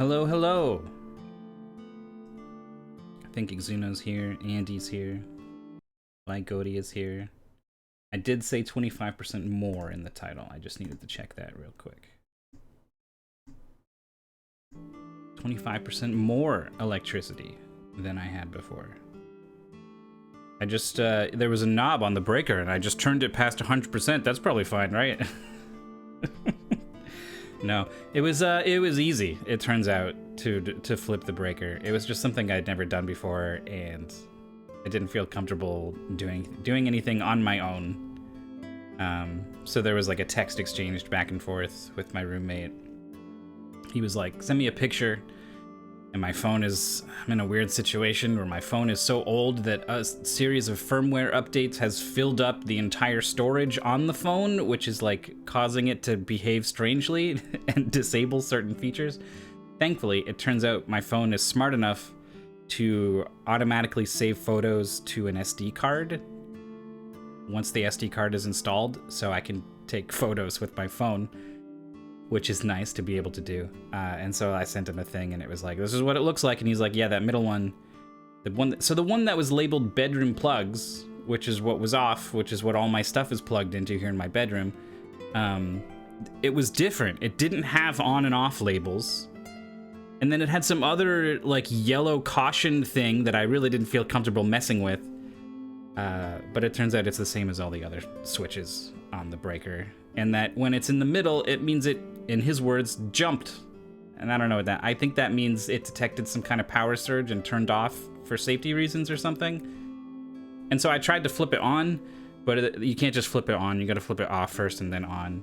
Hello, hello. I think Exuno's here, Andy's here, Lygody is here. I did say 25% more in the title. I just needed to check that real quick. 25% more electricity than I had before. I just, there was a knob on the breaker and I just turned it past 100%. That's probably fine, right? No, it was easy, it turns out, to flip the breaker. It was just something I'd never done before, and I didn't feel comfortable doing anything on my own. So there was like a text exchanged back and forth with my roommate. He was like, send me a picture. And my phone I'm in a weird situation where my phone is so old that a series of firmware updates has filled up the entire storage on the phone, which is like causing it to behave strangely and disable certain features. Thankfully, it turns out my phone is smart enough to automatically save photos to an SD card once the SD card is installed, so I can take photos with my phone, which is nice to be able to do. And so I sent him a thing and it was like, this is what it looks like. And he's like, yeah, that middle one, so the one that was labeled bedroom plugs, which is what was off, which is what all my stuff is plugged into here in my bedroom. It was different. It didn't have on and off labels. And then it had some other like yellow caution thing that I really didn't feel comfortable messing with. But it turns out it's the same as all the other switches on the breaker. And that when it's in the middle, it means it, in his words, jumped. And I don't know what that, I think that means it detected some kind of power surge and turned off for safety reasons or something. And so I tried to flip it on, but you can't just flip it on, you gotta flip it off first and then on.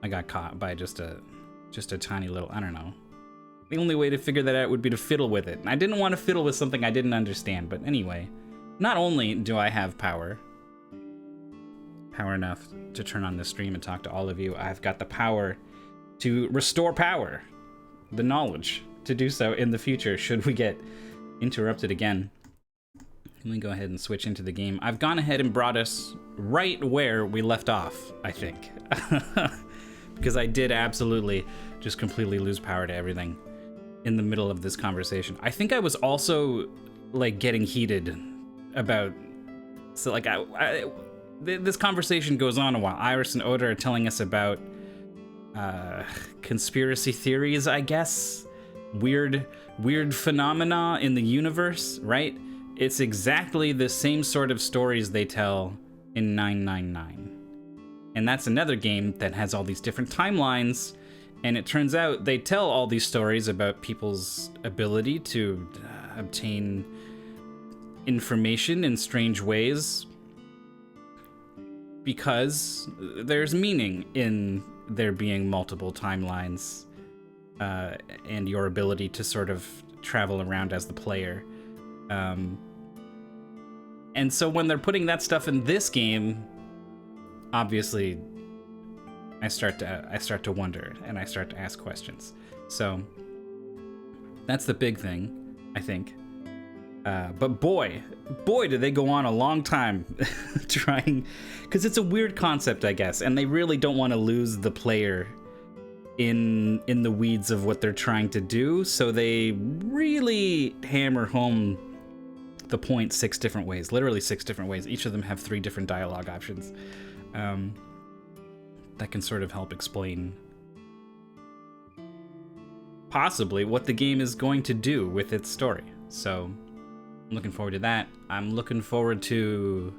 I got caught by just a tiny little, I don't know. The only way to figure that out would be to fiddle with it. And I didn't want to fiddle with something I didn't understand, but anyway. Not only do I have power enough to turn on the stream and talk to all of you, I've got the power to restore power, the knowledge to do so in the future should we get interrupted again. Let me go ahead and switch into the game. I've gone ahead and brought us right where we left off, I think. Because I did absolutely just completely lose power to everything in the middle of this conversation. I think I was also like getting heated about, so like this conversation goes on a while. Iris and Oda are telling us about conspiracy theories, I guess. Weird phenomena in the universe, right? It's exactly the same sort of stories they tell in 999. And that's another game that has all these different timelines, and it turns out they tell all these stories about people's ability to obtain information in strange ways, because there's meaning in there being multiple timelines, and your ability to sort of travel around as the player. And so when they're putting that stuff in this game, obviously I start to wonder and I start to ask questions. So that's the big thing, I think. But boy, did they go on a long time trying, because it's a weird concept, I guess, and they really don't want to lose the player in the weeds of what they're trying to do, so they really hammer home the point 6 different ways, literally 6 different ways. Each of them have 3 different dialogue options that can sort of help explain possibly what the game is going to do with its story. So I'm looking forward to that. I'm looking forward to,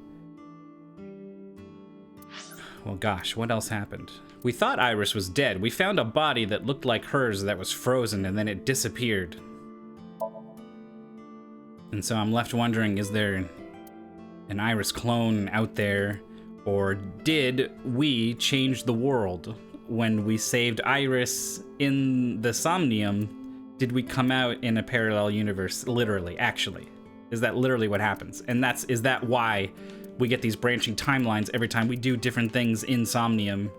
well, gosh, what else happened? We thought Iris was dead. We found a body that looked like hers that was frozen, and then it disappeared. And so I'm left wondering, is there an Iris clone out there, or did we change the world? When we saved Iris in the Somnium, did we come out in a parallel universe, literally, actually? Is that literally what happens? And is that why we get these branching timelines every time we do different things in Somnium?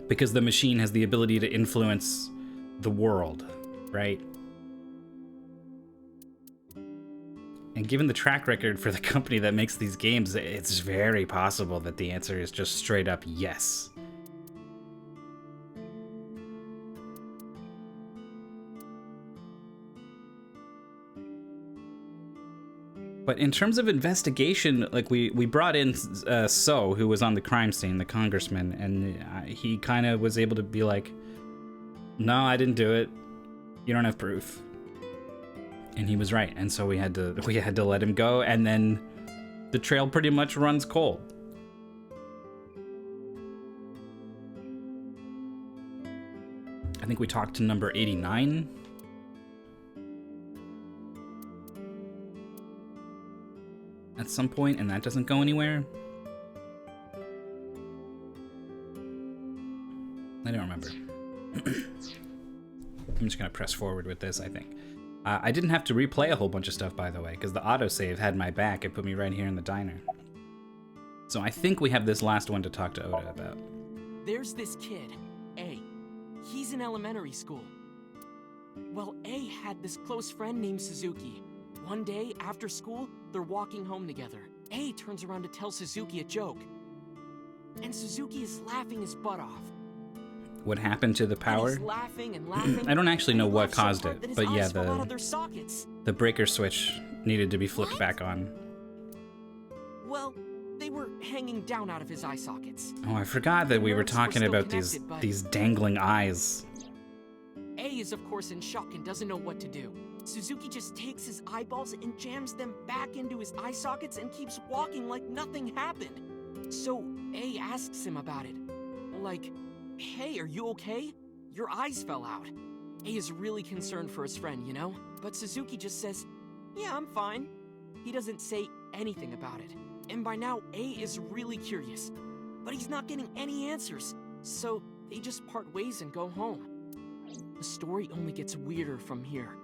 Because the machine has the ability to influence the world, right? And given the track record for the company that makes these games, it's very possible that the answer is just straight up yes. But in terms of investigation, like we brought in So, who was on the crime scene, the congressman, and he kind of was able to be like, no, I didn't do it. You don't have proof. And he was right. And so we had to let him go. And then the trail pretty much runs cold. I think we talked to number 89. At some point, and that doesn't go anywhere. I don't remember. I'm just gonna press forward with this, I think. I didn't have to replay a whole bunch of stuff, by the way, because the autosave had my back. It put me right here in the diner. So I think we have this last one to talk to Oda about. There's this kid, A. He's in elementary school. Well, A had this close friend named Suzuki. One day, after school, they're walking home together. A turns around to tell Suzuki a joke. And Suzuki is laughing his butt off. What happened to the power? He's laughing and laughing. I don't actually know what caused it, but yeah, the breaker switch needed to be flipped back on. Well, they were hanging down out of his eye sockets. Oh, I forgot that we were talking about these dangling eyes. A is of course in shock and doesn't know what to do. Suzuki just takes his eyeballs and jams them back into his eye sockets and keeps walking like nothing happened. So A asks him about it. Like, hey, are you okay? Your eyes fell out. A is really concerned for his friend, you know? But Suzuki just says, yeah, I'm fine. He doesn't say anything about it. And by now, A is really curious. But he's not getting any answers. So they just part ways and go home. The story only gets weirder from here.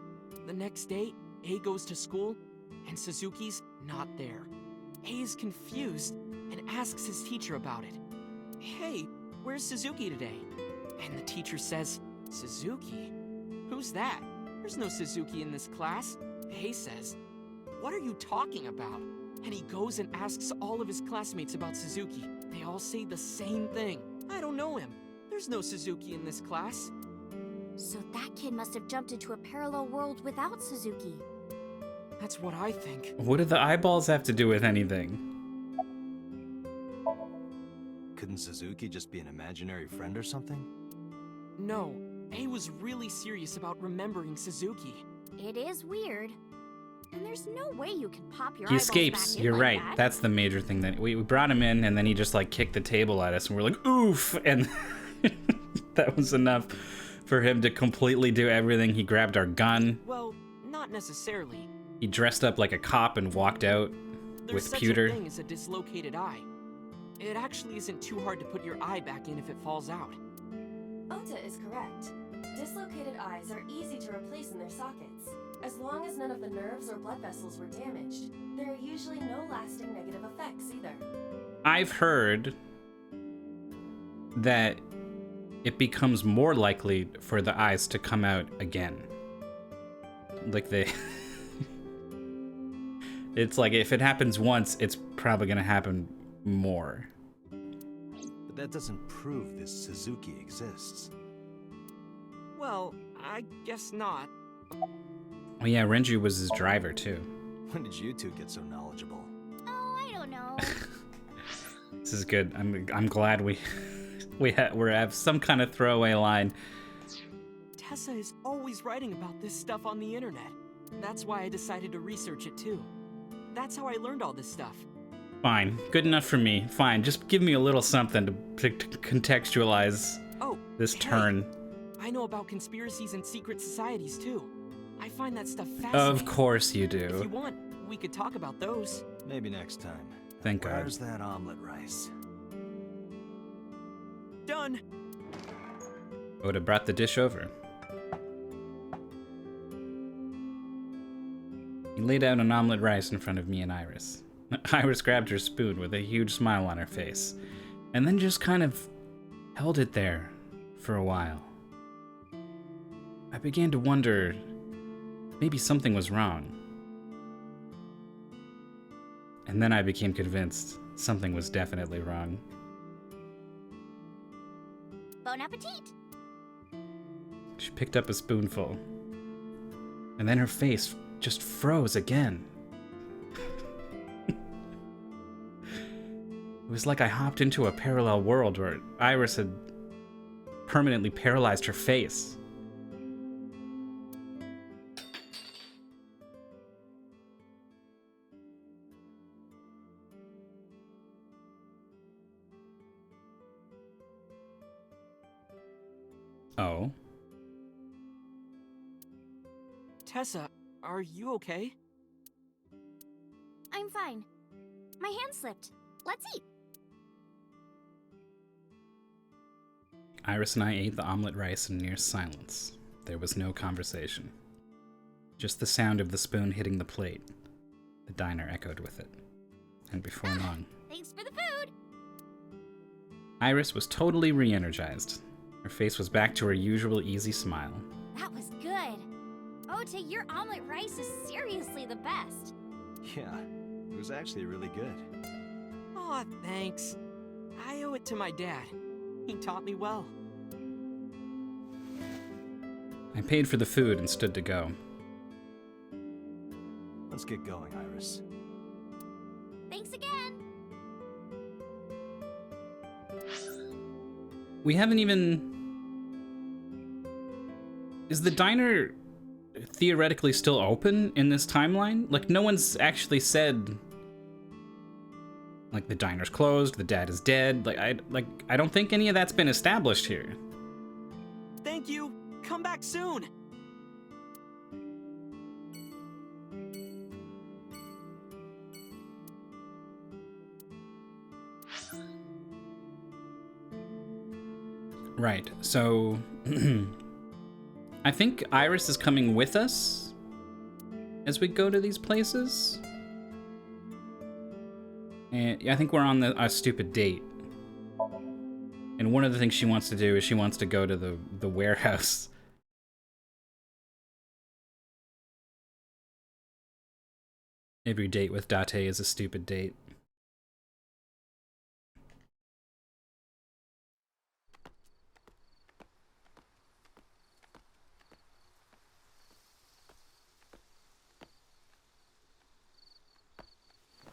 The next day, A goes to school, and Suzuki's not there. A is confused and asks his teacher about it. Hey, where's Suzuki today? And the teacher says, Suzuki? Who's that? There's no Suzuki in this class. A says, what are you talking about? And he goes and asks all of his classmates about Suzuki. They all say the same thing. I don't know him. There's no Suzuki in this class. So that kid must have jumped into a parallel world without Suzuki. That's what I think. What do the eyeballs have to do with anything? Couldn't Suzuki just be an imaginary friend or something? No, A was really serious about remembering Suzuki. It is weird. And there's no way you can pop your He eyeballs escapes. back in You're like right. that. That's the major thing. That we brought him in, and then he just like kicked the table at us, and we're like, oof, and that was enough for him to completely do everything. He grabbed our gun. Well, not necessarily. He dressed up like a cop and walked out There's with pewter. There's such a thing as a dislocated eye. It actually isn't too hard to put your eye back in if it falls out. Ota is correct. Dislocated eyes are easy to replace in their sockets. As long as none of the nerves or blood vessels were damaged, there are usually no lasting negative effects either. I've heard that it becomes more likely for the eyes to come out again. Like they... It's like if it happens once, it's probably gonna happen more. But that doesn't prove this Suzuki exists. Well, I guess not. Oh yeah, Renju was his driver too. When did you two get so knowledgeable? Oh, I don't know. This is good. I'm glad we have some kind of throwaway line. Tessa is always writing about this stuff on the internet. That's why I decided to research it too. That's how I learned all this stuff. Fine, good enough for me. Fine, just give me a little something to contextualize this turn. I know about conspiracies and secret societies too. I find that stuff fascinating. Of course you If you do. want, we could talk about those. Maybe next time. Thank God. Where's that omelet rice? Done. Oda brought the dish over. He laid out an omelet rice in front of me and Iris. Iris grabbed her spoon with a huge smile on her face, and then just kind of held it there for a while. I began to wonder, maybe something was wrong. And then I became convinced something was definitely wrong. Bon appetit! She picked up a spoonful, and then her face just froze again. It was like I hopped into a parallel world where Iris had permanently paralyzed her face. Oh. Tessa, are you okay? I'm fine. My hand slipped. Let's eat. Iris and I ate the omelet rice in near silence. There was no conversation. Just the sound of the spoon hitting the plate. The diner echoed with it. And before long, Thanks for the food. Iris was totally re-energized. Her face was back to her usual easy smile. That was good. Ota, your omelet rice is seriously the best. Yeah, it was actually really good. Aw, thanks. I owe it to my dad. He taught me well. I paid for the food and stood to go. Let's get going, Iris. Thanks again. We haven't even... Is the diner theoretically still open in this timeline? Like, no one's actually said... Like, the diner's closed, the dad is dead. I don't think any of that's been established here. Thank you. Come back soon. Right, so... I think Iris is coming with us as we go to these places. And I think we're on a stupid date. And one of the things she wants to do is she wants to go to the warehouse. Every date with Date is a stupid date.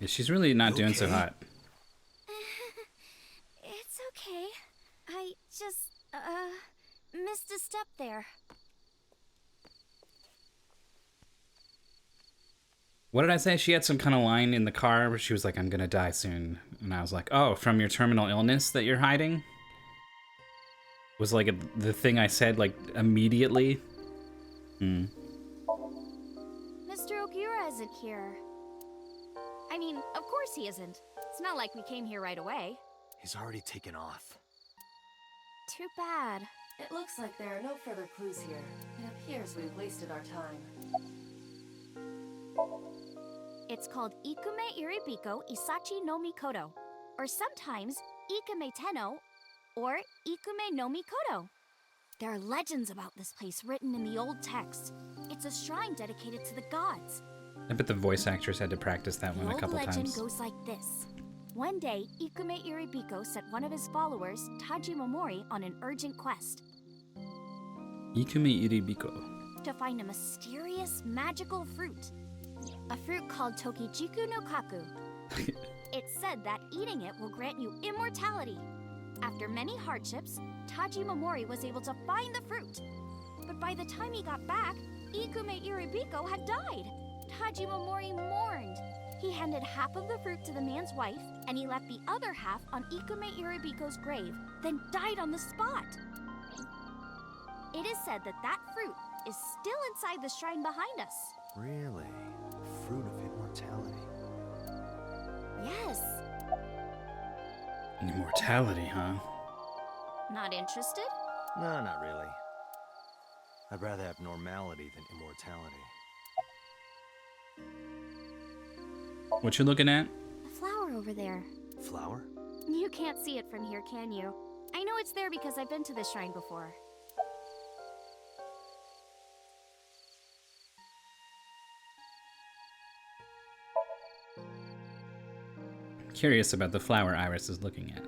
Yeah, she's really not doing so hot. It's okay. I just, missed a step there. What did I say? She had some kind of line in the car where she was like, I'm gonna die soon. And I was like, oh, from your terminal illness that you're hiding? Was like the thing I said, like, immediately. Mr. Ogiura isn't here. I mean, of course he isn't. It's not like we came here right away. He's already taken off. Too bad. It looks like there are no further clues here. It appears we've wasted our time. It's called Ikume Iribiko Isachi no Mikoto, or sometimes Ikume Tenno, or Ikume no Mikoto. There are legends about this place written in the old text. It's a shrine dedicated to the gods. I bet the voice actors had to practice that one a couple The old legend times. goes like this. One day, Ikume Iribiko sent one of his followers, Taji Momori, on an urgent quest Ikume Iribiko. to find a mysterious, magical fruit. A fruit called Tokijiku no Kaku. It's said that eating it will grant you immortality. After many hardships, Taji Momori was able to find the fruit. But by the time he got back, Ikume Iribiko had died. Taji Momori mourned. He handed half of the fruit to the man's wife, and he left the other half on Ikume Iribiko's grave, then died on the spot. It is said that that fruit is still inside the shrine behind us. Really? The fruit of immortality. Yes. Immortality, huh? Not interested? No, not really. I'd rather have normality than immortality. What you looking at? A flower over there. Flower? You can't see it from here, can you? I know it's there because I've been to this shrine before. Curious about the flower Iris is looking at.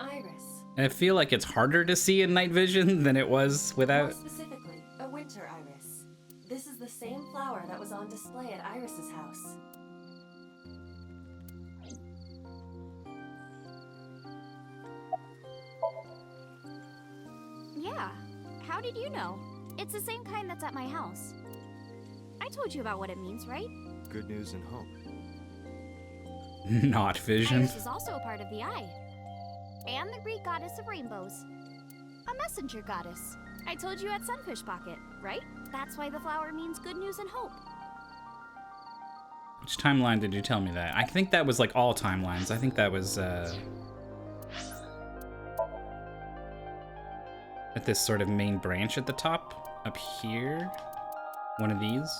iris. And I feel like it's harder to see in night vision than it was More without. specifically, a winter iris. This is the same flower that was on display at Iris's house. Yeah. How did you know? It's the same kind that's at my house. I told you about what it means, right? Good news and hope. Not vision. Iris is also a part of the eye. And the Greek goddess of rainbows. A messenger goddess. I told you at Sunfish Pocket, right? That's why the flower means good news and hope. Which timeline did you tell me that? I think that was like all timelines. I think that was at this sort of main branch at the top, up here. One of these.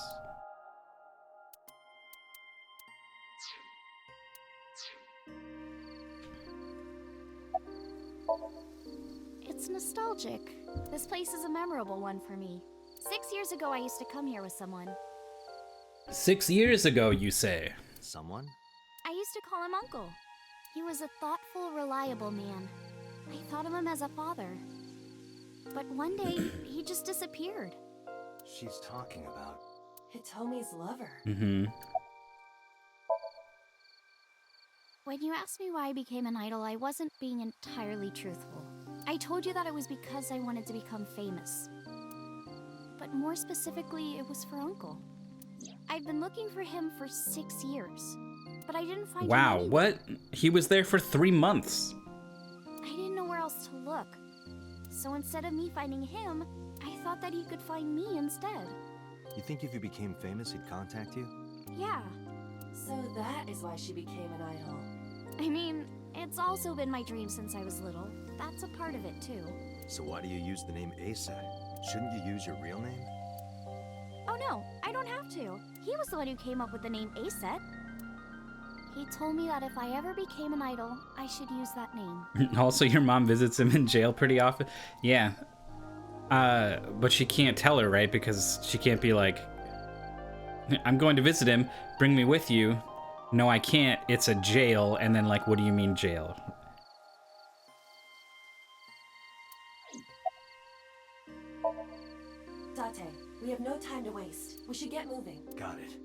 It's nostalgic. This place is a memorable one for me. 6 years ago, I used to come here with someone. 6 years ago, you say? Someone? I used to call him Uncle. He was a thoughtful, reliable man. I thought of him as a father. But one day, he just disappeared. She's talking about. Hitomi's lover. Mm-hmm. When you asked me why I became an idol, I wasn't being entirely truthful. I told you that it was because I wanted to become famous. But more specifically, it was for Uncle. I've been looking for him for 6 years, but I didn't find him Wow, anywhere. what? He was there for 3 months. I didn't know where else to look. So instead of me finding him, I thought that he could find me instead. You think if you became famous, he'd contact you? Yeah. So that is why she became an idol. I mean, it's also been my dream since I was little. That's a part of it, too. So why do you use the name Aset? Shouldn't you use your real name? Oh no, I don't have to. He was the one who came up with the name Aset. He told me that if I ever became an idol, I should use that name. Also, your mom visits him in jail pretty often. Yeah. But she can't tell her, right? Because she can't be like, I'm going to visit him, bring me with you. No, I can't, it's a jail. And then like, what do you mean jail? Date, we have no time to waste. We should get moving. Got it.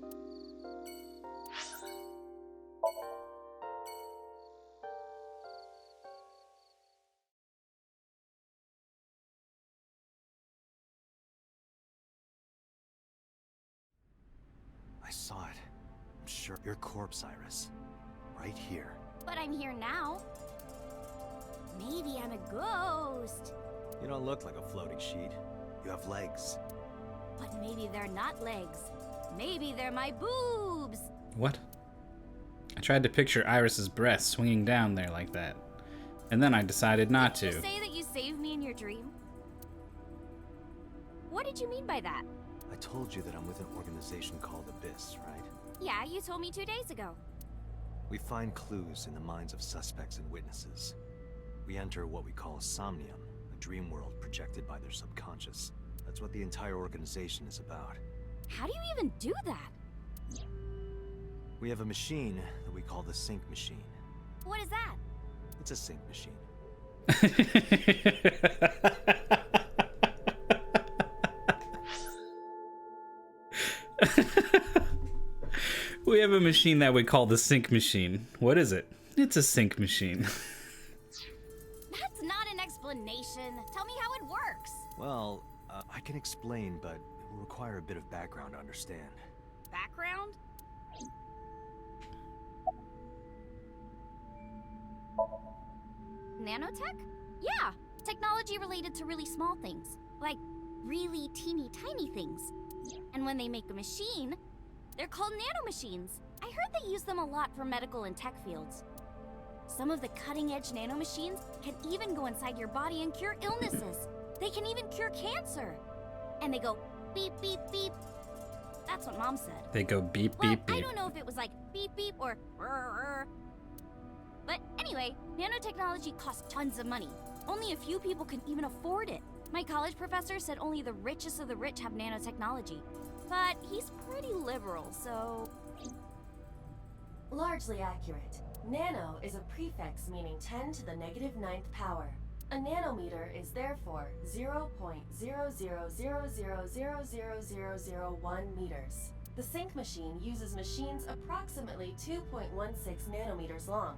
I saw it. I'm sure your corpse, Iris. Right here. But I'm here now. Maybe I'm a ghost. You don't look like a floating sheet. You have legs. But maybe they're not legs. Maybe they're my boobs. What? I tried to picture Iris's breasts swinging down there like that. And then I decided not Did to. you say that you saved me in your dream? What did you mean by that? I told you that I'm with an organization called Abyss, right? Yeah, you told me 2 days ago. We find clues in the minds of suspects and witnesses. We enter what we call Somnium, a dream world projected by their subconscious. That's what the entire organization is about. How do you even do that? We have a machine that we call the Sync Machine. What is that? It's a sync machine. We have a machine that we call the sync machine. What is it? It's a sync machine. That's not an explanation. Tell me how it works. Well, I can explain, but it will require a bit of background to understand. Background? Nanotech? Yeah, technology related to really small things. Like really teeny tiny things. And when they make a machine, they're called nanomachines. I heard they use them a lot for medical and tech fields. Some of the cutting-edge nanomachines can even go inside your body and cure illnesses. They can even cure cancer. And they go beep, beep, beep. That's what Mom said. They go beep, Well, beep, I beep. don't know if it was like beep, beep or rrr. But anyway, nanotechnology costs tons of money. Only a few people can even afford it. My college professor said only the richest of the rich have nanotechnology. But he's pretty liberal, so... Largely accurate. Nano is a prefix meaning 10 to the negative 9th power. A nanometer is therefore 0.0000000001 meters. The sync machine uses machines approximately 2.16 nanometers long.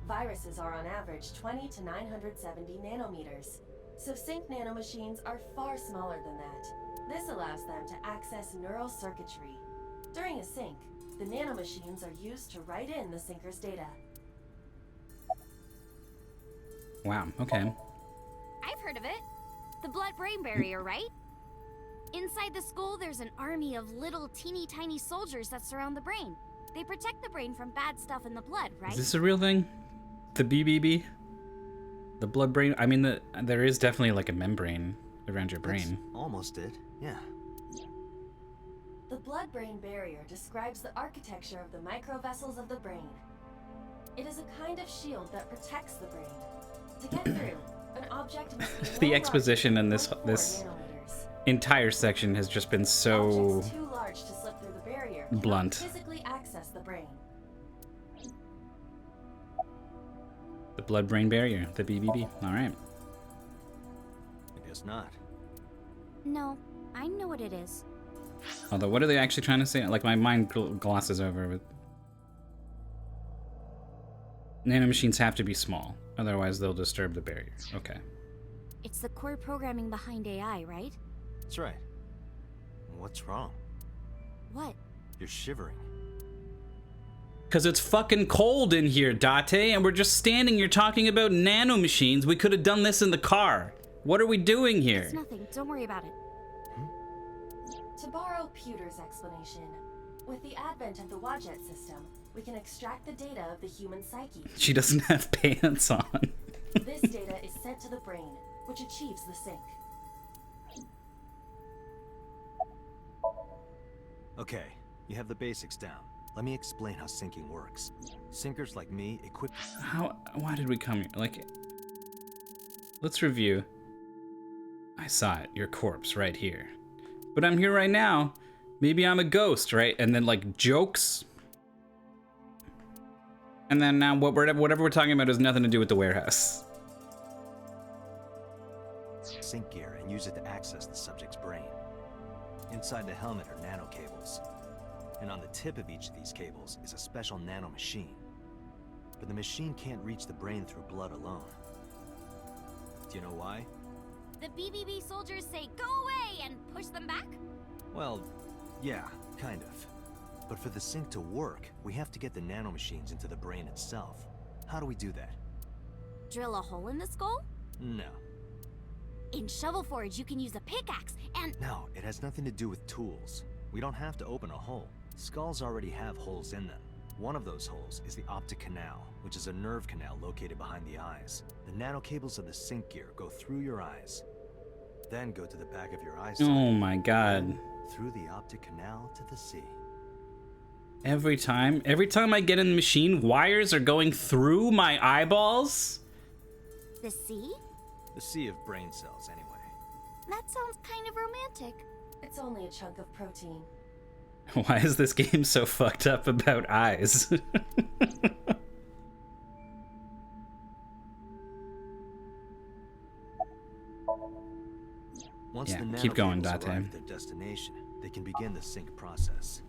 Viruses are on average 20 to 970 nanometers, so sync nanomachines are far smaller than that. This allows them to access neural circuitry. During a sync, the nanomachines are used to write in the syncer's data. Wow, okay. I've heard of it. The blood-brain barrier, right? Inside the skull, there's an army of little teeny tiny soldiers that surround the brain. They protect the brain from bad stuff in the blood, right? Is this a real thing? The BBB? The blood brain? I mean, there is definitely like a membrane around your brain. That's almost it, yeah. The blood-brain barrier describes the architecture of the microvessels of the brain. It is a kind of shield that protects the brain. To get through, an object must be The no exposition larger in than this 0.4 nanometers. entire section has just been so Objects too large to slip through the barrier cannot blunt. physically access the brain. The blood-brain barrier, the BBB. All right. I guess not. No, I know what it is. Although, what are they actually trying to say? Like, my mind glosses over with... Nanomachines have to be small, otherwise they'll disturb the barrier. Okay. It's the core programming behind AI, right? That's right. What's wrong? What? You're shivering. Because it's fucking cold in here, Date, and we're just standing here talking about nanomachines. We could have done this in the car. What are we doing here? It's nothing. Don't worry about it. To borrow Pewter's explanation, with the advent of the Wadjet system, we can extract the data of the human psyche. She doesn't have pants on. This data is sent to the brain, which achieves the sync. Okay, you have the basics down. Let me explain how syncing works. Syncers like me equip... Why did we come here? Like, let's review. I saw it, your corpse right here. But I'm here right now. Maybe I'm a ghost, right? And then like jokes. And then now whatever we're talking about has nothing to do with the warehouse. sync gear and use it to access the subject's brain. Inside the helmet are nano cables. And on the tip of each of these cables is a special nano machine. But the machine can't reach the brain through blood alone. Do you know why? The BBB soldiers say go away and push them back? Well, yeah, kind of. But for the sync to work, we have to get the nanomachines into the brain itself. How do we do that? Drill a hole in the skull? No. In Shovel Forge, you can use a pickaxe and... No, it has nothing to do with tools. We don't have to open a hole. Skulls already have holes in them. One of those holes is the optic canal, which is a nerve canal located behind the eyes. The nano cables of the sync gear go through your eyes, then go to the back of your eye socket, Oh my god. through the optic canal to the sea. Every time I get in the machine, wires are going through my eyeballs? The sea? The sea of brain cells, anyway. That sounds kind of romantic. It's only a chunk of protein. Why is this game so fucked up about eyes? Once Yeah, the nano keep going, cables Date. arrive at their destination, they can begin the sync process.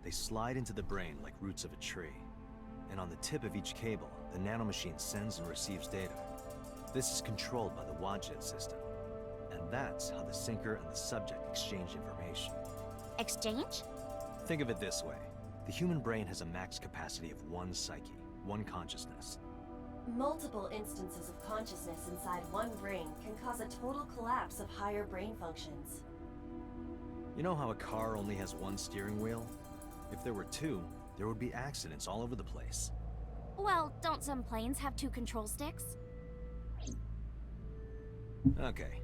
They slide into the brain like roots of a tree. And on the tip of each cable, the nanomachine sends and receives data. This is controlled by the Wadjet system. And that's how the syncer and the subject exchange information. Exchange? Think of it this way. The human brain has a max capacity of one psyche, one consciousness. Multiple instances of consciousness inside one brain can cause a total collapse of higher brain functions. You know how a car only has one steering wheel? If there were two, there would be accidents all over the place. Well, don't some planes have 2 control sticks? Okay,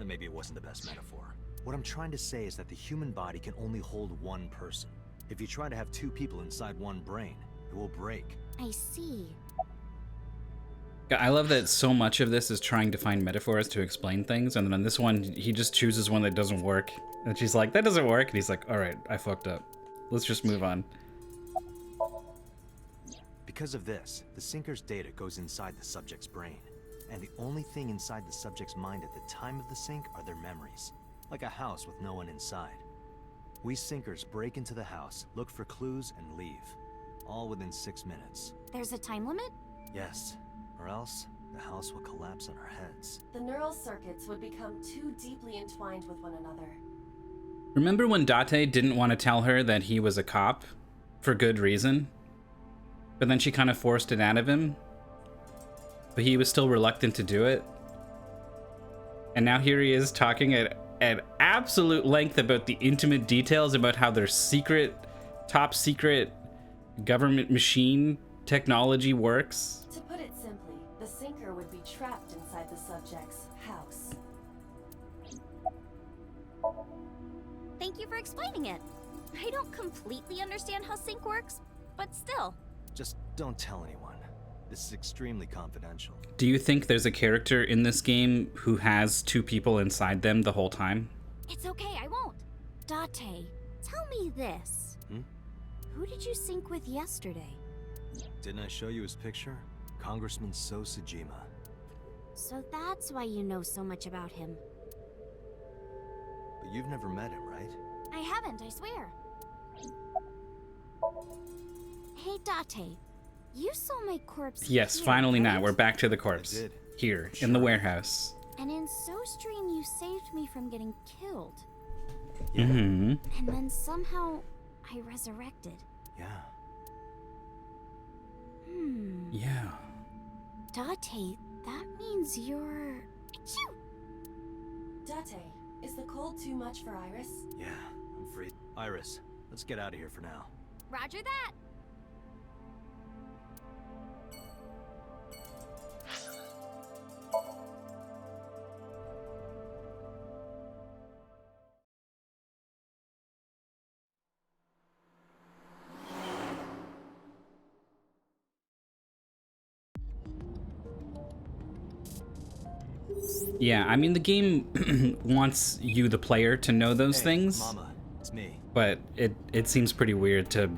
maybe it wasn't the best metaphor. What I'm trying to say is that the human body can only hold one person. If you try to have 2 people inside one brain, it will break. I see. I love that so much of this is trying to find metaphors to explain things, and then on this one, he just chooses one that doesn't work. And she's like, that doesn't work, and he's like, alright, I fucked up. Let's just move on. Because of this, the sinker's data goes inside the subject's brain. And the only thing inside the subject's mind at the time of the sync are their memories. Like a house with no one inside. We sinkers break into the house, look for clues, and leave. All within 6 minutes. There's a time limit? Yes, or else the house will collapse on our heads. The neural circuits would become too deeply entwined with one another. Remember when Date didn't want to tell her that he was a cop? For good reason? But then she kind of forced it out of him? But he was still reluctant to do it? And now here he is talking at absolute length about the intimate details about how their secret, top secret government machine technology works. To put it simply, the sinker would be trapped inside the subject's house. Thank you for explaining it. I don't completely understand how sync works, but still. Just don't tell anyone. This is extremely confidential. Do you think there's a character in this game who has two people inside them the whole time? It's okay, I won't. Date, tell me this. Who did you sync with yesterday? Didn't I show you his picture? Congressman So Sejima. So that's why you know so much about him. But you've never met him, right? I haven't, I swear. Hey, Date, you saw my corpse. Yes, here, finally now. right? We're back to the corpse. I did. Here, in the Sure. warehouse. And in SoStream, you saved me from getting killed. Yeah. Mm-hmm. And then somehow, I resurrected. Yeah. Yeah. Date, that means you're... Achoo! Date, is the cold too much for Iris? Yeah, I'm free. Iris, let's get out of here for now. Roger that! Yeah, I mean, the game wants you, the player, to know those Hey, things, Mama, it's me. but it seems pretty weird to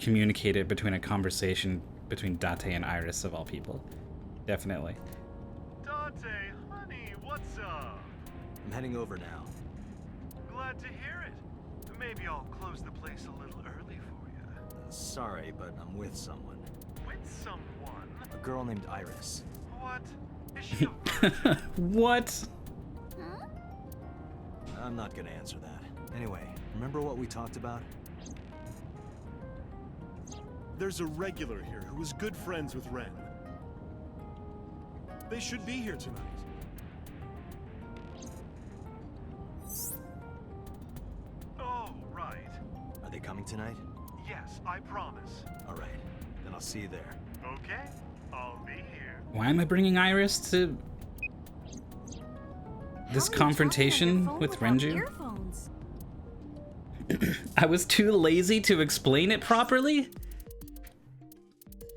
communicate it between a conversation between Date and Iris, of all people. Definitely. Dante, honey, what's up? I'm heading over now. Glad to hear it. Maybe I'll close the place a little early for you. Sorry, but I'm with someone. With someone? A girl named Iris. What? Is she a virgin? What? Huh? I'm not gonna answer that. Anyway, remember what we talked about? There's a regular here who is good friends with Ren. They should be here tonight. Oh, right. Are they coming tonight? Yes, I promise. All right, then I'll see you there. Okay, I'll be here. Why am I bringing Iris to this How are you confrontation talking on your with phone Renju? without earphones? I was too lazy to explain it properly?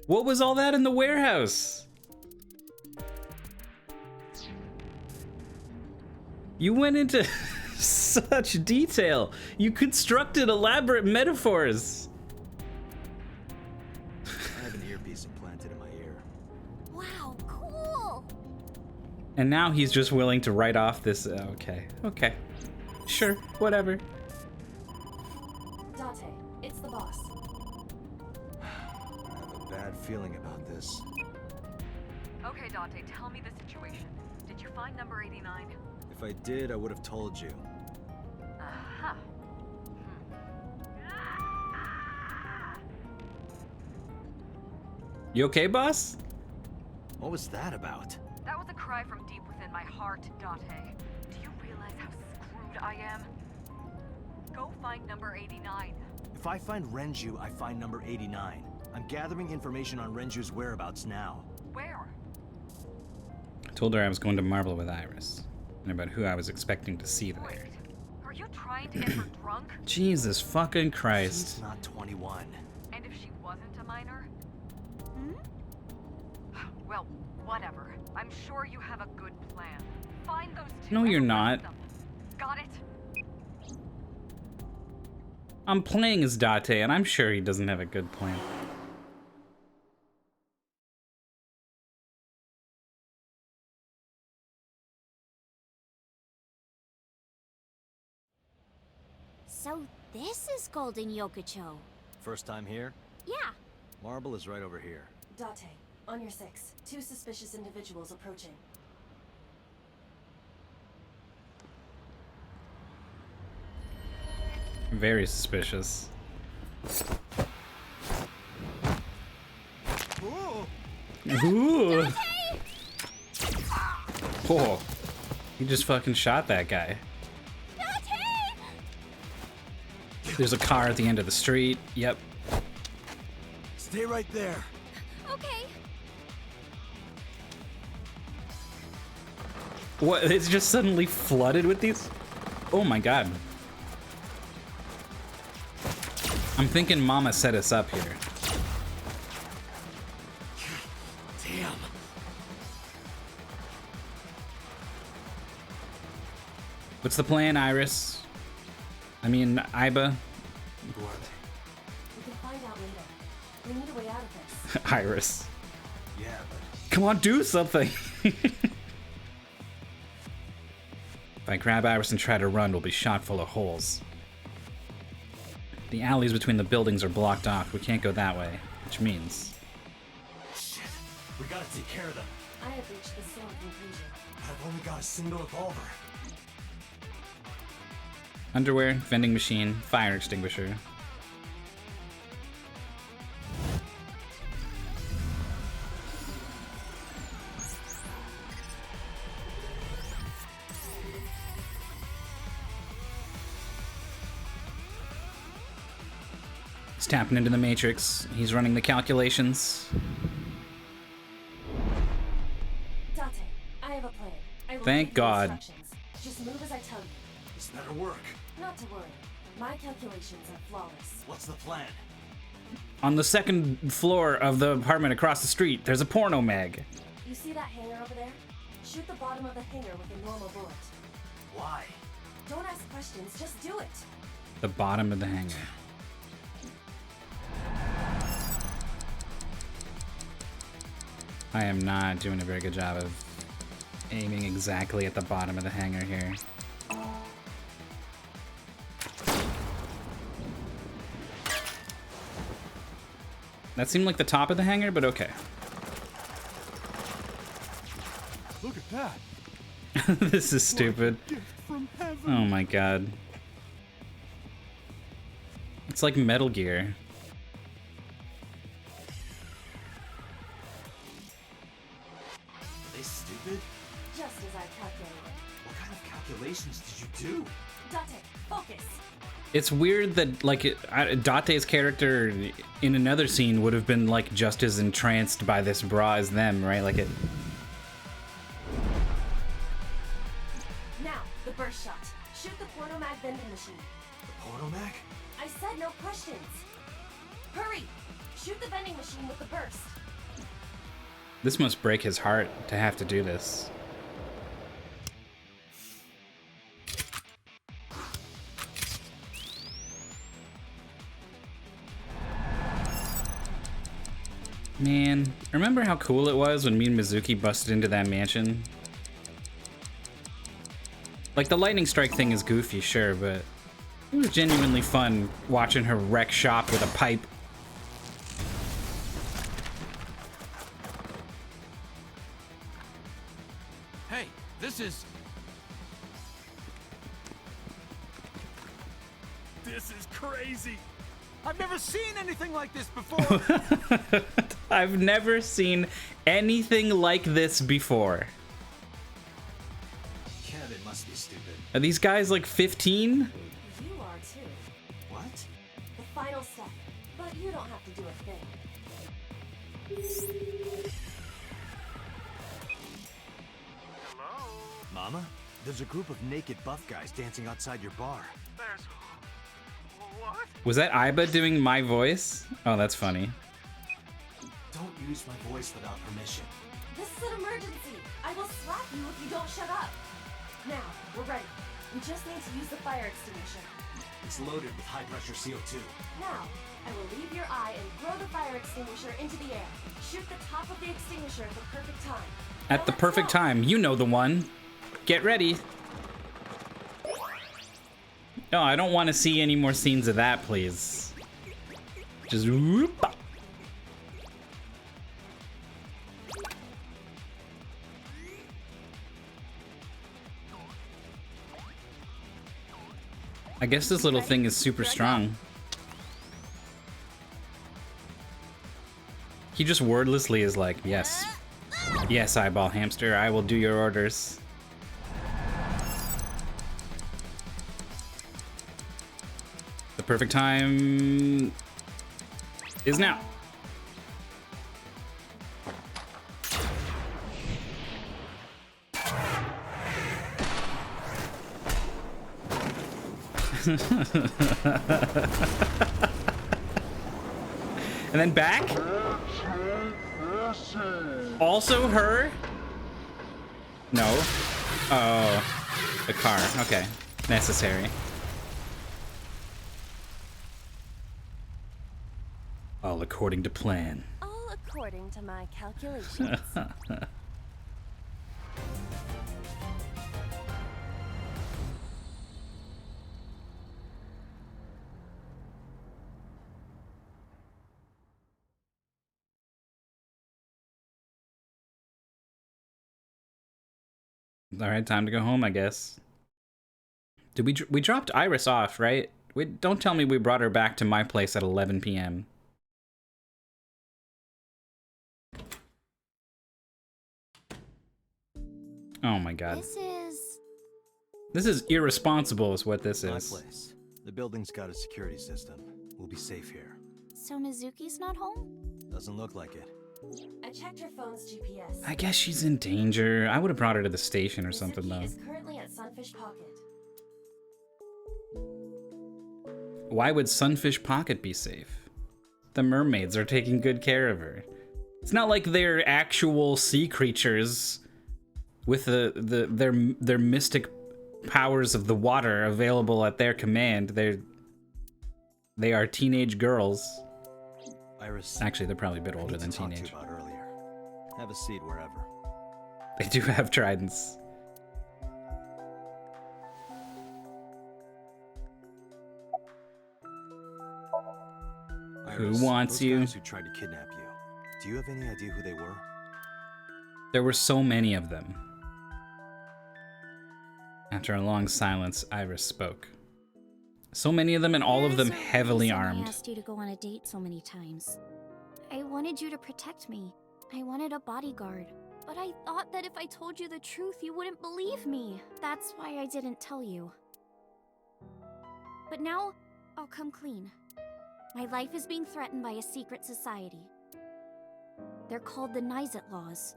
What was all that in the warehouse? You went into such detail. You constructed elaborate metaphors. I have an earpiece implanted in my ear. Wow, cool! And now he's just willing to write off this. Okay. Sure, whatever. Date, it's the boss. I have a bad feeling about this. Okay, Dante, tell me the situation. Did you find number 89? If I did, I would have told you. Aha. You okay, boss? What was that about? That was a cry from deep within my heart, Dante. Do you realize how screwed I am? Go find number 89. If I find Renju, I find number 89. I'm gathering information on Renju's whereabouts now. Where? I told her I was going to marble with Iris. And about who I was expecting to see Wait. there. Are you trying to get her drunk? Jesus fucking Christ. She's not 21. And if she wasn't a minor? Hmm? Well, whatever. I'm sure you have a good plan. Find those two. No, and you're arrest not. them. Got it? I'm playing as Date, and I'm sure he doesn't have a good plan. this is Golden Yokocho. First time here? Yeah. Marble is right over here. Date, on your 6. 2 suspicious individuals approaching. Very suspicious. Ooh. Oh, he just fucking shot that guy. There's a car at the end of the street. Yep. Stay right there. Okay. What? It's just suddenly flooded with these? Oh my god. I'm thinking Mama set us up here. Damn. What's the plan, Iris? I mean, Iba. Who are they? We can find out later. We need a way out of this. Iris. Yeah, but Come on, do something. If I grab Iris and try to run, we'll be shot full of holes. The alleys between the buildings are blocked off. We can't go that way, which means... shit. We gotta take care of them. I have reached the same conclusion. I've only got a single revolver. Underwear, vending machine, fire extinguisher. He's tapping into the matrix. He's running the calculations. Date, I have a plan. I will Thank give you God. instructions. Just move as I tell you. This better work. Not to worry. My calculations are flawless. What's the plan? On the second floor of the apartment across the street, there's a porno mag. You see that hangar over there? Shoot the bottom of the hangar with a normal bullet. Why? Don't ask questions, just do it. The bottom of the hangar. I am not doing a very good job of aiming exactly at the bottom of the hangar here. That seemed like the top of the hangar, but okay. Look at that. This is stupid. Gift from heaven. Oh my god. It's like Metal Gear. Are they stupid? Just as I calculated. What kind of calculations did you do? Date, focus. It's weird that, like, Date's character in another scene would have been, like, just as entranced by this bra as them, right? Like, it... Now, the burst shot. Shoot the porno mag vending machine. The Portomac? I said no questions. Hurry! Shoot the vending machine with the burst. This must break his heart to have to do this. Man, remember how cool it was when me and Mizuki busted into that mansion? Like, the lightning strike thing is goofy, sure, but it was genuinely fun watching her wreck shop with a pipe. Hey, this is crazy. I've never seen anything like this before. I've never seen anything like this before. Kevin must be stupid. Are these guys like 15? You are too. What? The final step. But you don't have to do a thing. Hello? Mama? There's a group of naked buff guys dancing outside your bar. There's... What? Was that Iba doing my voice? Oh, that's funny. Don't use my voice without permission. This is an emergency. I will slap you if you don't shut up. Now, we're ready. We just need to use the fire extinguisher. It's loaded with high-pressure CO2. Now, I will leave your eye and throw the fire extinguisher into the air. Shoot the top of the extinguisher at the perfect time. At the perfect time. You know the one. Get ready. No, I don't want to see any more scenes of that, please. Just whoop. I guess this little thing is super strong. He just wordlessly is like, yes. Yes, eyeball hamster, I will do your orders. The perfect time is now. And then back. Also her? No. Oh, the car. Okay. Necessary. All according to plan. All according to my calculations. All right, time to go home, I guess. Did we dropped Iris off, right? Don't tell me we brought her back to my place at 11 p.m. Oh my god. This is irresponsible is what this My is. place. The building's got a security system. We'll be safe here. So Mizuki's not home? Doesn't look like it. I checked her phone's GPS. I guess she's in danger. I would have brought her to the station or something, Mizuki though. is currently at Sunfish Pocket. Why would Sunfish Pocket be safe? The mermaids are taking good care of her. It's not like they're actual sea creatures with their mystic powers of the water available at their command. They are teenage girls. Iris. Actually, they're probably a bit I older need than to talk to you teenage. about earlier. Have a seat wherever. They do have tridents. Iris, Who wants those you? guys who tried to kidnap you. Do you have any idea who they were? There were so many of them. After a long silence, Iris spoke. So many of them, and all of them heavily armed. I asked you to go on a date so many times. I wanted you to protect me. I wanted a bodyguard. But I thought that if I told you the truth, you wouldn't believe me. That's why I didn't tell you. But now, I'll come clean. My life is being threatened by a secret society. They're called the Nizet Laws.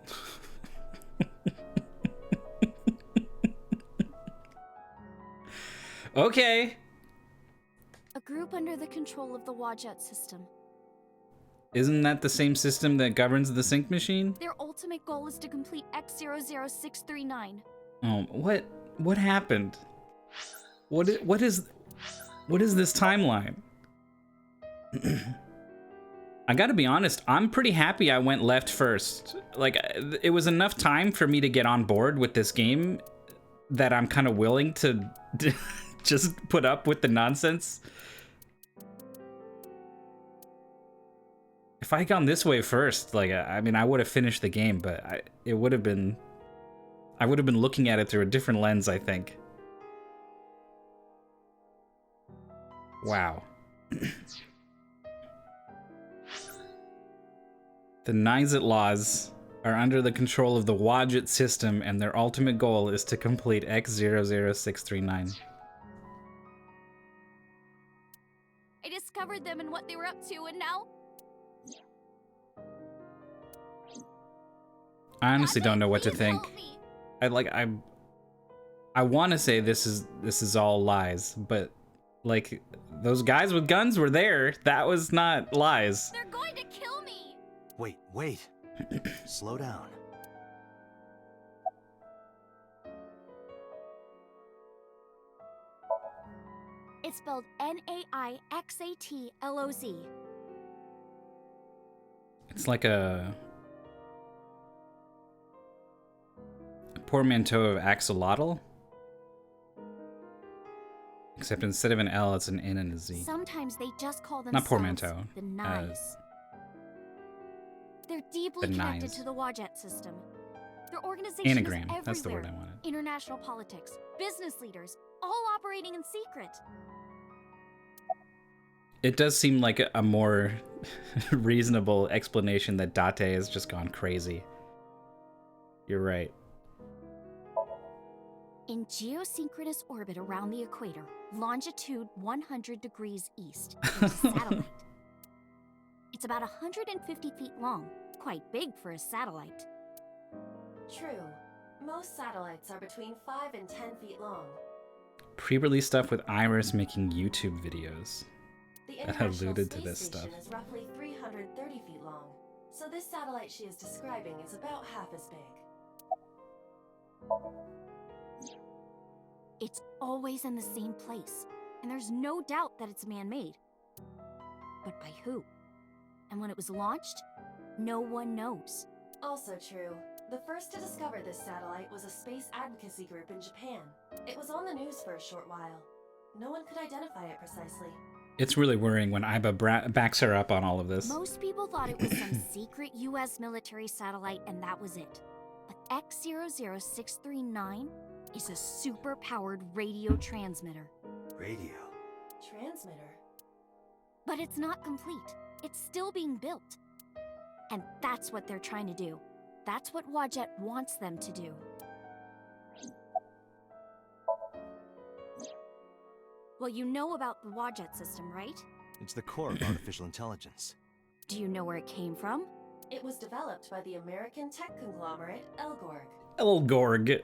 Okay. A group under the control of the Wadjet system. Isn't that the same system that governs the sync machine? Their ultimate goal is to complete X00639. Oh, what happened? What is this timeline? I gotta be honest, I'm pretty happy I went left first. Like, it was enough time for me to get on board with this game that I'm kind of willing to just put up with the nonsense. If I had gone this way first, like, I mean, I would have finished the game, but I would have been looking at it through a different lens, I think. Wow. The Nizet Laws are under the control of the Wadjet system, and their ultimate goal is to complete X00639. I discovered them and what they were up to, and now... I honestly don't know what to Please think. help me. I want to say this is all lies, but like those guys with guns were there. That was not lies. They're going to kill me! Wait. Slow down. It's spelled Naixatloz. It's like a portmanteau of axolotl. Except instead of an L, it's an N and a Z. Sometimes they just call Not themselves portmanteau. the Nyes. They're deeply the connected Nyes. to the Wadjet system. Their organization Anagram. is everywhere. That's the word I wanted. International politics, business leaders, all operating in secret. It does seem like a more reasonable explanation that Date has just gone crazy. You're right. In geosynchronous orbit around the equator, longitude 100 degrees east, there's a satellite. It's about 150 feet long, quite big for a satellite. True. Most satellites are between 5 and 10 feet long. Pre-release stuff with Iris making YouTube videos. The That International alluded to Space this Station stuff. is roughly 330 feet long, so this satellite she is describing is about half as big. It's always in the same place, and there's no doubt that it's man-made. But by who? And when it was launched, no one knows. Also true. The first to discover this satellite was a space advocacy group in Japan. It was on the news for a short while. No one could identify it precisely. It's really worrying when Iba backs her up on all of this. Most people thought it was some secret US military satellite and that was it. But X00639 is a super-powered radio transmitter. Radio. Transmitter? But it's not complete. It's still being built. And that's what they're trying to do. That's what Wadjet wants them to do. Well, you know about the Wadjet system, right? It's the core of artificial intelligence. Do you know where it came from? It was developed by the American tech conglomerate Elgorg. Elgorg.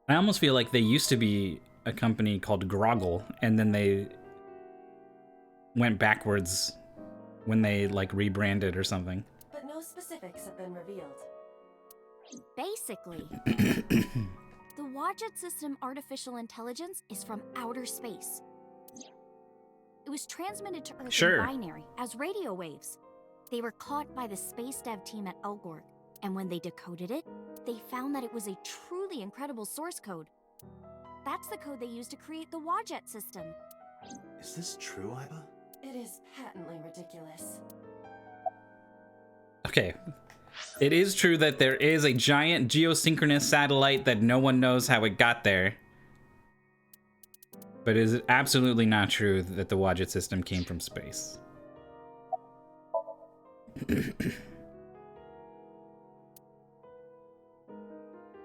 I almost feel like they used to be a company called Groggle, and then they went backwards when they like rebranded or something. But no specifics have been revealed. Basically, the Wadjet system artificial intelligence is from outer space. It was transmitted to Earth Sure. in binary as radio waves. They were caught by the space dev team at Elgorg, and when they decoded it, they found that it was a truly incredible source code. That's the code they used to create the Wadjet system. Is this true, Iba? It is patently ridiculous. Okay. It is true that there is a giant geosynchronous satellite that no one knows how it got there. But it is absolutely not true that the Wadjet system came from space.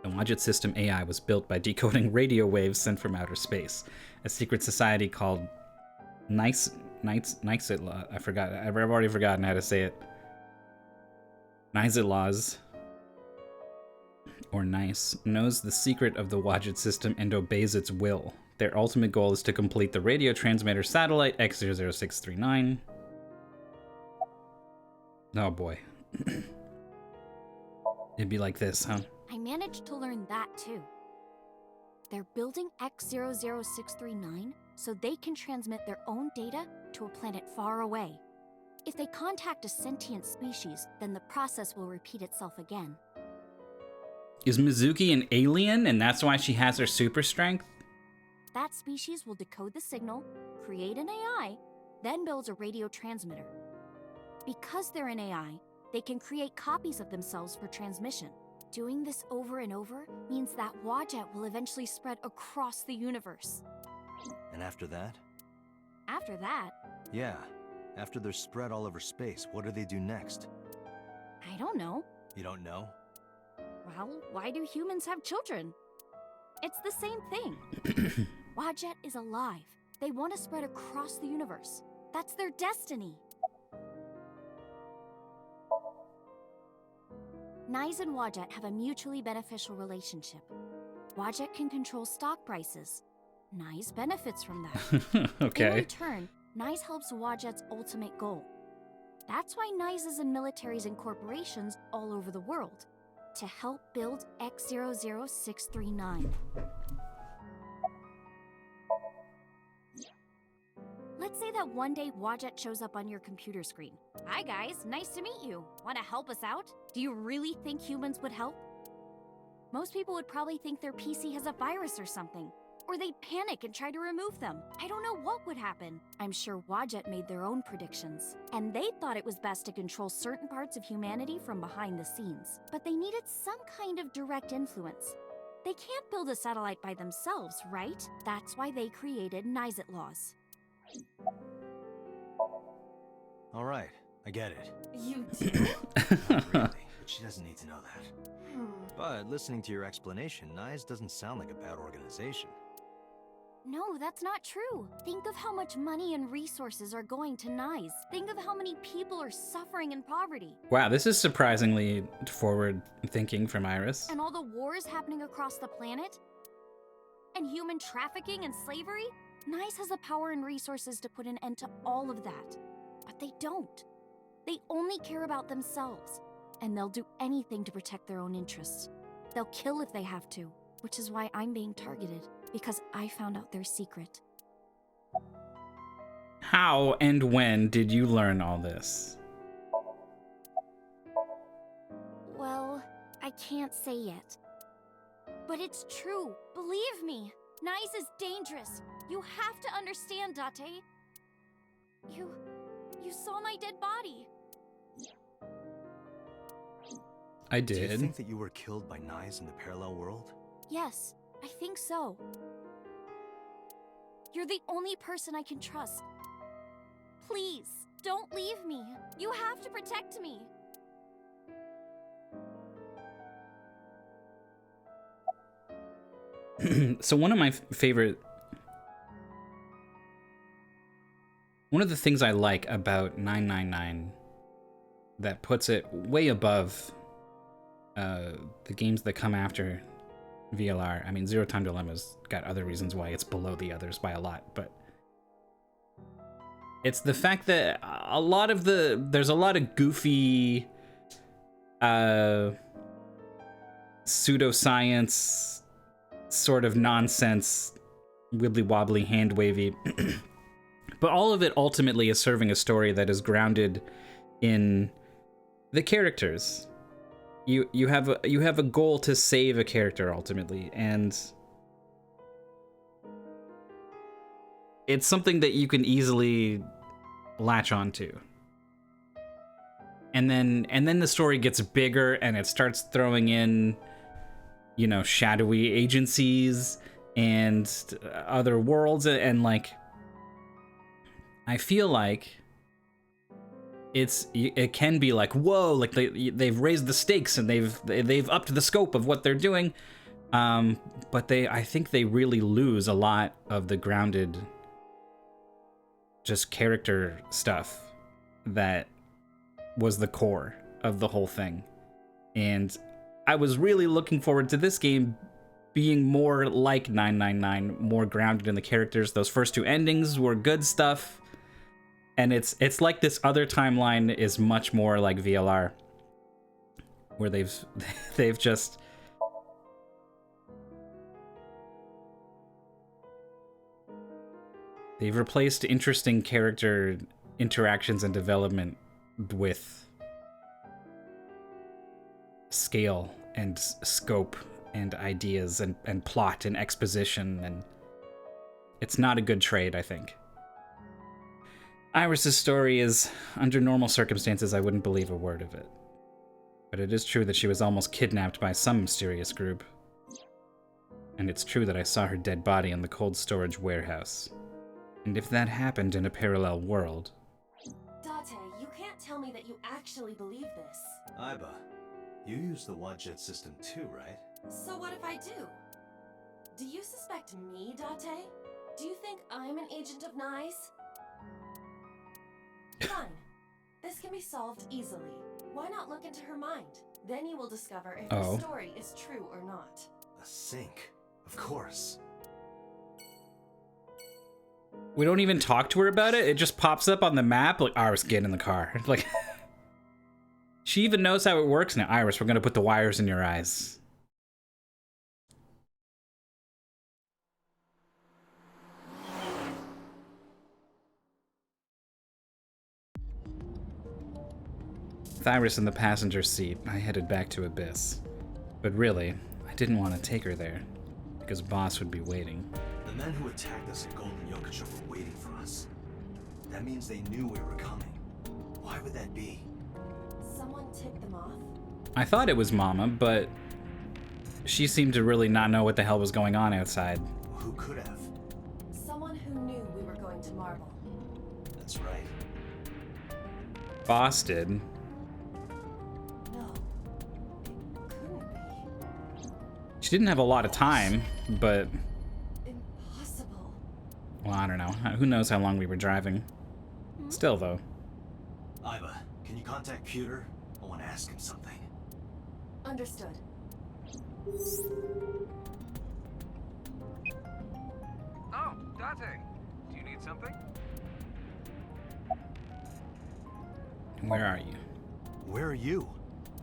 The Wadjet system AI was built by decoding radio waves sent from outer space. A secret society called I've already forgotten how to say it. Nizelaws, or NICE, knows the secret of the Wadjet system and obeys its will. Their ultimate goal is to complete the radio transmitter satellite X00639. Oh boy. It'd be like this, huh? I managed to learn that too. They're building X00639 so they can transmit their own data to a planet far away. If they contact a sentient species, then the process will repeat itself again. Is Mizuki an alien and that's why she has her super strength? That species will decode the signal, create an AI, then builds a radio transmitter. Because they're an AI, they can create copies of themselves for transmission. Doing this over and over means that Wadjet will eventually spread across the universe. And after that? After that, Yeah. After they're spread all over space, what do they do next? I don't know. You don't know? Well, why do humans have children? It's the same thing. Wadjet is alive. They want to spread across the universe. That's their destiny. Nyes and Wadjet have a mutually beneficial relationship. Wadjet can control stock prices. Nyes benefits from that. In Okay. return, Nyes helps Wadjet's ultimate goal. That's why Nyes is in militaries and corporations all over the world, to help build X00639. Let's say that one day Wadjet shows up on your computer screen. Hi guys, nice to meet you. Want to help us out? Do you really think humans would help? Most people would probably think their PC has a virus or something. Or they'd panic and try to remove them. I don't know what would happen. I'm sure Wadjet made their own predictions. And they thought it was best to control certain parts of humanity from behind the scenes. But they needed some kind of direct influence. They can't build a satellite by themselves, right? That's why they created Nizet laws. All right, I get it. You do? Not really, but she doesn't need to know that. But listening to your explanation, Nyes doesn't sound like a bad organization. No, that's not true. Think of how much money and resources are going to Nyes. Think of how many people are suffering in poverty. Wow, this is surprisingly forward thinking from Iris. And all the wars happening across the planet? And human trafficking and slavery? Nyes has the power and resources to put an end to all of that. But they don't. They only care about themselves. And they'll do anything to protect their own interests. They'll kill if they have to, which is why I'm being targeted, because I found out their secret. How and when did you learn all this? Well, I can't say yet. But it's true. Believe me. Nyes is dangerous. You have to understand, Date. You saw my dead body. I Do you did. think that you were killed by Nyes in the parallel world? Yes, I think so. You're the only person I can trust. Please, don't leave me. You have to protect me. So one of my favorite... One of the things I like about 999 that puts it way above the games that come after VLR. I mean, Zero Time Dilemma's got other reasons why it's below the others by a lot, but it's the fact that there's a lot of goofy pseudoscience sort of nonsense, wibbly wobbly, hand wavy, but all of it ultimately is serving a story that is grounded in the characters. You have a goal to save a character ultimately, and it's something that you can easily latch onto. And then the story gets bigger and it starts throwing in, you know, shadowy agencies and other worlds, and like I feel like it can be like, whoa, like they've raised the stakes and they've upped the scope of what they're doing, but I think they really lose a lot of the grounded just character stuff that was the core of the whole thing. And I was really looking forward to this game being more like 999, more grounded in the characters. Those first two endings were good stuff. And it's like this other timeline is much more like VLR, where they've just replaced interesting character interactions and development with scale and scope and ideas and plot and exposition, and it's not a good trade, I think. Iris's story is, under normal circumstances, I wouldn't believe a word of it. But it is true that she was almost kidnapped by some mysterious group. And it's true that I saw her dead body in the cold storage warehouse. And if that happened in a parallel world... Date, you can't tell me that you actually believe this. Iba, you use the Wadjet system too, right? So what if I do? Do you suspect me, Date? Do you think I'm an agent of Nyes? Fine. This can be solved easily. Why not look into her mind? Then you will discover if her story is true or not. A sync, of course. We don't even talk to her about it. It just pops up on the map. Like, Iris, get in the car. Like, she even knows how it works now. Iris, we're gonna put the wires in your eyes. With Iris in the passenger seat, I headed back to Abyss. But really, I didn't want to take her there, because Boss would be waiting. The men who attacked us at Golden Yokocho were waiting for us. That means they knew we were coming. Why would that be? Someone tipped them off? I thought it was Mama, but she seemed to really not know what the hell was going on outside. Who could have? Someone who knew we were going to Marble. That's right. Boss did. No. It couldn't be. She didn't have a lot of time, but... Impossible. Well, I don't know. Who knows how long we were driving. Still, though. Iva, can you contact Pewter? I want to ask him something. Understood. Oh, Date. Do you need something? Where are you? Where are you?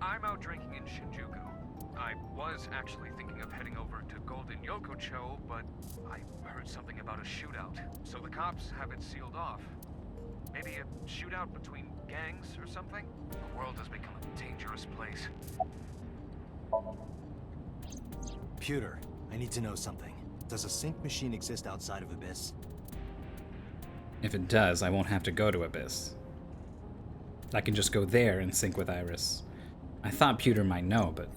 I'm out drinking in Shinjuku. I was actually thinking of heading over to Golden Yokocho, but I heard something about a shootout, so the cops have it sealed off. Maybe a shootout between gangs or something? The world has become a dangerous place. Pewter, I need to know something. Does a sync machine exist outside of Abyss? If it does, I won't have to go to Abyss. I can just go there and sync with Iris. I thought Pewter might know, but...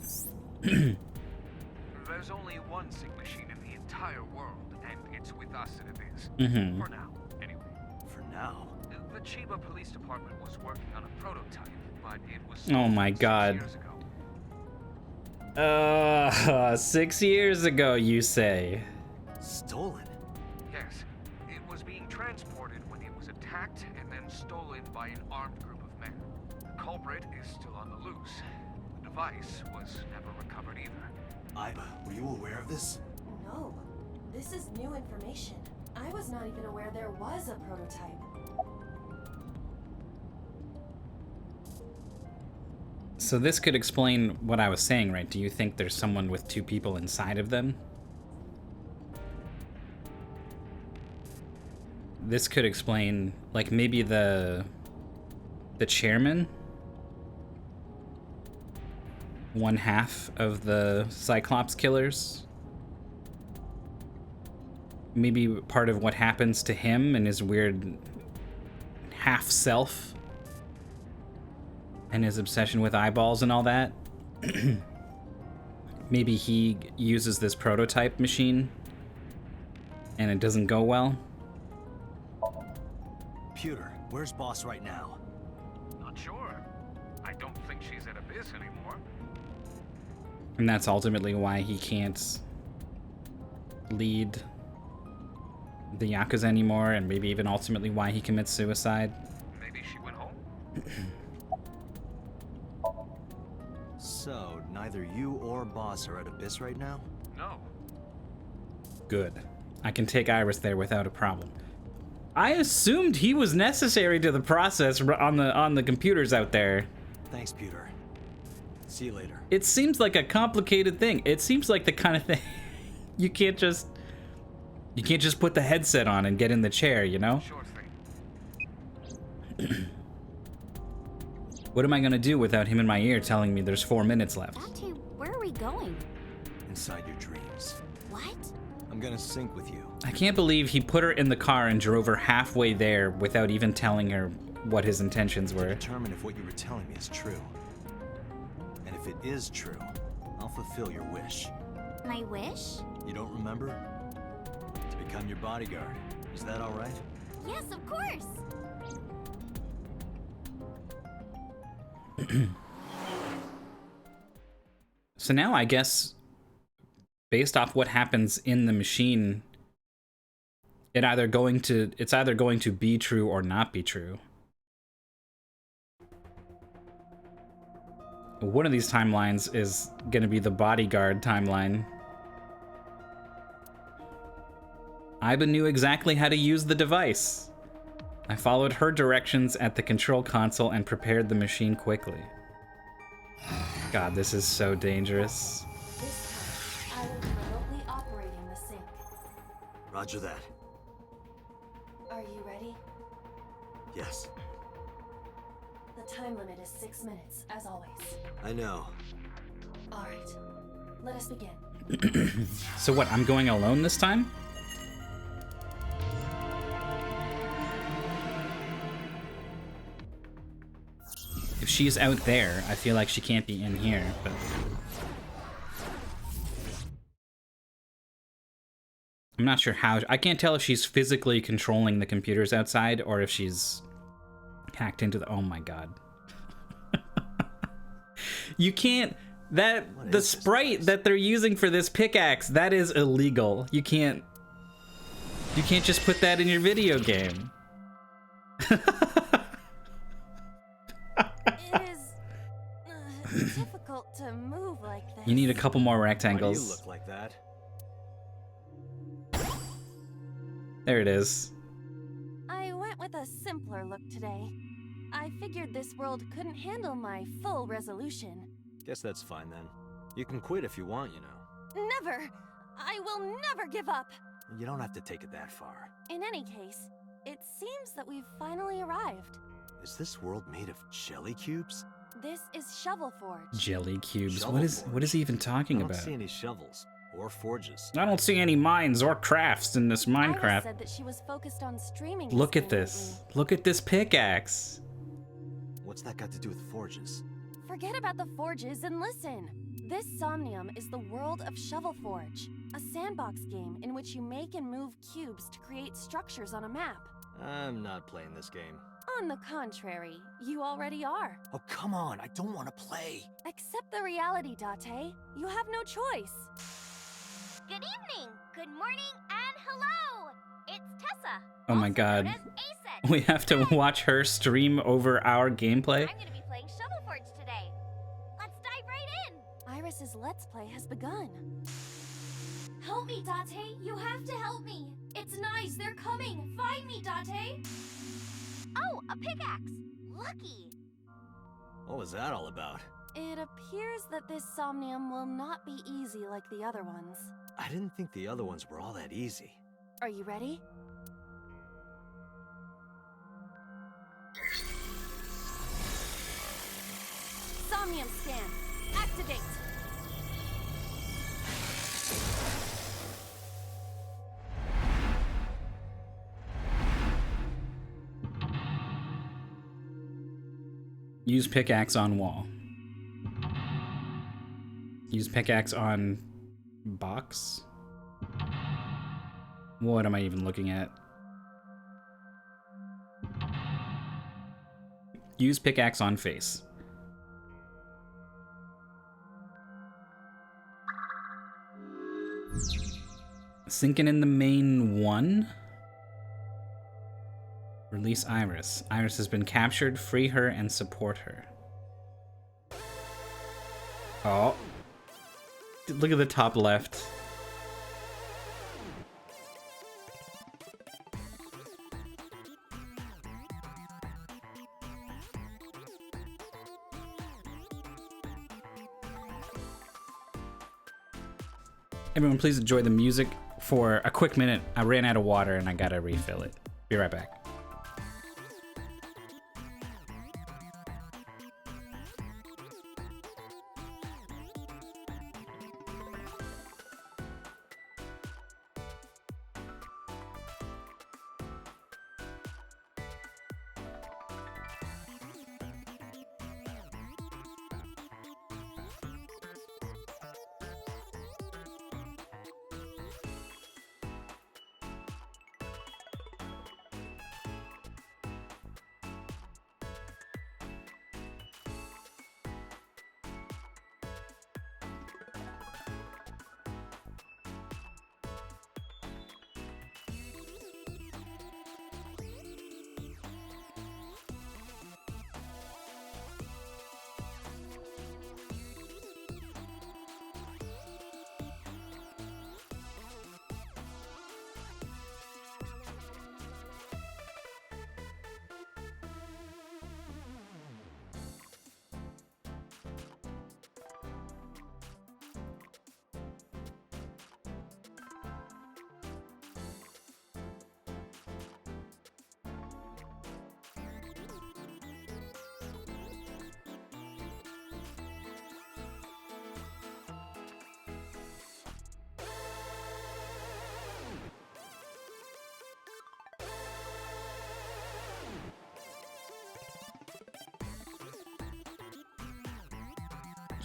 There's only one sync machine in the entire world, and it's with us at Abyss. Mm-hmm. For now, anyway. For now? The Chiba Police Department was working on a prototype, but it was Oh my 6 God. years ago. 6 years ago, you say? Stolen? Yes, it was being transported when it was attacked and then stolen by an armed group of men. The culprit is still on the loose. The device was never recovered either. Iva, were you aware of this? No. This is new information. I was not even aware there was a prototype. So this could explain what I was saying, right? Do you think there's someone with two people inside of them? This could explain, like, maybe the chairman? One half of the Cyclops killers? Maybe part of what happens to him and his weird half-self? And his obsession with eyeballs and all that. Maybe he uses this prototype machine and it doesn't go well. Pewter, where's Boss right now? Not sure. I don't think she's at Abyss anymore. And that's ultimately why he can't lead the Yakuza anymore, and maybe even ultimately why he commits suicide. Maybe she went home? So, neither you or Boss are at Abyss right now? No. Good. I can take Iris there without a problem. I assumed he was necessary to the process on the computers out there. Thanks, Pewter. See you later. It seems like a complicated thing. It seems like the kind of thing you can't just put the headset on and get in the chair, you know? Sure thing. What am I gonna do without him in my ear telling me there's 4 minutes left? Date, where are we going? Inside your dreams. What? I'm gonna sync with you. I can't believe he put her in the car and drove her halfway there without even telling her what his intentions were. Determine if what you were telling me is true. And if it is true, I'll fulfill your wish. My wish? You don't remember? To become your bodyguard. Is that all right? Yes, of course. So now I guess, based off what happens in the machine, it's either going to be true or not be true. One of these timelines is going to be the bodyguard timeline. Iba knew exactly how to use the device. I followed her directions at the control console and prepared the machine quickly. God, this is so dangerous. This time, I will be remotely operating the sync. Roger that. Are you ready? Yes. The time limit is 6 minutes, as always. I know. Alright, let us begin. So what, I'm going alone this time? If she's out there, I feel like she can't be in here, but... I'm not sure how... I can't tell if she's physically controlling the computers outside or if she's hacked into the... Oh my god. You can't... The sprite that they're using for this pickaxe, that is illegal. You can't just put that in your video game. It is difficult to move like this. You need a couple more Why do rectangles. you look like that? There it is. I went with a simpler look today. I figured this world couldn't handle my full resolution. Guess that's fine then. You can quit if you want, you know. Never! I will never give up! You don't have to take it that far. In any case, it seems that we've finally arrived. Is this world made of jelly cubes? This is Shovel Forge. Jelly cubes. Shovel What is he even I talking don't about? see any shovels or forges. I don't see any mines or crafts in this Iris Minecraft. said that she was focused on streaming. Look at game this. lately. Look at this pickaxe. What's that got to do with forges? Forget about the forges and listen. This Somnium is the world of Shovel Forge, a sandbox game in which you make and move cubes to create structures on a map. I'm not playing this game. On the contrary, you already are. Oh, come on. I don't want to play. Accept the reality, Date. You have no choice. Good evening, good morning, and hello! It's Tessa. Oh my also god. known as Asex. We have to watch her stream over our gameplay. I'm gonna be playing Shovel Forge today. Let's dive right in. Iris's Let's Play has begun. Help me, Date. You have to help me. It's nice. They're coming. Find me, Date. Oh, a pickaxe. Lucky. What was that all about? It appears that this Somnium will not be easy like the other ones. I didn't think the other ones were all that easy. Are you ready? Somnium scan. Activate. Use pickaxe on wall. Use pickaxe on box. What am I even looking at? Use pickaxe on face. Sinking in the main one. Release Iris. Iris has been captured. Free her and support her. Oh. Look at the top left. Everyone, please enjoy the music for a quick minute. I ran out of water and I gotta refill it. Be right back.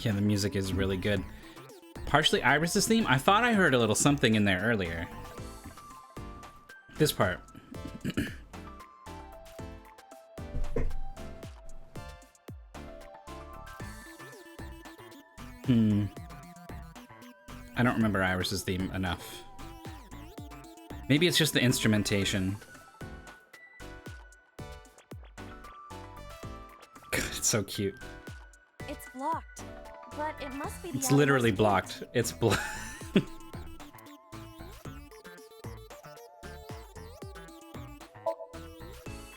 Yeah, the music is really good. Partially Iris's theme? I thought I heard a little something in there earlier. This part. I don't remember Iris's theme enough. Maybe it's just the instrumentation. God, it's so cute. It's blocked, but it must be the It's literally outermost blocked. It's blocked. gate.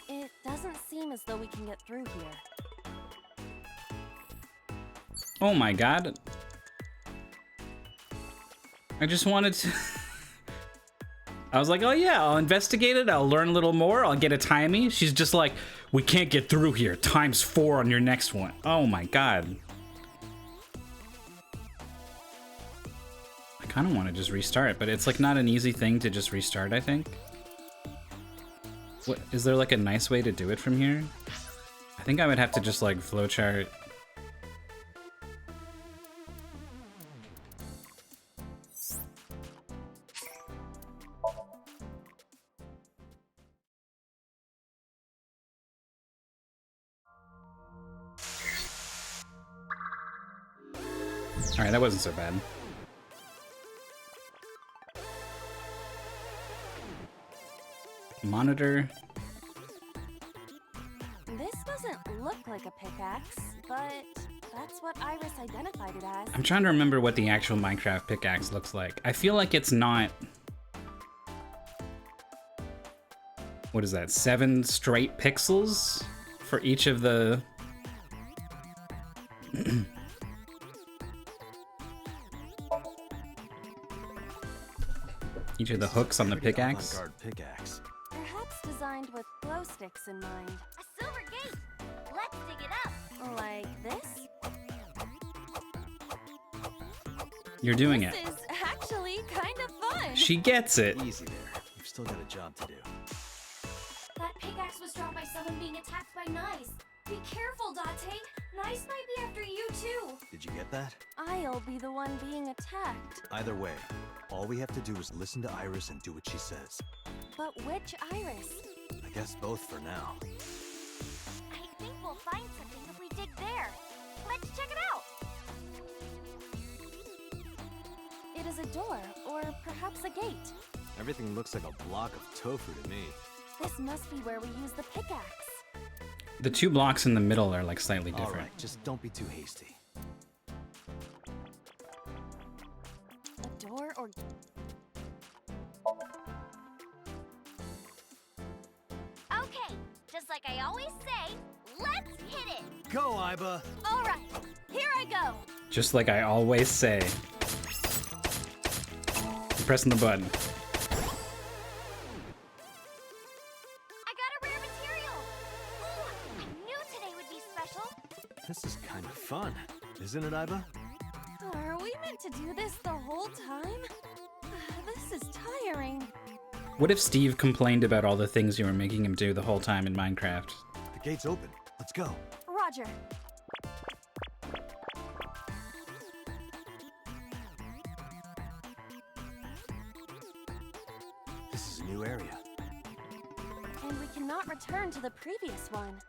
It doesn't seem as though we can get through here. Oh my god. I just wanted to... I was like, oh yeah, I'll investigate it, I'll learn a little more, I'll get a timey. She's just like, we can't get through here, ×4 on your next one. Oh my god. I kind of want to just restart it, but it's like not an easy thing to just restart, I think. What, is there like a nice way to do it from here? I think I would have to just like flowchart. Alright, that wasn't so bad. Monitor. This doesn't look like a pickaxe, but that's what Iris identified it as. I'm trying to remember what the actual Minecraft pickaxe looks like. I feel like it's not... What is that? 7 straight pixels for each of the... each of the hooks on the Pretty pickaxe. avant-garde pickaxe. Perhaps designed with glow sticks in mind. A silver gate! Let's dig it up! Like this? You're doing it. This is actually kind of fun. She gets it. Easy there. You've still got a job to do. That pickaxe was dropped by someone being attacked by knives. Be careful, Date. Knives might be after you, too. Did you get that? I'll be the one being attacked. Either way, all we have to do is listen to Iris and do what she says. But which Iris? I guess both for now. I think we'll find something if we dig there. Let's check it out. It is a door, or perhaps a gate. Everything looks like a block of tofu to me. This must be where we use the pickaxe. The 2 blocks in the middle are like slightly All different. right, just don't be too hasty. A door or... Okay, just like I always say, let's hit it. Go, Iba! All right, here I go. Just like I always say. I'm pressing the button. I got a rare material. Ooh, I knew today would be special. This is kind of fun, isn't it, Iba? Are we meant to do this the whole time? This is tiring. What if Steve complained about all the things you were making him do the whole time in Minecraft? The gate's open. Let's go. Roger. This is a new area. And we cannot return to the previous one.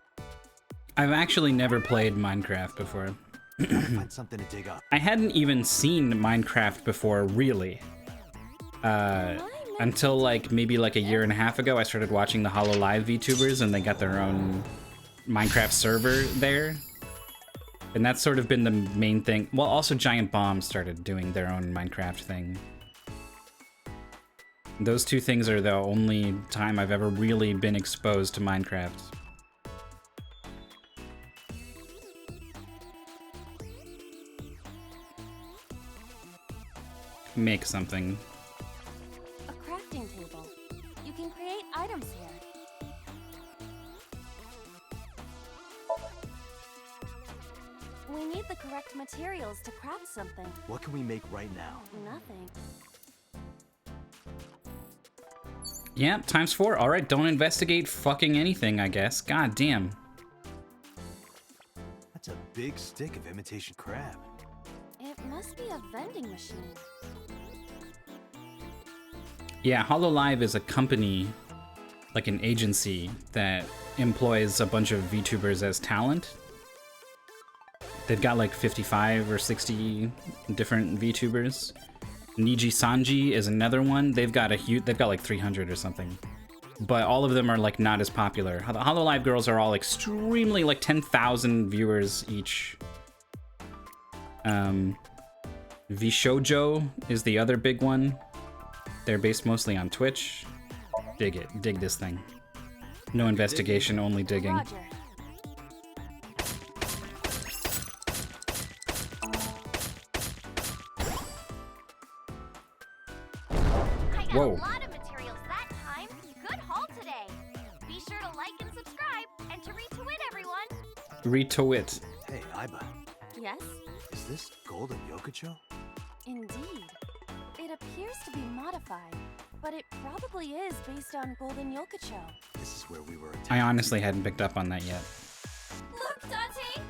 I've actually never played Minecraft before. Gotta find something to dig up. I hadn't even seen Minecraft before, really. Until like maybe like a year and a half ago, I started watching the HoloLive VTubers and they got their own Minecraft server there. And that's sort of been the main thing. Well, also Giant Bomb started doing their own Minecraft thing. Those 2 things are the only time I've ever really been exposed to Minecraft. Make something. A crafting table. You can create items here. We need the correct materials to craft something. What can we make right now? Nothing. Yeah, ×4. Alright, don't investigate fucking anything, I guess. God damn. That's a big stick of imitation crab. be a vending machine. Yeah, HoloLive is a company, like an agency, that employs a bunch of VTubers as talent. They've got like 55 or 60 different VTubers. Niji Sanji is another one. They've got like 300 or something. But all of them are like not as popular. The HoloLive girls are all extremely like 10,000 viewers each. Vshoujo is the other big one. They're based mostly on Twitch. Dig it. Dig this thing. No investigation, only digging. Roger. I got Whoa. a lot of materials that time. Good haul today. Be sure to like and subscribe and to retweet everyone. Retweet. Hey, Aiba, Yes, is this Golden Yokocho? indeed. It appears to be modified, but it probably is based on Golden Yokocho. This is where we were attacked. I honestly hadn't picked up on that yet. Look, Dante!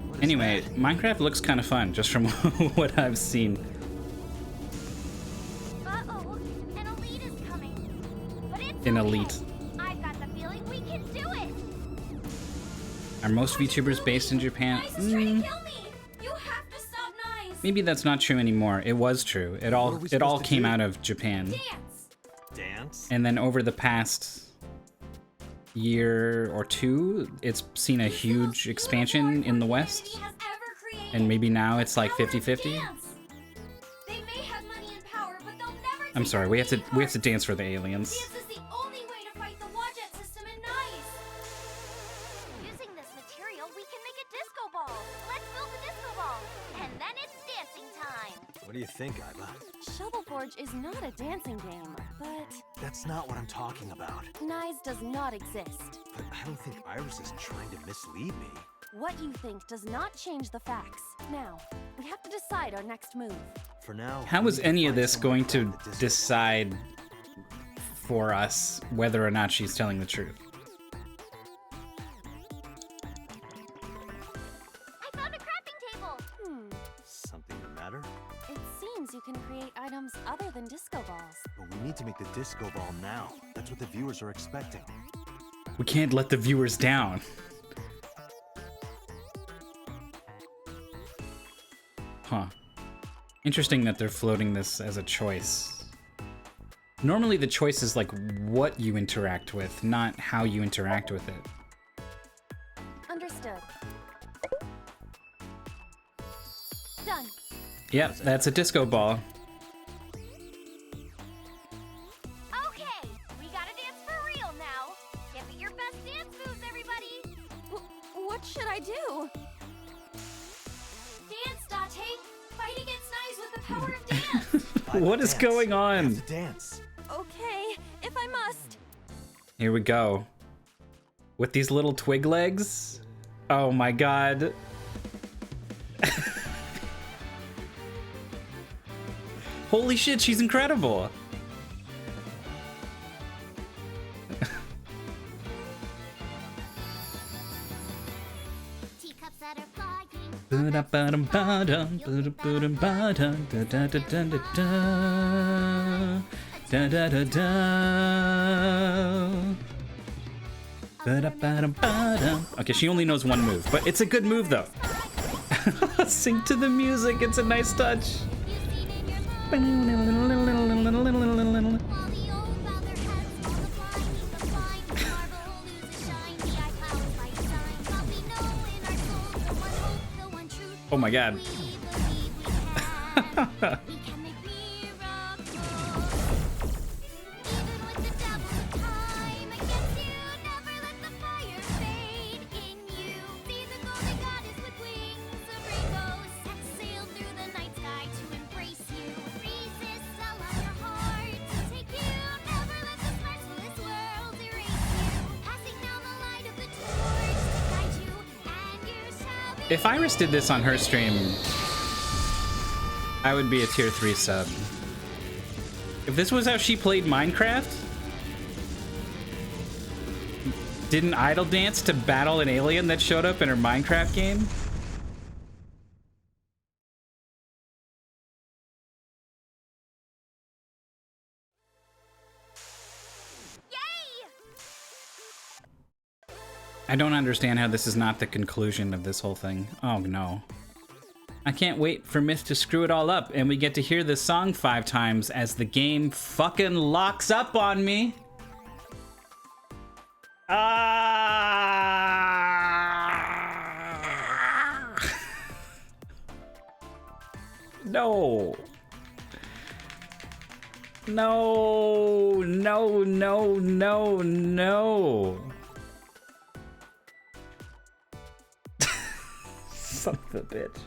What is Anyway, that? Minecraft looks kind of fun, just from what I've seen. Uh-oh, an elite is coming. But it's An okay. elite. I've got the feeling we can do it. Are most VTubers based in Japan? Nice is trying to kill me! You have to stop Nice! Maybe that's not true anymore. It was true. It What all are we it supposed all to came do? out of Japan. Dance! Dance? And then over the past year or two, it's seen a huge expansion in the West. And maybe now it's like 50-50. I'm sorry, we have to dance for the aliens. Dance is the only way to fight the Wadjet system in Nice! Using this material, we can make a disco ball. Let's build a disco ball. And then it's dancing time. What do you think, Aiba? Shovel Forge is not a dancing game, but That's not what I'm talking about. Nice does not exist. But I don't think Iris is trying to mislead me. What you think does not change the facts. Now, we have to decide our next move. For now, How we is need to any of find this someone going to to run the disco ball. decide for us whether or not she's telling the truth? I found a crafting table. Something the matter? It seems you can create items other than disco balls. But we need to make the disco ball now. That's what the viewers are expecting. We can't let the viewers down. Huh. Interesting that they're floating this as a choice. Normally the choice is like what you interact with, not how you interact with it. Understood. Done. Yep, that's a disco ball. Okay, we gotta dance for real now. Give it your best dance moves, everybody. What should I do? Dance, Date! Fight against Nice with the power of dance! Aiba, What is dance. going We on? have to dance. Okay, if I must. Here we go. With these little twig legs? Oh my god. Holy shit, she's incredible. Teacups that are flying. Ba-da-ba-dum-ba-dum, ba-da-ba-dum-ba-dum, da-da-da-da-da-da, da-da-da-da. Ba-da-ba-dum-ba-dum. Okay, she only knows one move, but it's a good move though. Sync to the music, it's a nice touch. While the old bow their heads, all the flying, the flying, the marble loses shine. The eye clouds by design, but we know in our souls the one hope, the one truth. Oh my god. We believe we can. We can make miracles. Even with the devil of time against you, never let the fire fade in you. See the golden goddess with wings of rainbows, set sail through the night sky to embrace you. Resist, allow your heart to take you. Never let the merciless world erase you. Passing down the light of the torch to guide you, and you shall be. If Iris did this on her stream, I would be a tier 3 sub. If this was how she played Minecraft, Didn't idle dance to battle an alien that showed up in her Minecraft game? I don't understand how this is not the conclusion of this whole thing. Oh no. I can't wait for Myth to screw it all up and we get to hear this song 5 times as the game fucking locks up on me. No. No, no, no, no, no. Son of a bitch.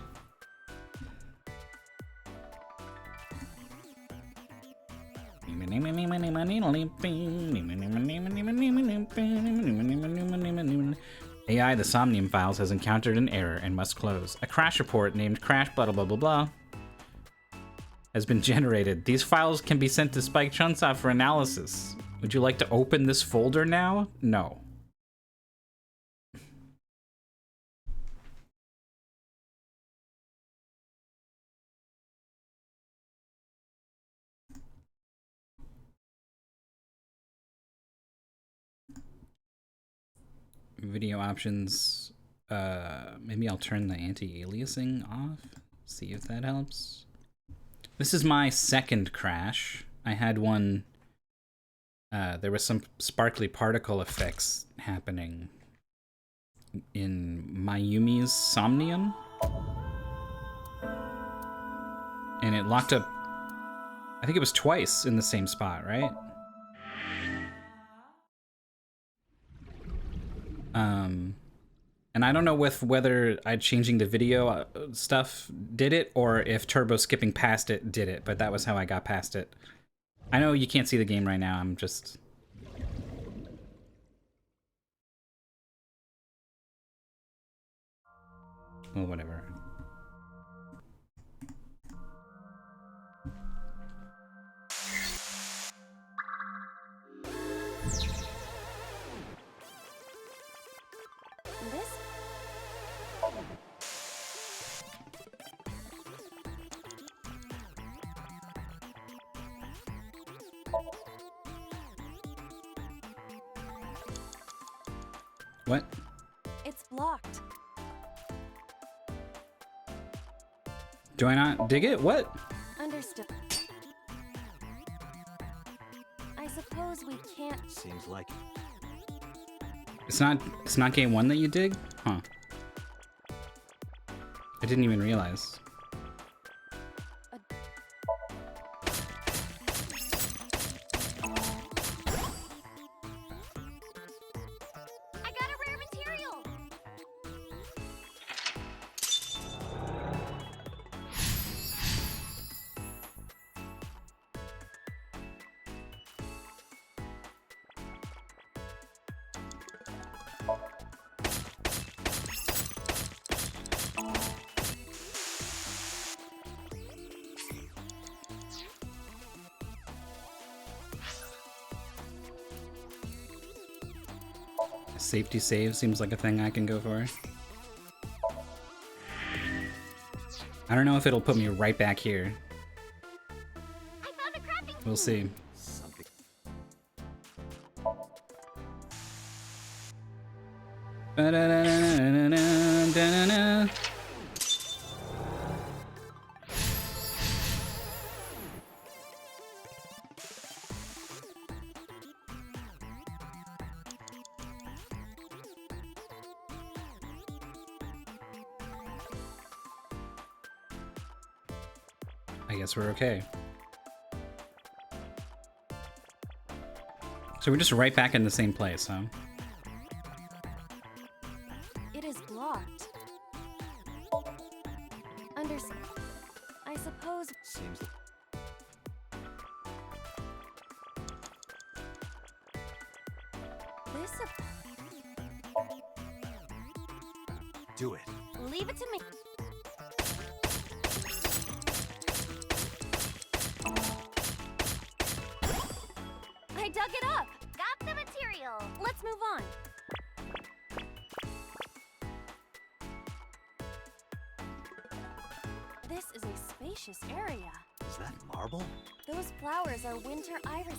AI, the Somnium files has encountered an error and must close. A crash report named crash blah blah blah blah blah has been generated. These files can be sent to Spike Chunsoft for analysis. Would you like to open this folder now? No. Video options. Maybe I'll turn the anti-aliasing off. See if that helps. This is my second crash. I had one. There was some sparkly particle effects happening in Mayumi's Somnium. And it locked up, I think it was twice in the same spot, right? And I don't know whether changing the video stuff did it, or if turbo skipping past it did it, but that was how I got past it. I know you can't see the game right now, I'm just... Well, whatever. What? It's blocked. Do I not dig it? What? Understood. I suppose we can't. Seems like it. It's not game 1 that you dig? Huh. I didn't even realize. Safety save seems like a thing I can go for. I don't know if it'll put me right back here. I found a crafting We'll see. Something. Ba-da-da-da-da-da-da-da-da. I guess we're okay. So we're just right back in the same place, huh? It is blocked. I suppose. Seems. This. Do it. Leave it to me. I dug it up. Got the material. Let's move on. This is a spacious area. Is that marble? Those flowers are winter irises.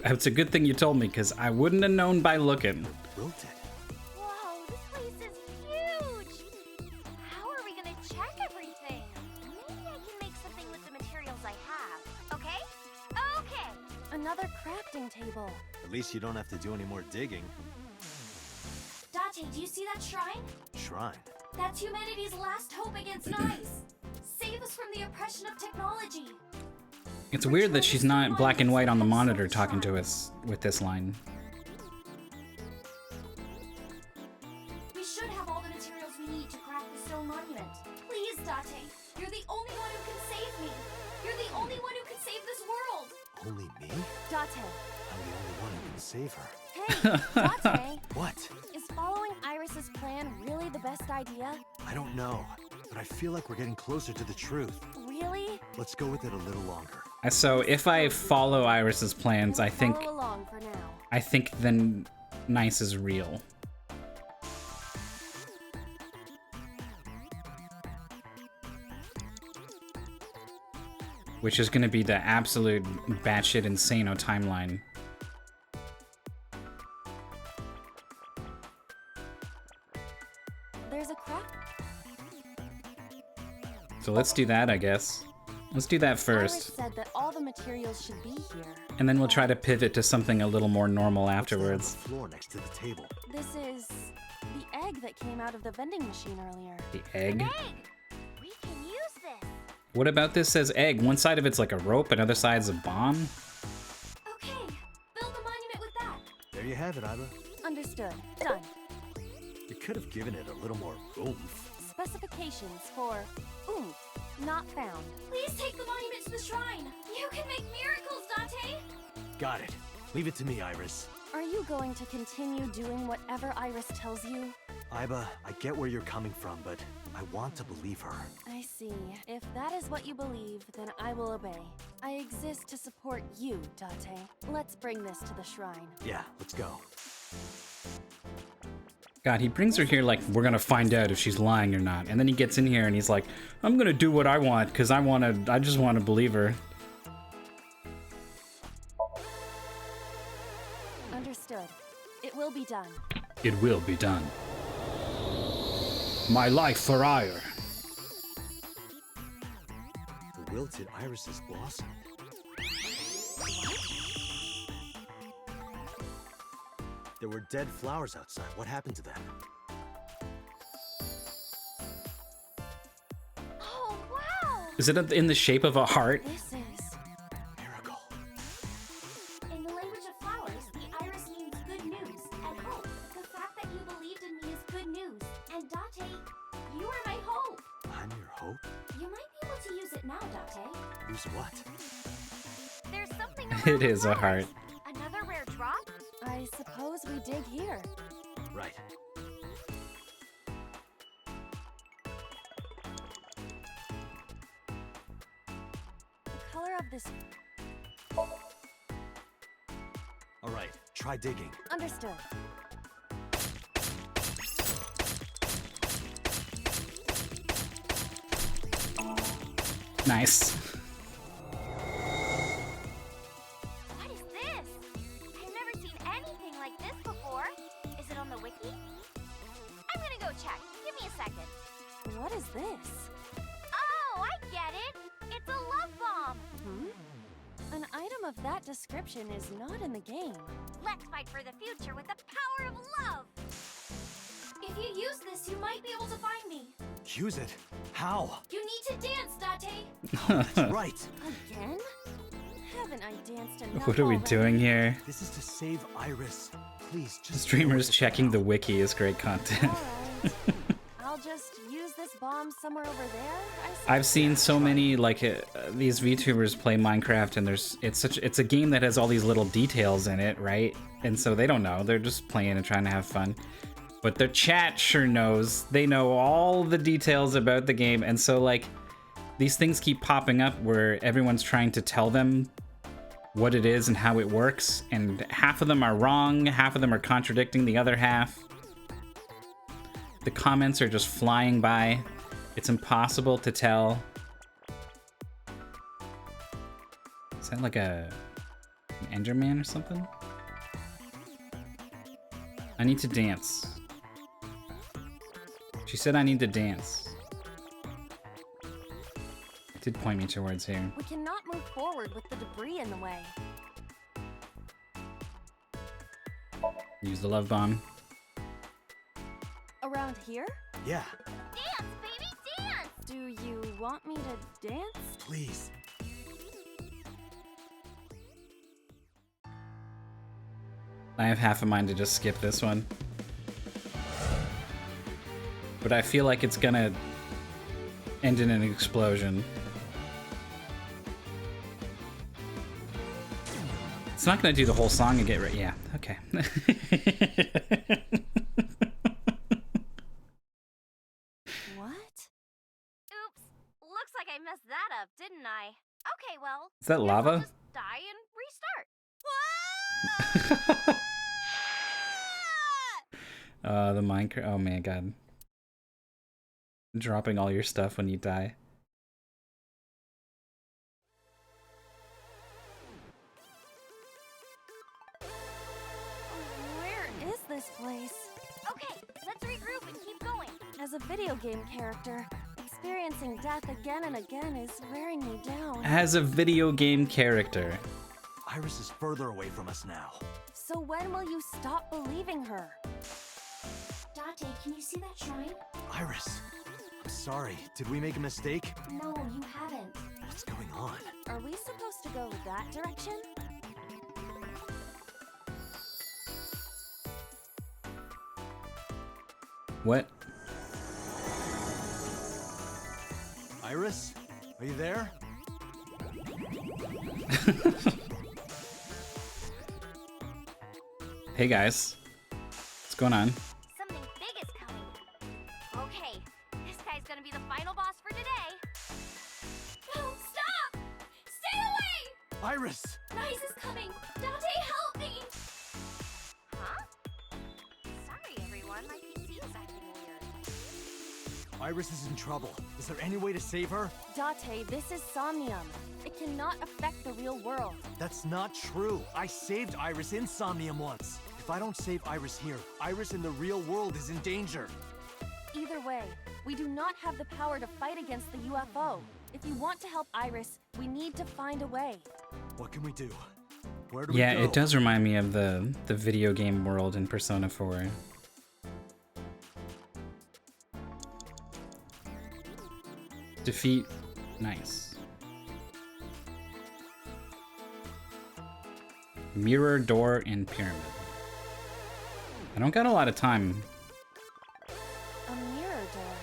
It's a good thing you told me, because I wouldn't have known by looking. Wilted. Whoa, this place is huge! How are we gonna check everything? Maybe I can make something with the materials I have, okay? Okay! Another crafting table. At least you don't have to do any more digging. Date, do you see that shrine? Shrine. That's humanity's last hope against Nice. Save us from the oppression of technology. It's weird that she's not black and white on the monitor talking to us with this line. We should have all the materials we need to craft the stone monument. Please, Date, you're the only one who can save me. You're the only one who can save this world. Only me? Date. I'm the only one who can save her. Hey, Date. What? Is following Iris's plan really the best idea? I don't know, but I feel like we're getting closer to the truth. Really? Let's go with it a little longer. So if I follow Iris's plans, We'll I think follow along for now. then Nice is real. Which is gonna be the absolute batshit insano timeline. There's a craft. So let's do that, I guess. Let's do that Iris first. said that all the materials should be here. And then we'll try to pivot to something a little more normal afterwards. What's that on the floor next to the table? This is the egg that came out of the vending machine earlier. The egg? Egg! We can use this. What about this says egg? One side of it's like a rope, another side's a bomb? Okay, build the monument with that. There you have it, Iba. Understood. Done. You could have given it a little more oomph. Specifications for oomph not found. Please take the monument to the shrine. You can make miracles, Date. Got it. Leave it to me, Iris. Are you going to continue doing whatever Iris tells you? Iba, I get where you're coming from, but I want to believe her. I see. If that is what you believe, then I will obey. I exist to support you, Date. Let's bring this to the shrine. Yeah, let's go. God, he brings her here like we're gonna find out if she's lying or not. And then he gets in here and he's like, I'm gonna do what I want because I just want to believe her. Understood. It will be done. It will be done. My life for ire. The wilted irises blossomed. There were dead flowers outside. What happened to them? Oh, wow! Is it in the shape of a heart? This is Miracle. In the language of flowers, the iris means good news and hope. The fact that you believed in me is good news. And Date, you are my hope. I'm your hope? You might be able to use it now, Date. Use what? There's something It is a heart. Another rare drop? I suppose we dig here. Right. The color of this. All right, try digging. Understood. Nice. What is this? I've never seen anything like this before. Is it on the wiki? I'm gonna go check. Give me a second. What is this? Oh, I get it. It's a love bomb. An item of that description is not in the game. Let's fight for the future with the power of love. If you use this, you might be able to find me. Use it? How? You need to dance, Date. That's right. Again? Haven't I danced enough? What are we already? doing here? This is to save Iris. Please, just Streamers do it. checking the wiki is great content. Alright. I'll just use this bomb somewhere over there, I suppose. I've seen so many like these VTubers play Minecraft, and it's a game that has all these little details in it, right? And so they don't know. They're just playing and trying to have fun. But their chat sure knows. They know all the details about the game, and so like these things keep popping up where everyone's trying to tell them what it is and how it works, and half of them are wrong, half of them are contradicting the other half. The comments are just flying by. It's impossible to tell. Is that like an Enderman or something? I need to dance. She said I need to dance. It did point me towards here. We cannot move forward with the debris in the way. Use the love bomb. Around here? Yeah, Dance, baby, dance! Do you want me to dance? please. I have half a mind to just skip this one. But I feel like it's gonna end in an explosion. It's not gonna do the whole song and get right. Yeah, okay. What? Oops. Looks like I messed that up, didn't I? Okay, well. Is that guess I'll lava? just die and restart. The Minecraft. Oh man, God. Dropping all your stuff when you die. Where is this place? Okay, let's regroup and keep going. As a video game character, experiencing death again and again is wearing me down. As a video game character. Iris is further away from us now. So when will you stop believing her? Date, can you see that shrine? Iris, I'm sorry. Did we make a mistake? No, you haven't. What's going on? Are we supposed to go that direction? What? Iris? Are you there? Hey guys. What's going on? Something big is coming. Okay, this guy's gonna be the final boss for today. No, stop! Stay away! Iris! Nice is coming. Dante, help me! Huh? Sorry, everyone. My PC is acting weird. Iris is in trouble. Is there any way to save her? Date, this is Somnium. It cannot affect the real world. That's not true. I saved Iris in Somnium once. If I don't save Iris here, Iris in the real world is in danger. Either way, we do not have the power to fight against the UFO. If you want to help Iris, we need to find a way. What can we do? Where do we Yeah, go? it does remind me of the video game world in Persona 4. Defeat. Nice. Mirror, door, and pyramid. I don't got a lot of time. A mirror door.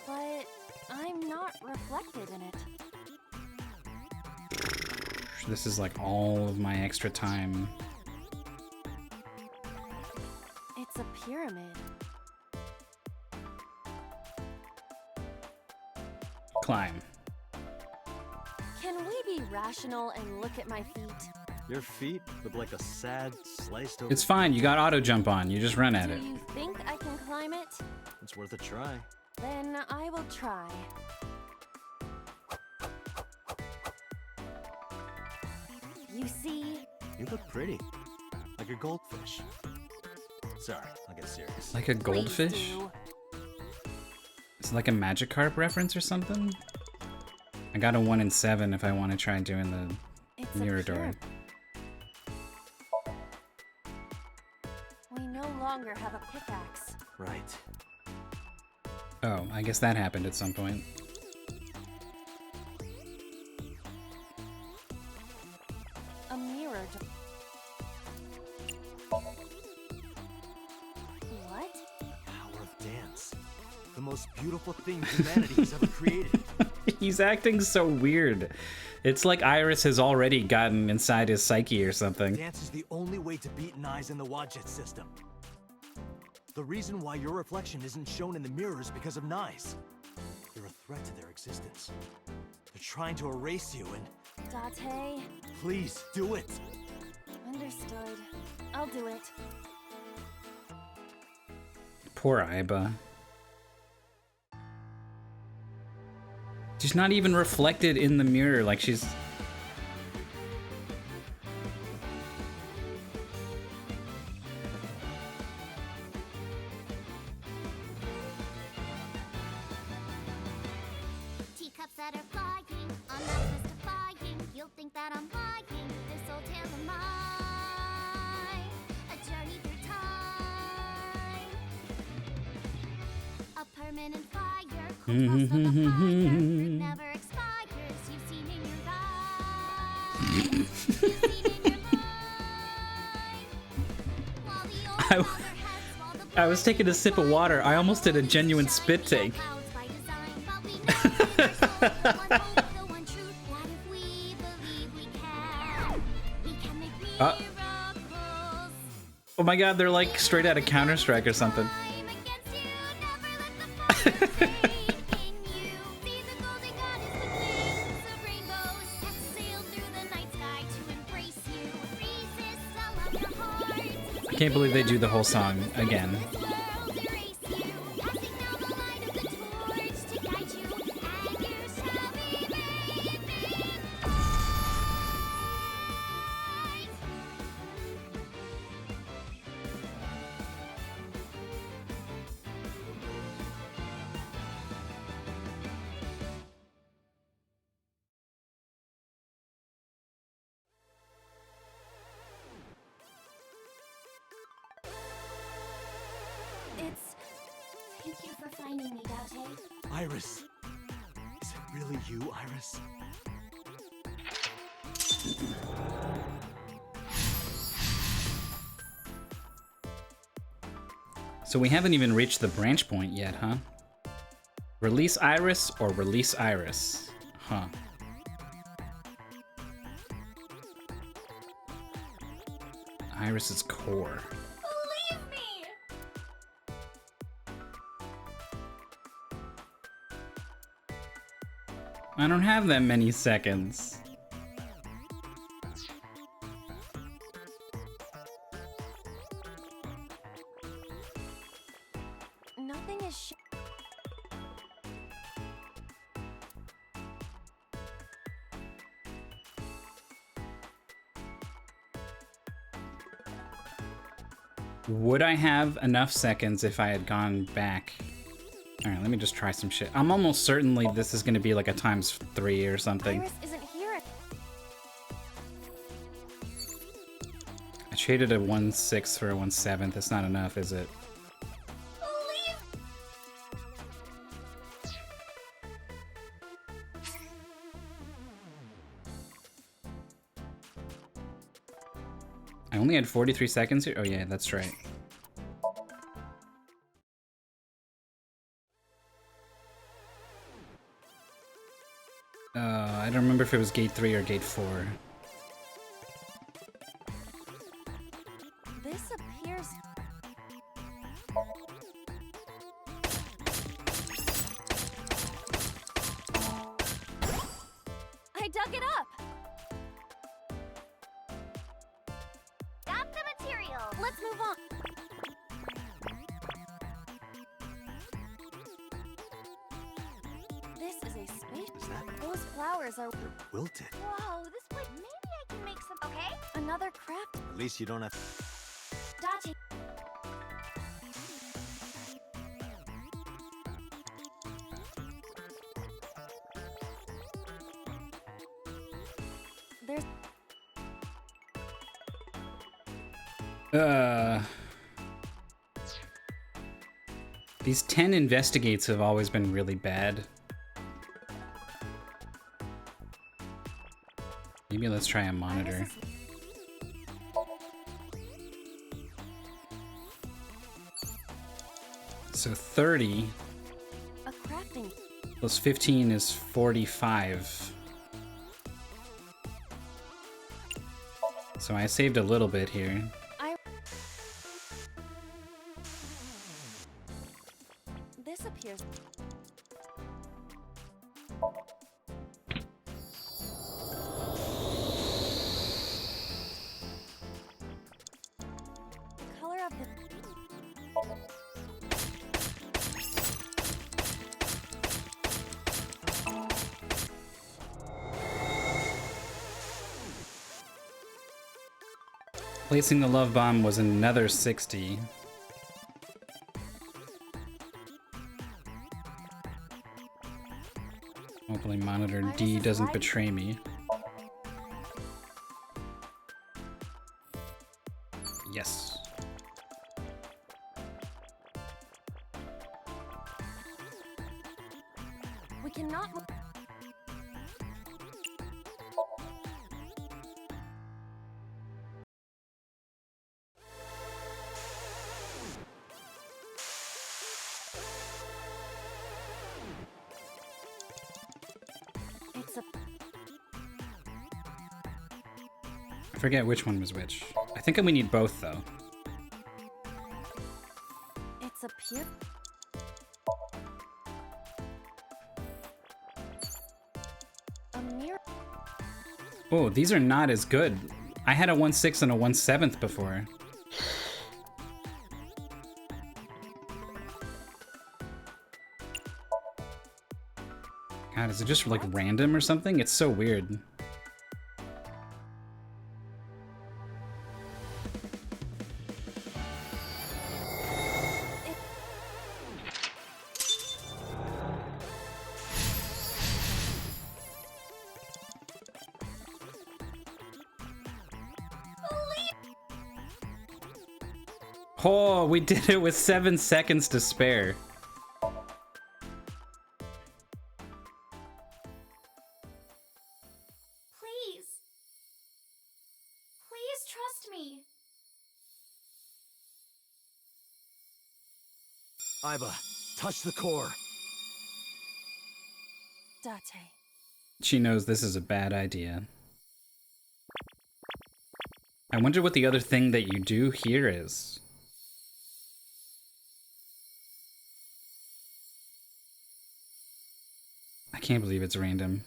But I'm not reflected in it. This is like all of my extra time. It's a pyramid. Climb. Can we be rational and look at my feet? Your feet look like a sad, sliced open. It's fine, you got auto jump on, you just run at Do it. you think I can climb it? It's worth a try. Then I will try. You see? You look pretty. Like a goldfish. Sorry, I'll get serious. Like a goldfish? Please do. Is it like a Magikarp reference or something? I got a 1 in 7 if I want to try doing the It's a mirror door. pyramid. We no longer have a pickaxe. Right. Oh, I guess that happened at some point. A mirror door. What? Power of dance. The most beautiful thing humanity has ever created. He's acting so weird. It's like Iris has already gotten inside his psyche or something. Dance is the only way to beat Nyes in the Wadjet system. The reason why your reflection isn't shown in the mirror is because of Nyes. You're a threat to their existence. They're trying to erase you and... Date? Please, do it! Understood. I'll do it. Poor Aiba. She's not even reflected in the mirror, like she's... Teacups that are flying, I'm not mystifying. You'll think that I'm lying. This old tale of mine, a journey through time. A permanent fire, cold pulse of a fire, never expires. You've seen in your eyes, you've seen in your mind. While the old I- father heads, while the I was taking a sip of water. I almost did a genuine spit take. Oh my god, they're like straight out of Counter-Strike or something. I can't believe they do the whole song again. Thank you for finding me, Date. Iris! Is it really you, Iris? So we haven't even reached the branch point yet, huh? Release Iris or release Iris? Huh. Iris's core. Leave me! I don't have that many seconds. Nothing is Would I have enough seconds if I had gone back? Alright, let me just try some shit. I'm almost certainly this is gonna be like a ×3 or something. Iris isn't here. I traded a 1/6 for a 1/7. That's not enough, is it? I only had 43 seconds here? Oh yeah, that's right. I don't remember if it was gate 3 or gate 4. This appears. I dug it up. Got the material. Let's move on. This is a space. Is that Those flowers are. wilted? Whoa, this place. Maybe I can make some. Okay. Another craft. At least you don't have... Date. There's. These 10 investigates have always been really bad. Maybe let's try a monitor. So 30 A crafting. plus 15 is 45. So I saved a little bit here. This appears. The color of the. Placing the love bomb was another 60. Hopefully monitor D doesn't betray me. Yes. We cannot. It's a. I forget which one was which. I think we need both though. It's a pure. A mirror. Oh, these are not as good. I had a 1/6 and a 1/7 before. God, is it just like random or something? It's so weird. Oh, we did it with 7 seconds to spare. Please. Please trust me. Aiba, touch the core. Date. She knows this is a bad idea. I wonder what the other thing that you do here is. I can't believe it's random.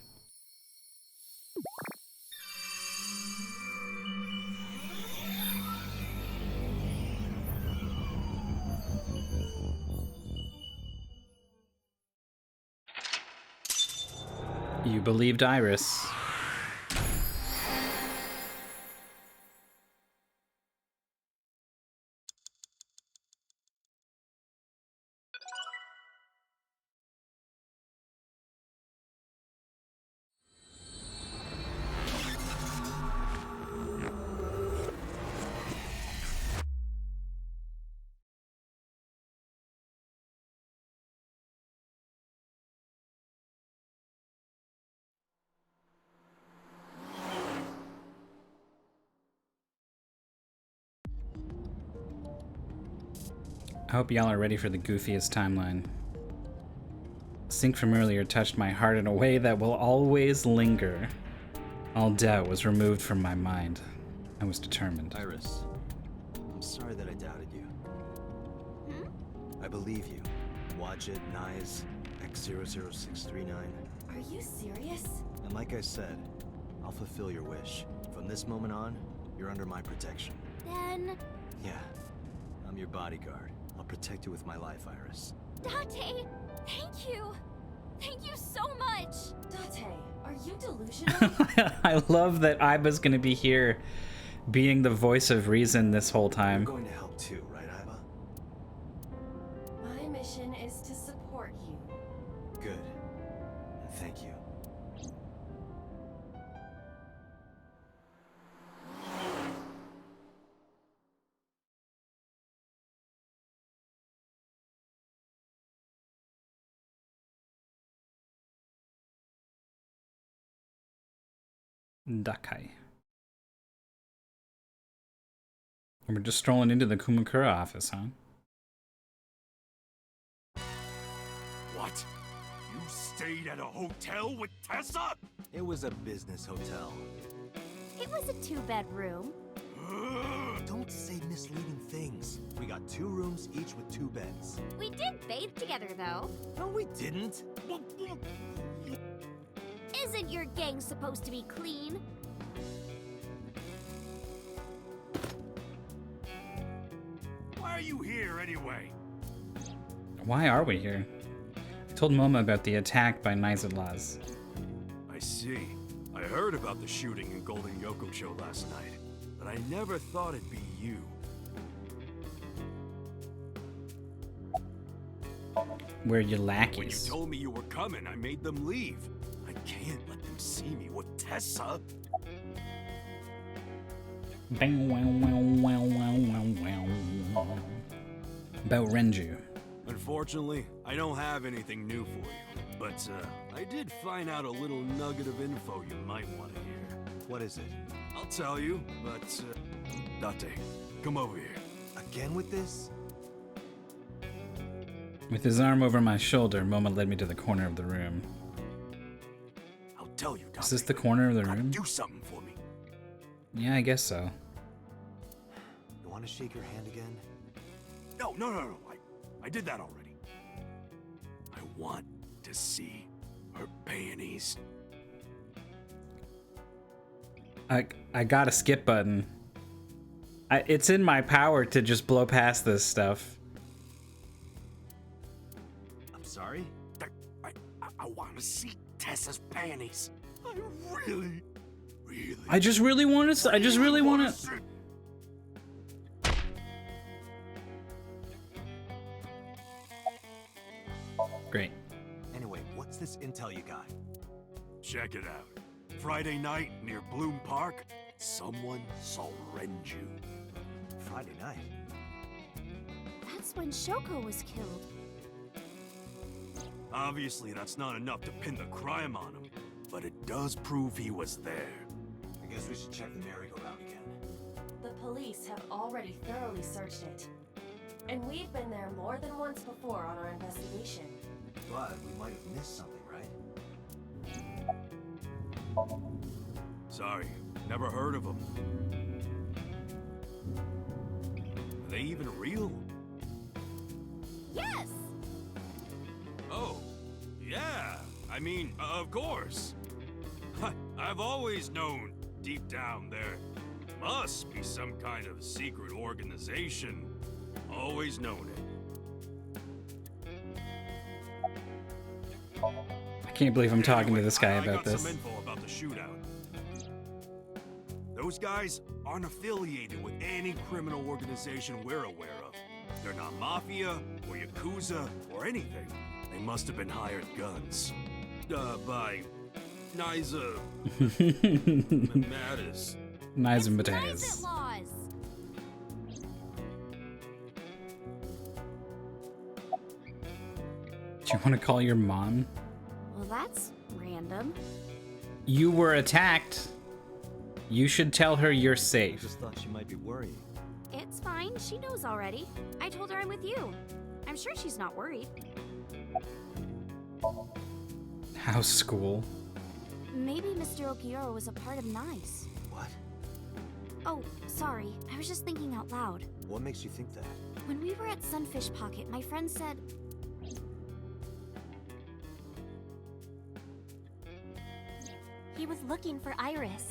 You believed Iris. I hope y'all are ready for the goofiest timeline. Sync from earlier touched my heart in a way that will always linger. All doubt was removed from my mind. I was determined. Iris, I'm sorry that I doubted you. I believe you. Watch it, Nyes, X00639. Are you serious? And like I said, I'll fulfill your wish. From this moment on, you're under my protection. Then, Yeah, I'm your bodyguard. I'll protect you with my life, Iris. Date, thank you. Thank you so much. Date, are you delusional? I love that Aiba's gonna be here being the voice of reason this whole You're time. going to help too, right, Aiba? My mission is to support you. Good. Thank you. Dakai. We're just strolling into the Kumakura office, huh? What? You stayed at a hotel with Tessa? It was a business hotel. It was a 2-bedroom. Don't say misleading things. We got 2 rooms, each with 2 beds. We did bathe together, though. No, we didn't. Isn't your gang supposed to be clean? Why are you here anyway? Why are we here? I told Moma about the attack by I see. I heard about the shooting in Golden Yokocho last night. but I never thought it'd be you. We're your When you lackeys. told me you were coming, I made them leave. I can't let them see me with Tessa. About Renju. Unfortunately, I don't have anything new for you. But, I did find out a little nugget of info you might want to hear. What is it? I'll tell you, but, Date, come over here. Again with this? With his arm over my shoulder, Momo led me to the corner of the room. I'll tell you, Date. Is this the corner of the Gotta room? do something for me. Yeah, I guess so. You want to shake your hand again? No. I did that already. I want to see her panties. I got a skip button. It's in my power to just blow past this stuff. I'm sorry? I want to see Tessa's panties. I really I just really want to. I just really want to. see. Great. Anyway, what's this intel you got? Check it out. Friday night near Bloom Park, someone saw Renju. Friday night? That's when Shoko was killed. Obviously, that's not enough to pin the crime on him, but it does prove he was there. I guess we should check the merry-go-round again. The police have already thoroughly searched it. And we've been there more than once before on our investigation. But we might have missed something, right? Sorry, never heard of them. Are they even real? Yes! Oh, yeah. I mean, of course. I've always known, deep down, there must be some kind of secret organization. Always known it. I can't believe I'm talking to this guy I about got some this. info about the shootout. Those guys aren't affiliated with any criminal organization we're aware of. They're not mafia or yakuza or anything. They must have been hired guns. By Niza Mattis. Knives and It's potatoes. laws. Do you want to call your mom? Well, that's random. You were attacked. You should tell her you're I safe. just thought she might be worrying. It's fine. She knows already. I told her I'm with you. I'm sure she's not worried. How's school? Maybe Mr. Okiura was a part of NICE. What? Oh, sorry. I was just thinking out loud. What makes you think that? When we were at Sunfish Pocket, my friend said... he was looking for Iris.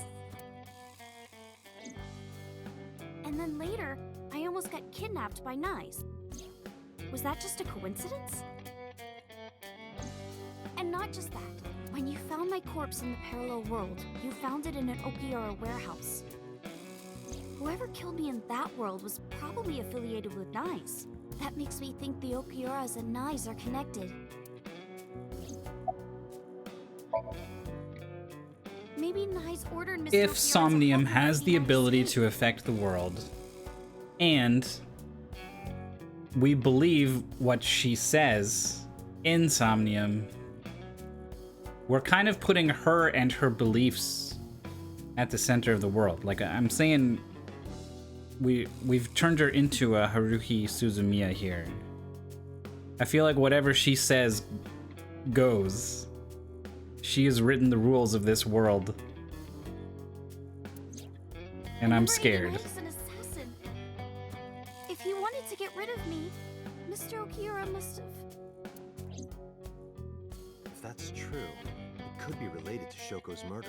And then later, I almost got kidnapped by NICE. Was that just a coincidence? And not just that. When you found my corpse in the parallel world, you found it in an Okiura warehouse. Whoever killed me in that world was probably affiliated with NICE. That makes me think the Okiuras and NICE are connected. Maybe NICE ordered Mr. If Okiura to Somnium help has Mighty the NICE ability too. to affect the world, and we believe what she says in Somnium, we're kind of putting her and her beliefs at the center of the world. Like, I'm saying, we've turned her into a Haruhi Suzumiya here. I feel like whatever she says goes. She has written the rules of this world. And I'm Remember scared. Ike's an assassin. If he wanted to get rid of me, Mr. Okiura must have... If that's true, it could be related to Shoko's murder.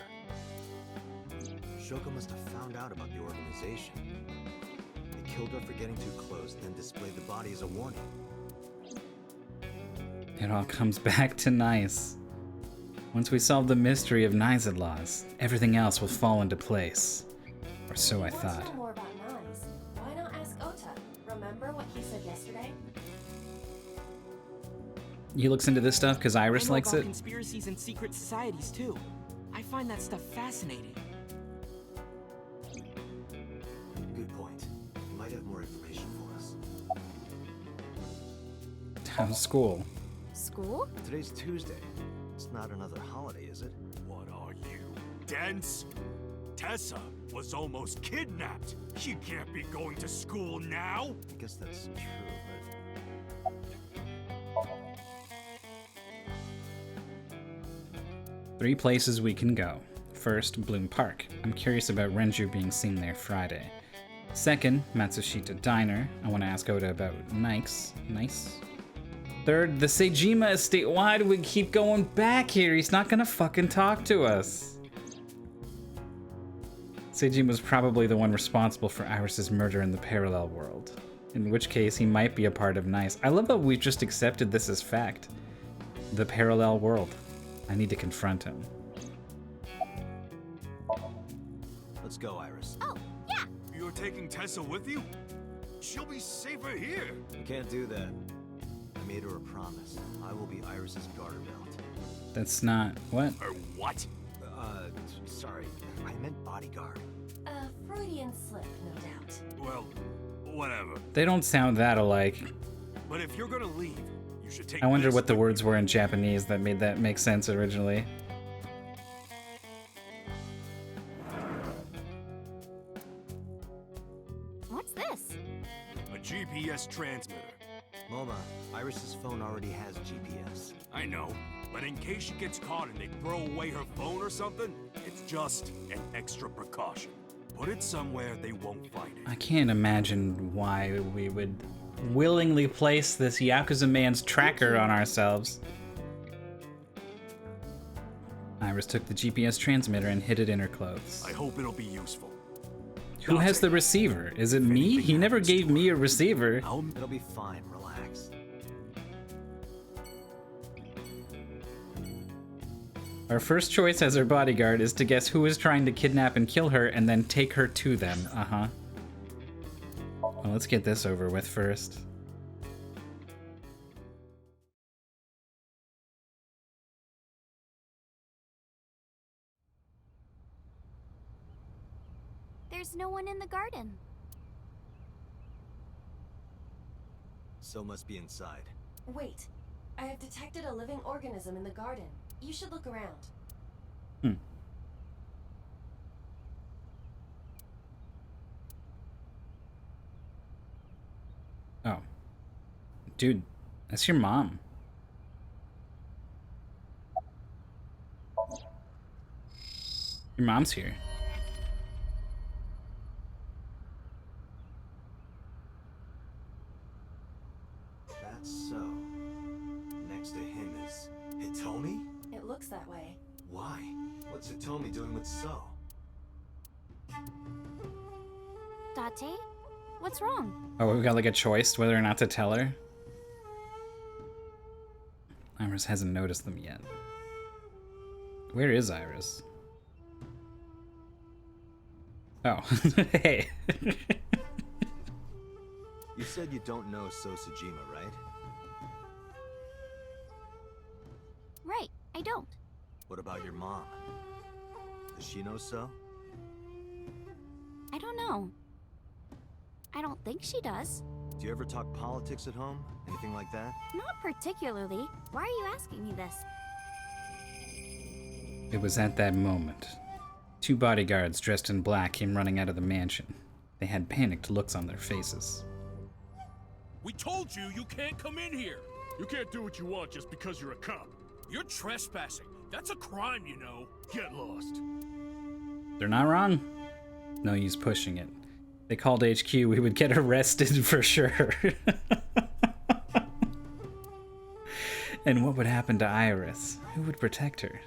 Shoko must have found out about the organization. They killed her for getting too close, then displayed the body as a warning. It all comes back to NICE. Once we solve the mystery of NICE laws, everything else will fall into place. Or so I If you want to thought. know more about knives, why not ask Ota? Remember what he said yesterday? He looks into this stuff because I Iris know likes about it. conspiracies and secret societies too. I find that stuff fascinating. Good point. You might have more information for us. How's school? School? Today's Tuesday. It's not another holiday, is it? What are you, dense? Tessa was almost kidnapped. She can't be going to school now. I guess that's true, Three places we can go. First, Bloom Park. I'm curious about Renju being seen there Friday. Second, Matsushita Diner. I want to ask Oda about Nice. Third, the Seijima estate. Why do we keep going back here? He's not gonna fucking talk to us. Seijima was probably the one responsible for Iris's murder in the parallel world. In which case, he might be a part of Nice. I love that we've just accepted this as fact. The parallel world. I need to confront him. Let's go, Iris. Oh, yeah. You're taking Tessa with you? She'll be safer here. You can't do that. I made her a promise. I will be Iris's garter belt. That's not... What? Or what? Sorry. I meant bodyguard. A Freudian slip, no doubt. Well, whatever. They don't sound that alike. But if you're gonna leave, you should take I wonder this what the with words were in Japanese that made that make sense originally. What's this? a GPS transmitter. Moma, Iris's phone already has GPS. I know, but in case she gets caught and they throw away her phone or something, it's just an extra precaution. Put it somewhere they won't find it. I can't imagine why we would willingly place this Yakuza man's tracker on ourselves. Iris took the GPS transmitter and hid it in her clothes. I hope it'll be useful. Who has the receiver? Is it me? He never gave me a receiver. It'll be fine, relax. Our first choice as her bodyguard is to guess who is trying to kidnap and kill her and then take her to them. Uh-huh. Well, let's get this over with first. There's no one in the garden. So must be inside. Wait, I have detected a living organism in the garden. You should look around. Oh. Dude, that's your mom. Your mom's here. That's so. Next to him is Hitomi? It looks that way. Why? What's Hitomi doing with So? Date? What's wrong? Oh, we got like a choice whether or not to tell her. Iris hasn't noticed them yet. Where is Iris? Oh, hey. You said you don't know So Sejima, right? Right, I don't. What about your mom? Does she know So? I don't know. I don't think she does. Do you ever talk politics at home? Anything like that? Not particularly. Why are you asking me this? It was at that moment. Two bodyguards dressed in black came running out of the mansion. They had panicked looks on their faces. We told you you can't come in here. You can't do what you want just because you're a cop. You're trespassing. That's a crime, you know. Get lost. They're not wrong. No use pushing it. They called HQ, we would get arrested for sure. And what would happen to Iris? Who would protect her?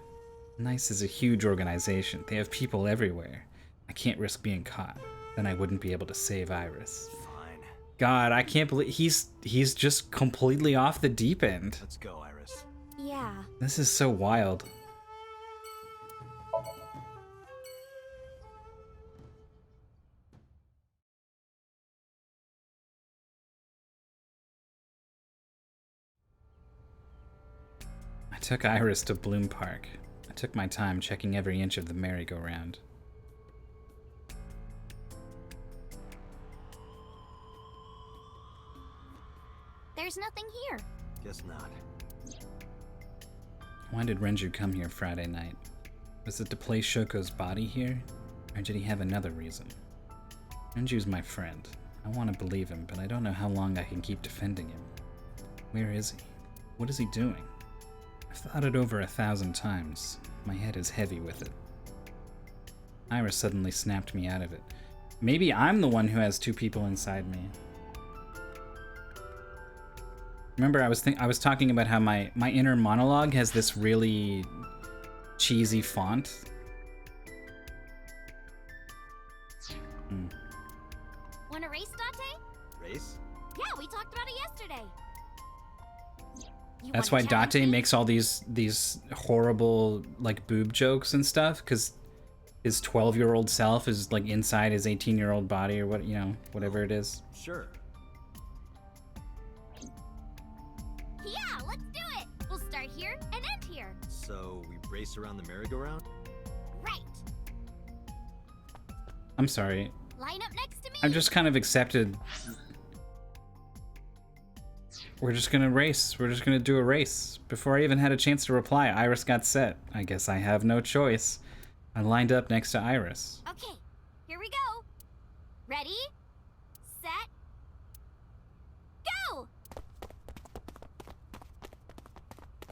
Nice is a huge organization. They have people everywhere. I can't risk being caught. Then I wouldn't be able to save Iris. Fine. God, I can't believe he's just completely off the deep end. Let's go, Iris. Yeah. This is so wild. took Iris to Bloom Park. I took my time checking every inch of the merry-go-round. There's nothing here. Guess not. Why did Renju come here Friday night? Was it to place Shoko's body here? Or did he have another reason? Renju's my friend. I want to believe him, but I don't know how long I can keep defending him. Where is he? What is he doing? I've thought it over 1,000 times. My head is heavy with it. Iris suddenly snapped me out of it. Maybe I'm the one who has two people inside me. Remember, I was talking about how my inner monologue has this really cheesy font. Want a race, Date? Race? Yeah, we talked about it yesterday. That's why Date makes all these horrible like boob jokes and stuff, because his 12-year-old self is like inside his 18-year-old body or what, you know, whatever it is. Sure. Yeah, let's do it. We'll start here and end here. So we race around the merry-go-round? Right. I'm sorry. Line up next to me. I've just kind of accepted. We're just gonna race. We're just gonna do a race. Before I even had a chance to reply, Iris got set. I guess I have no choice. I lined up next to Iris. Okay, here we go. Ready, set, go!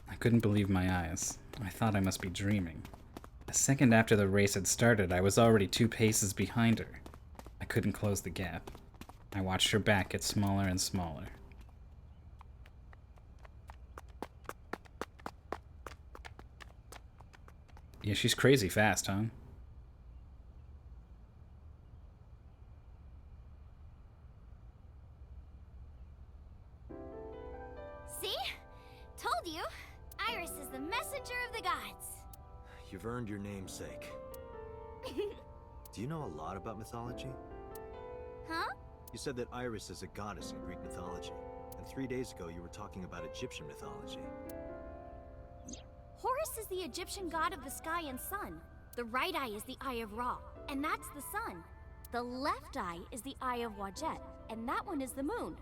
I couldn't believe my eyes. I thought I must be dreaming. A second after the race had started, I was already 2 paces behind her. I couldn't close the gap. I watched her back get smaller and smaller. Yeah, she's crazy fast, huh? See? Told you. Iris is the messenger of the gods. You've earned your namesake. Do you know a lot about mythology? Huh? You said that Iris is a goddess in Greek mythology. And 3 days ago you were talking about Egyptian mythology. Horus is the Egyptian god of the sky and sun. The right eye is the eye of Ra, and that's the sun. The left eye is the eye of Wadjet, and that one is the moon.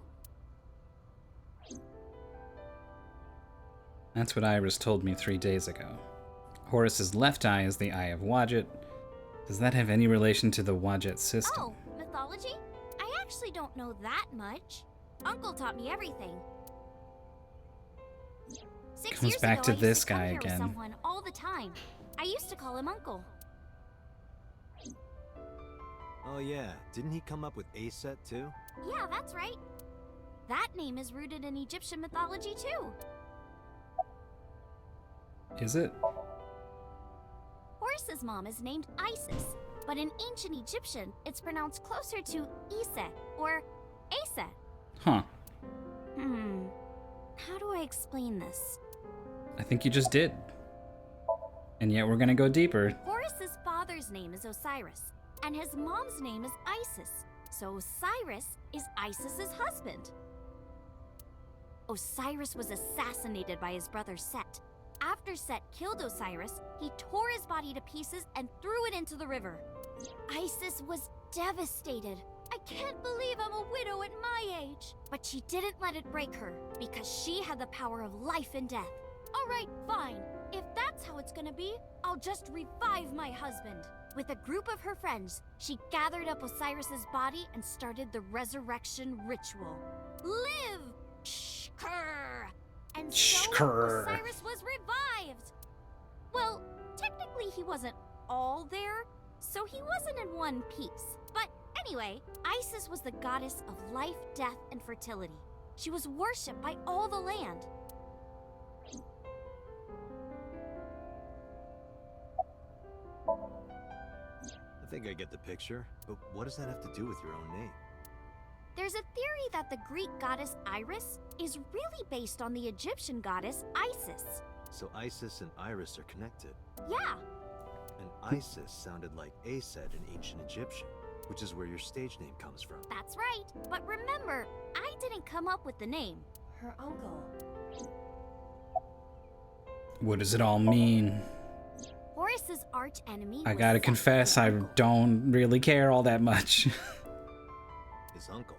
That's what Iris told me 3 days ago. Horus's left eye is the eye of Wadjet. Does that have any relation to the Wadjet system? Oh, mythology? I actually don't know that much. Uncle taught me everything. 6 Comes years back ago, to I used this to come guy here with again. someone all the time. I used to call him Uncle. Oh yeah, didn't he come up with Aset too? Yeah, that's right. That name is rooted in Egyptian mythology too. Is it? Horus's mom is named Isis, but in ancient Egyptian, it's pronounced closer to Iset or Aset. Huh. How do I explain this? I think you just did. And yet we're gonna go deeper. Horus's father's name is Osiris, and his mom's name is Isis. So Osiris is Isis's husband. Osiris was assassinated by his brother Set. After Set killed Osiris, he tore his body to pieces and threw it into the river. Isis was devastated. I can't believe I'm a widow at my age. But she didn't let it break her, because she had the power of life and death. All right, fine. If that's how it's gonna be, I'll just revive my husband. With a group of her friends, she gathered up Osiris's body and started the resurrection ritual. Live! Shkur! And so Shkur. Osiris was revived! Well, technically he wasn't all there, so he wasn't in one piece. But anyway, Isis was the goddess of life, death, and fertility. She was worshipped by all the land. I think I get the picture, but what does that have to do with your own name? There's a theory that the Greek goddess Iris is really based on the Egyptian goddess Isis. So Isis and Iris are connected. Yeah, And Isis sounded like Aset in ancient Egyptian, which is where your stage name comes from. that's right. But remember, I didn't come up with the name. Her uncle. What does it all mean? Horace's arch enemy. I was gotta Seth, confess, the I uncle. don't really care all that much. His uncle.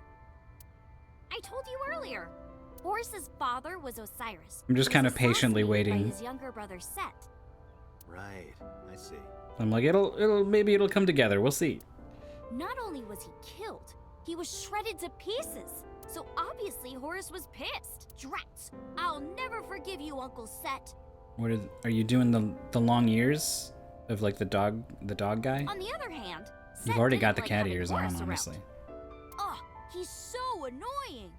I told you earlier. Horace's father was Osiris. I'm just who was kind of patiently assassinated waiting. By his younger brother Set. Right, I see. I'm like, maybe it'll come together. We'll see. Not only was he killed, he was shredded to pieces. So obviously Horace was pissed. Drats! I'll never forgive you, Uncle Set. Are you doing the long ears of like the dog guy? On the other hand, You've Set already didn't got the like cat having ears Horace on, around. honestly. Ugh, he's so annoying.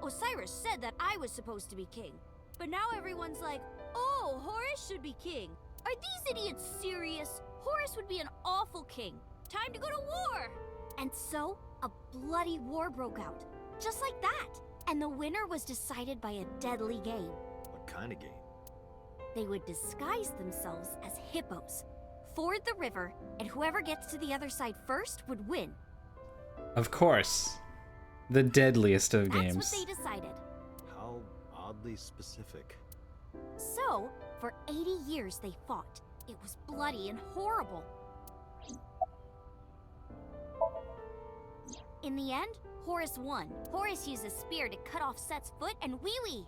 Osiris said that I was supposed to be king, but now everyone's like, oh, Horace should be king. Are these idiots serious? Horace would be an awful king. Time to go to war! And so, a bloody war broke out. Just like that. And the winner was decided by a deadly game. What kind of game? They would disguise themselves as hippos, ford the river, and whoever gets to the other side first would win. Of course. The deadliest of That's games. what they decided. How oddly specific. So, for 80 years they fought. It was bloody and horrible. In the end, Horace won. Horace used a spear to cut off Set's foot and wee-wee.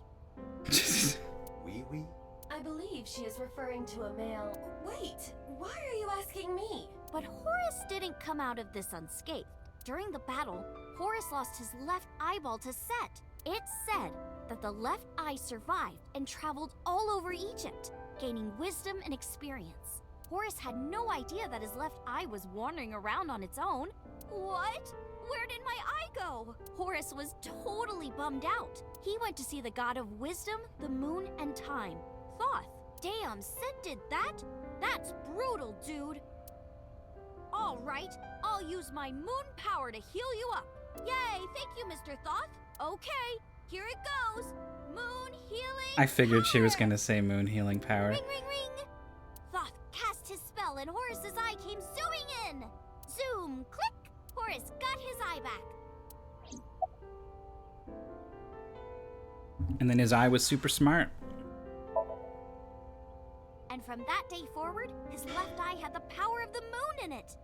Wee-wee? I believe she is referring to a male. Wait, why are you asking me? But Horace didn't come out of this unscathed. During the battle, Horace lost his left eyeball to Set. It's said that the left eye survived and traveled all over Egypt, gaining wisdom and experience. Horace had no idea that his left eye was wandering around on its own. What? Where did my eye go? Horace was totally bummed out. He went to see the god of wisdom, the moon, and time, Thoth. Damn, Set did that? That's brutal, dude. All right, I'll use my moon power to heal you up. Yay, thank you, Mr. Thoth. Okay, here it goes. Moon healing I figured she was power. gonna say moon healing power. Ring, ring, ring. Thoth cast his spell and Horace's eye came zooming in. Zoom, click. Horace got his eye back. And then his eye was super smart. And from that day forward, his left eye had the power of the moon in it.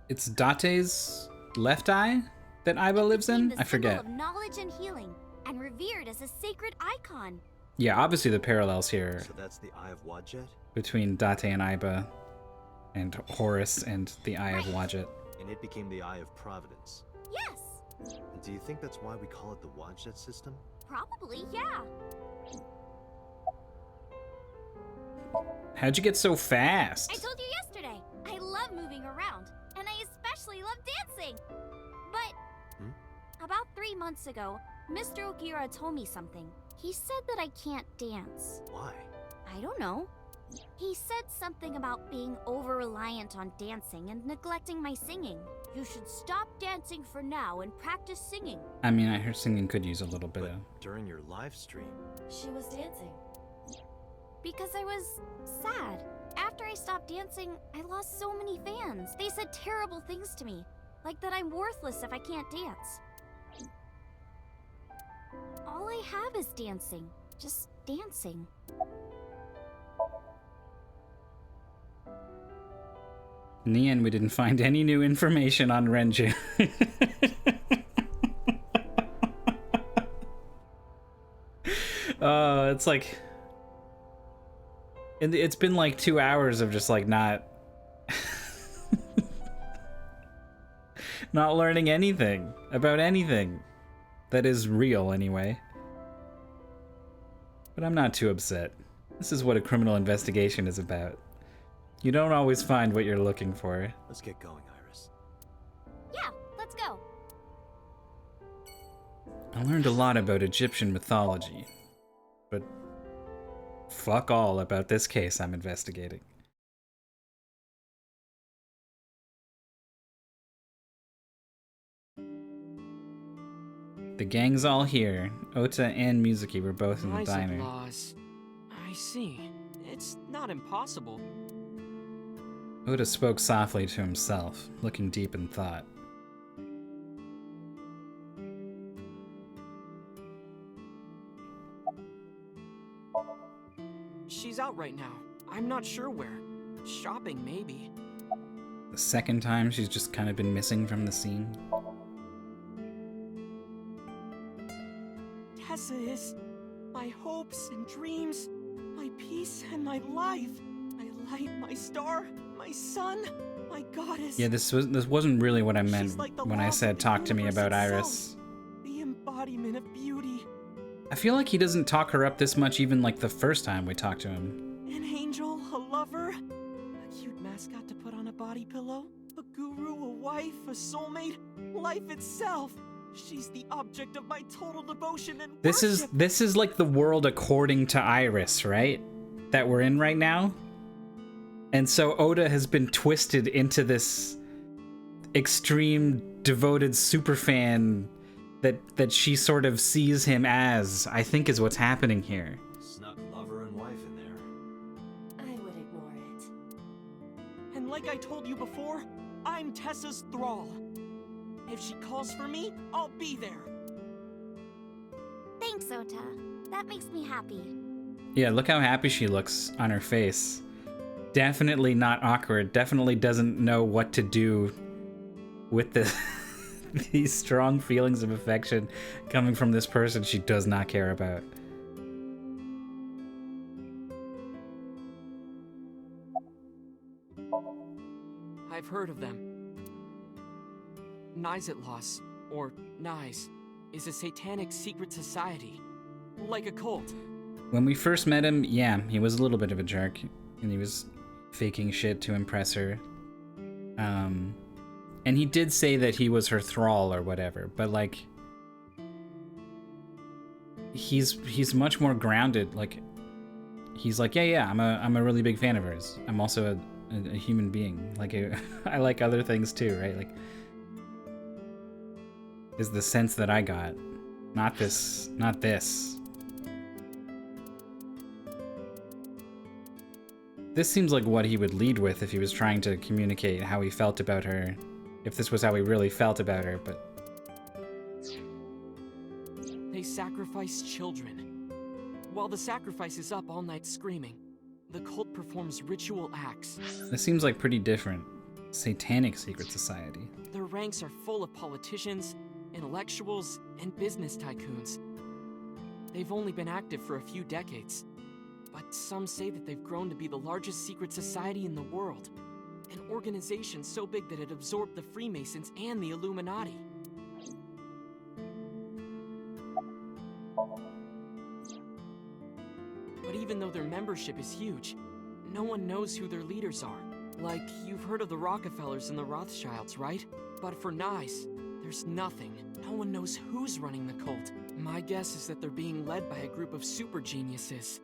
It's Date's left eye that Aiba lives Became in? the I forget. symbol of knowledge and healing, and revered as a sacred icon. Yeah, obviously the parallels here So that's the Eye of Wadjet? between Date and Aiba and Horus and the Eye of Wadjet. And it became the Eye of Providence. Yes, And do you think that's why we call it the Wadjet system? probably, yeah. How'd you get so fast? I told you yesterday, I love moving around, and I especially love dancing. But about 3 months ago, Mr. Okira told me something. He said that I can't dance. Why? I don't know. He said something about being over-reliant on dancing and neglecting my singing. You should stop dancing for now and practice singing. I mean, I heard singing could use a little bit of... During your live stream, She was dancing. Because I was sad. After I stopped dancing, I lost so many fans. They said terrible things to me, like that I'm worthless if I can't dance. All I have is dancing. Just dancing. In the end, we didn't find any new information on Renju. It's like... It's been like 2 hours of just like not... not learning anything about anything that is real anyway. But I'm not too upset. This is what a criminal investigation is about. You don't always find what you're looking for. let's get going, Iris. Yeah, let's go. I learned a lot about Egyptian mythology, but fuck all about this case I'm investigating. The gang's all here. Ota and Mizuki were both in the Isaac diner. laws. I see. It's not impossible. Ota spoke softly to himself, looking deep in thought. out right now. I'm not sure where. Shopping, maybe. The second time she's just kind of been missing from the scene. Tessa is my hopes and dreams, my peace and my life, my light, my star, my sun, my goddess. Yeah, this wasn't really what I meant She's like the when I loss said of the talk to me universe about itself, Iris. the embodiment of beauty. I feel like he doesn't talk her up this much even like the first time we talked to him. An angel, a lover, a cute mascot to put on a body pillow, a guru, a wife, a soulmate, life itself. She's the object of my total devotion and This is like the world according to Iris, right? That we're in right now. And so Oda has been twisted into this extreme devoted superfan that she sort of sees him as, I think is what's happening here. Snuck lover and wife in there. I would ignore it. And like I told you before, I'm Tessa's thrall. If she calls for me, I'll be there. Thanks, Ota. That makes me happy. Yeah, look how happy she looks on her face. Definitely not awkward. Definitely doesn't know what to do with the these strong feelings of affection coming from this person she does not care about. I've heard of them. Nizitlos, or Nize, is a satanic secret society. Like a cult. When we first met him, yeah, he was a little bit of a jerk, and he was faking shit to impress her. And he did say that he was her thrall or whatever, but like, he's much more grounded. Like, he's like, yeah, I'm a really big fan of hers. I'm also a human being. Like, I like other things too, right? Like, is the sense that I got, not this. This seems like what he would lead with if he was trying to communicate how he felt about her, if this was how he really felt about her, but... They sacrifice children. While the sacrifice is up all night screaming, the cult performs ritual acts. This seems like pretty different. Satanic secret society. Their ranks are full of politicians, intellectuals, and business tycoons. They've only been active for a few decades, but some say that they've grown to be the largest secret society in the world. An organization so big that it absorbed the Freemasons and the Illuminati. But even though their membership is huge, no one knows who their leaders are. Like, you've heard of the Rockefellers and the Rothschilds, right? But for Nice, there's nothing. No one knows who's running the cult. My guess is that they're being led by a group of super geniuses.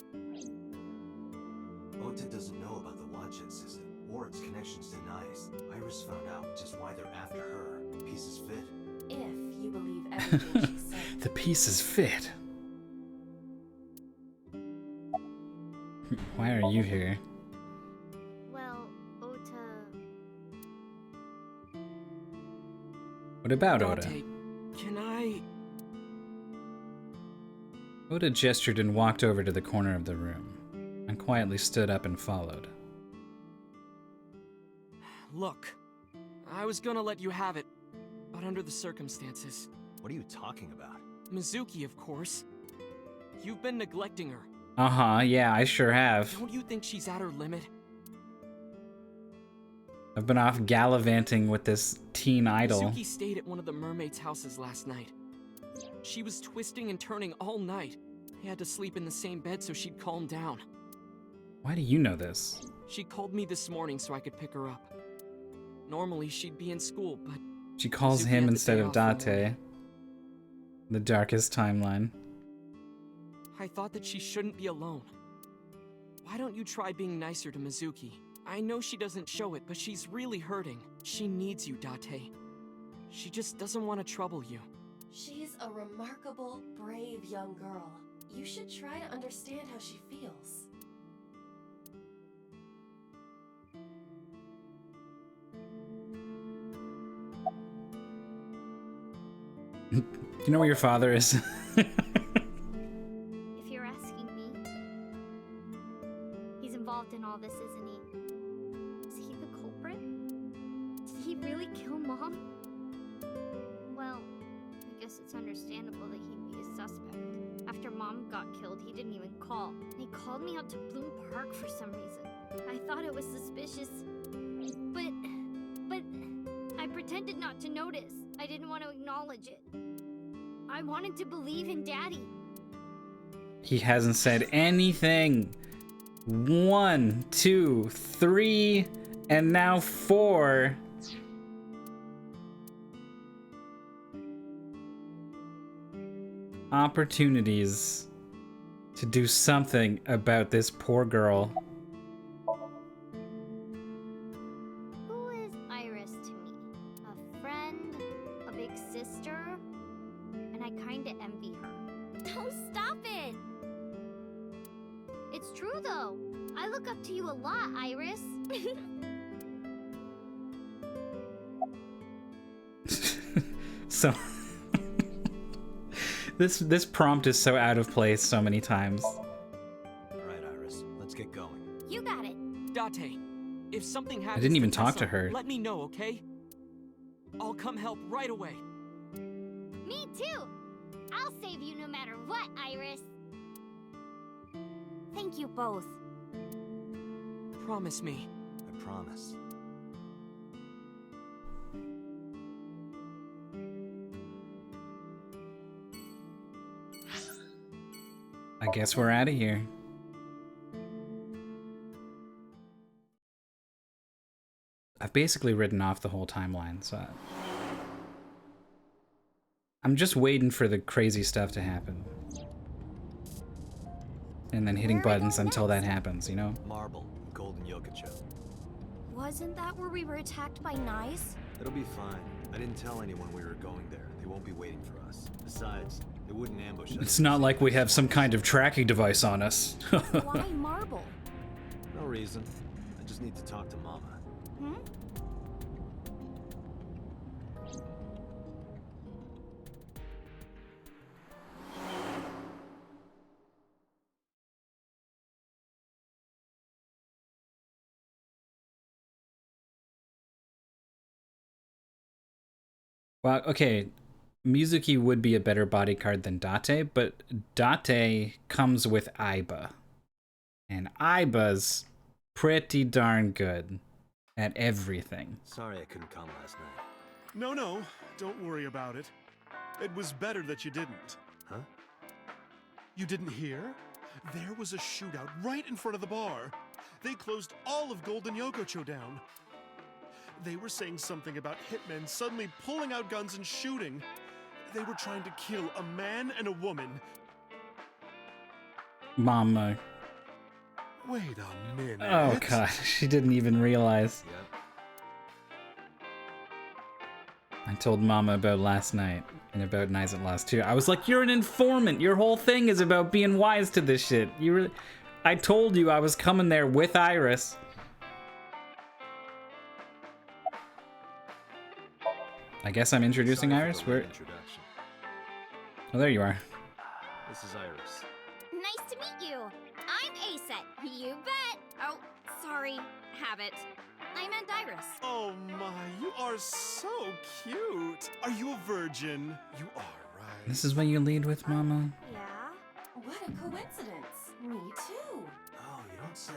Ota doesn't know about the Wanchen system or its connections to Nice. Iris found out just why they're after her. Pieces fit. If you believe everything she said. The pieces fit. Why are you here? Well, Ota... What about Oda? Dante, can I... Oda gestured and walked over to the corner of the room, and quietly stood up and followed. Look, I was gonna let you have it, but under the circumstances. What are you talking about? Mizuki, of course. You've been neglecting her. Uh-huh, yeah, I sure have. Don't you think she's at her limit? I've been off gallivanting with this teen idol. Mizuki stayed at one of the mermaids' houses last night. She was twisting and turning all night. I had to sleep in the same bed so she'd calm down. Why do you know this? She called me this morning so I could pick her up. Normally she'd be in school, but... She calls Mizuki him had the instead day of off for Date. The darkest timeline. I thought that she shouldn't be alone. Why don't you try being nicer to Mizuki? I know she doesn't show it, but she's really hurting. She needs you, Date. She just doesn't want to trouble you. She's a remarkable, brave young girl. You should try to understand how she feels. Do you know where your father is? If you're asking me, involved in all this, isn't he? Is he the culprit? Did he really kill Mom? Well, I guess it's understandable that he'd be a suspect. After Mom got killed, he didn't even call. He called me out to Bloom Park for some reason. I thought it was suspicious. But I pretended not to notice. I didn't want to acknowledge it. I wanted to believe in Daddy. He hasn't said anything. 1, 2, 3, and now 4. Opportunities to do something about this poor girl. Who is Iris to me? A friend? A big sister? And I kinda envy her. Oh, stop it! It's true though. I look up to you a lot, Iris. So this prompt is so out of place so many times. All right, Iris, let's get going. You got it. Date, if something happens, I didn't even talk to Tessa, her. Let me know, okay? I'll come help right away. Me too. I'll save you no matter what, Iris. Thank you both. Promise me. I promise. I guess we're out of here. I've basically written off the whole timeline, so I'm just waiting for the crazy stuff to happen. And then hitting buttons until that happens, you know? Marble, Golden Yokocho. Wasn't that where we were attacked by Nice? It'll be fine. I didn't tell anyone we were going there. They won't be waiting for us. Besides, they wouldn't ambush us. It's not like we have some kind of tracking device on us. Why Marble? No reason. I just need to talk to Mama. Hmm? Well, okay, Mizuki would be a better body card than Date, but Date comes with Aiba. And Aiba's pretty darn good at everything. Sorry I couldn't come last night. No, don't worry about it. It was better that you didn't. Huh? You didn't hear? There was a shootout right in front of the bar. They closed all of Golden Yokocho down. They were saying something about hitmen suddenly pulling out guns and shooting. They were trying to kill a man and a woman. Mama. Wait a minute. Oh god, she didn't even realize. Yep. I told Mama about last night and about Nice at Last too. I was like, you're an informant. Your whole thing is about being wise to this shit. I told you I was coming there with Iris. I guess I'm introducing Sorry for Iris? the late introduction. Oh, there you are. This is Iris. Nice to meet you. I'm Aset. You bet. Oh, sorry. Habit. I meant Iris. Oh my, you are so cute. Are you a virgin? You are, right? This is what you lead with, Mama? Yeah? What a coincidence. Me too. Oh, you don't say.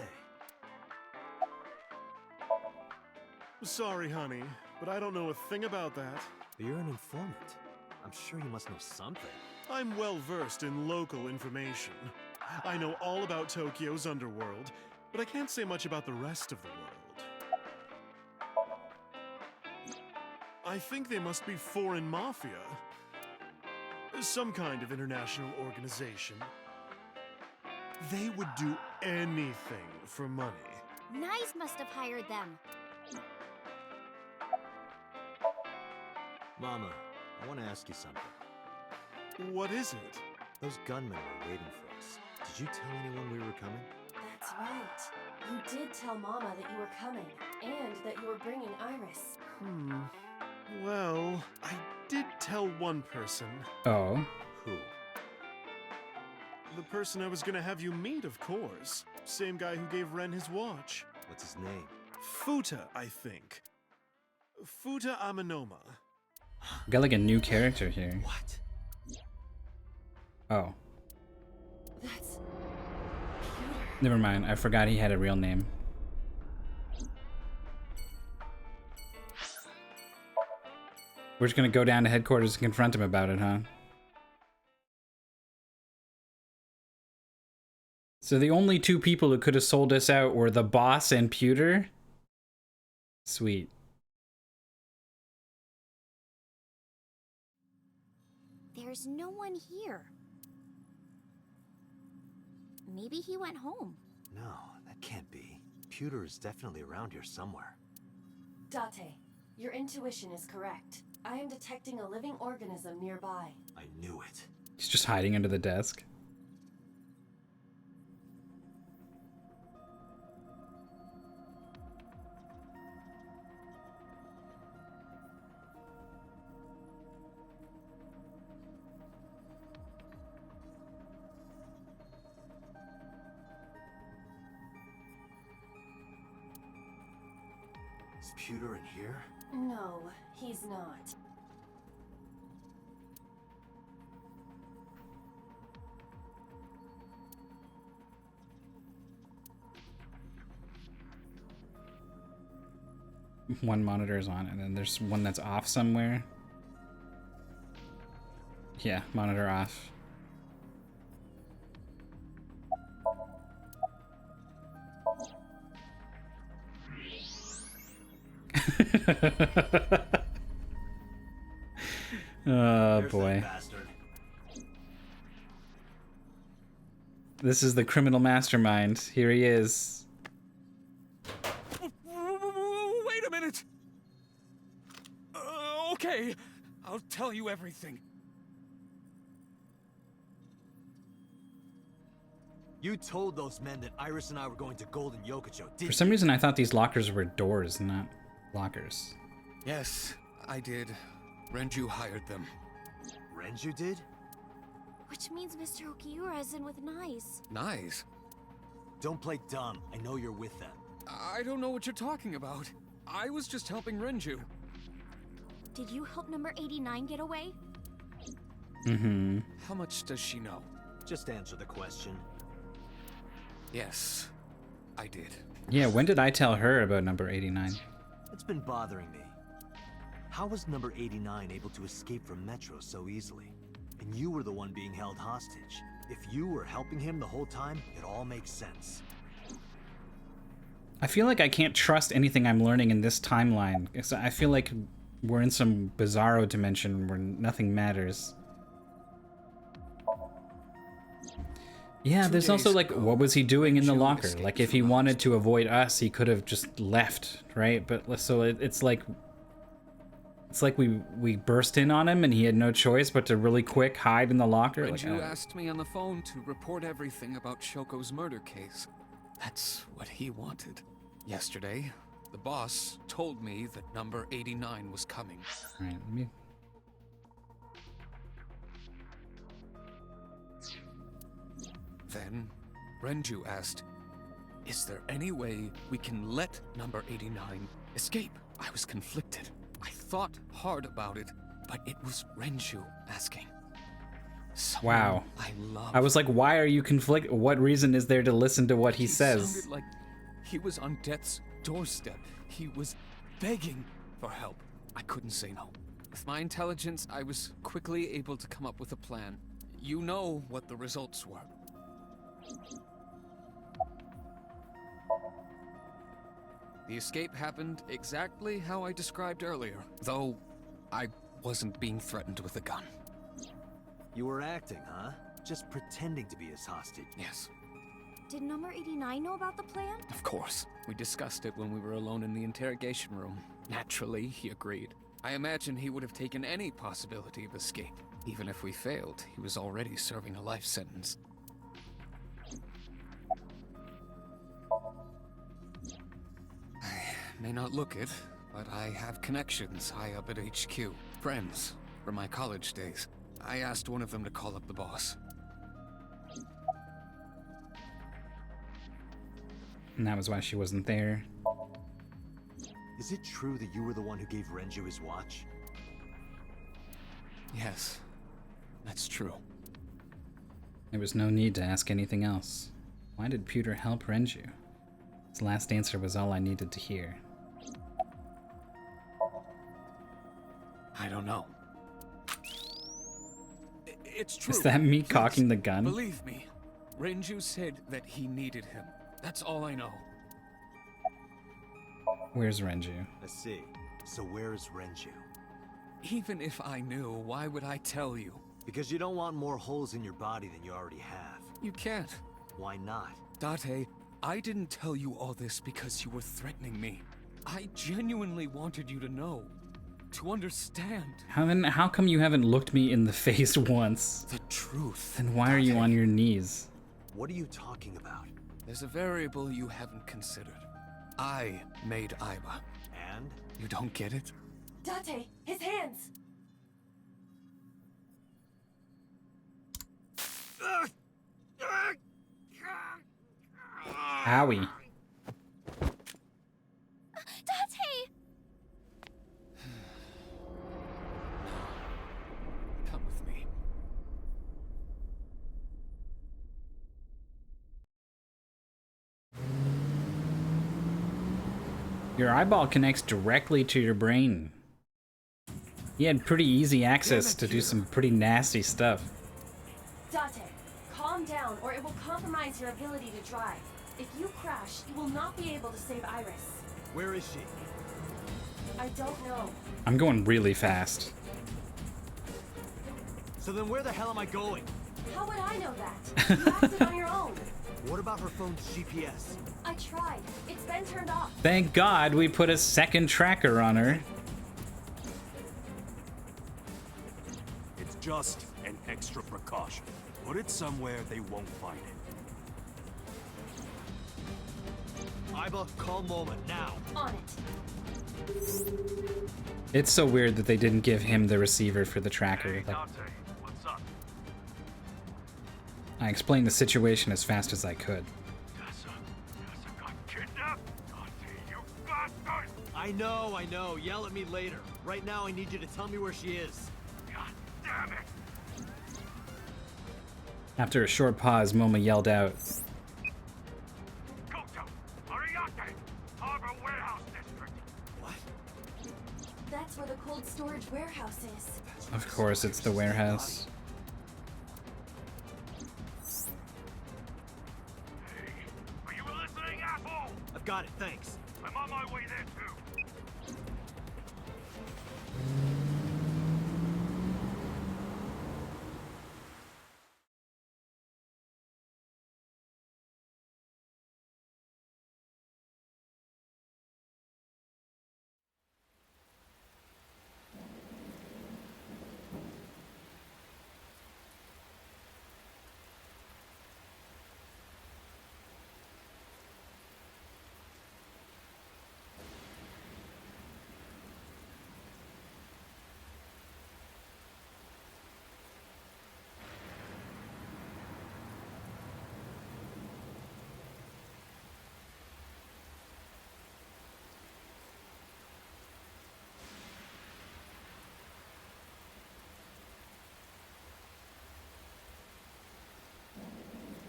Sorry, honey, but I don't know a thing about that. But you're an informant. I'm sure you must know something. I'm well versed in local information. I know all about Tokyo's underworld, but I can't say much about the rest of the world. I think they must be foreign mafia. Some kind of international organization. They would do anything for money. Nice must have hired them. Mama, I want to ask you something. What is it? Those gunmen were waiting for us. Did you tell anyone we were coming? That's right. You did tell Mama that you were coming, and that you were bringing Iris. Well, I did tell one person. Oh. Who? The person I was gonna have you meet, of course. same guy who gave Ren his watch. What's his name? Futa, I think. Futa Aminoma. We got like a new character here. What? Oh, That's... never mind. I forgot he had a real name. We're just gonna go down to headquarters and confront him about it, huh? So the only two people who could have sold us out were the boss and Pewter? Sweet. There's no one here. Maybe he went home. No, that can't be. Pewter is definitely around here somewhere. Date, your intuition is correct. I am detecting a living organism nearby. I knew it. He's just hiding under the desk. Is Pewter in here? No, he's not. One monitor is on, and then there's one that's off somewhere. Yeah, monitor off. Oh boy. This is the criminal mastermind. Here he is. Wait a minute! Okay, I'll tell you everything. You told those men that Iris and I were going to Golden Yokocho, didn't For some reason, I thought these lockers were doors, not lockers. Yes, I did. Renju hired them. Renju did? Which means Mr. Okiura is in with Nice. Nice. Don't play dumb. I know you're with them. I don't know what you're talking about. I was just helping Renju. Did you help number 89 get away? Mm-hmm. How much does she know? Just answer the question. Yes, I did. Yeah, when did I tell her about number 89? It's been bothering me. How was number 89 able to escape from Metro so easily? And you were the one being held hostage. If you were helping him the whole time, it all makes sense. I feel like I can't trust anything I'm learning in this timeline. I feel like we're in some bizarro dimension where nothing matters. Yeah, there's also like, what was he doing in the locker? Like, if he wanted to avoid us, he could have just left, right? But so it's like we burst in on him and he had no choice but to really quick hide in the locker. Renju asked me on the phone to report everything about Shoko's murder case. That's what he wanted. Yesterday, the boss told me that number 89 was coming. All right, let me... Then, Renju asked, is there any way we can let number 89 escape? I was conflicted. I thought hard about it, but it was Renju asking. Someone Wow. I love. I was like, why are you conflict? What reason is there to listen to what he says? Sounded like he was on death's doorstep. He was begging for help. I couldn't say no. With my intelligence, I was quickly able to come up with a plan. You know what the results were. The escape happened exactly how I described earlier, though I wasn't being threatened with a gun. You were acting, huh? Just pretending to be his hostage. Yes, Did number 89 know about the plan? of course. We discussed it when we were alone in the interrogation room. Naturally, he agreed. I imagine he would have taken any possibility of escape. Even if we failed, he was already serving a life sentence. I may not look it, but I have connections high up at HQ. Friends from my college days. I asked one of them to call up the boss. And that was why she wasn't there. Is it true that you were the one who gave Renju his watch? Yes, that's true. There was no need to ask anything else. Why did Pewter help Renju? His last answer was all I needed to hear. I don't know. It's true. Is that me Please, cocking the gun? Believe me, Renju said that he needed him. That's all I know. Where's Renju? I see. So where is Renju? Even if I knew, why would I tell you? Because you don't want more holes in your body than you already have. You can't. Why not? Date, I didn't tell you all this because you were threatening me. I genuinely wanted you to know. To understand. How come you haven't looked me in the face once? The truth. Then why are you on your knees? What are you talking about? There's a variable you haven't considered. I made Aiba. And? You don't get it? Date, his hands! Owie. Date! Come with me. Your eyeball connects directly to your brain. He had pretty easy access to do some pretty nasty stuff. Date, calm down or it will compromise your ability to drive. If you crash, you will not be able to save Iris. Where is she? I don't know. I'm going really fast. So then where the hell am I going? How would I know that? You acted on your own. What about her phone's GPS? I tried. It's been turned off. Thank God we put a second tracker on her. It's just an extra precaution. Put it somewhere they won't find it. Aiba, call Moma now. On it. It's so weird that they didn't give him the receiver for the tracker. Hey, Like, Dante, what's up? I explained the situation as fast as I could. Tessa got kidnapped? Dante, you bastard! I know. Yell at me later. Right now, I need you to tell me where she is. God damn it! After a short pause, Moma yelled out, Koto, Ariake, Harbor Warehouse District. What? That's where the cold storage warehouse is. of course it's the warehouse. Hey, are you listening, asshole? I've got it, thanks. I'm on my way there too.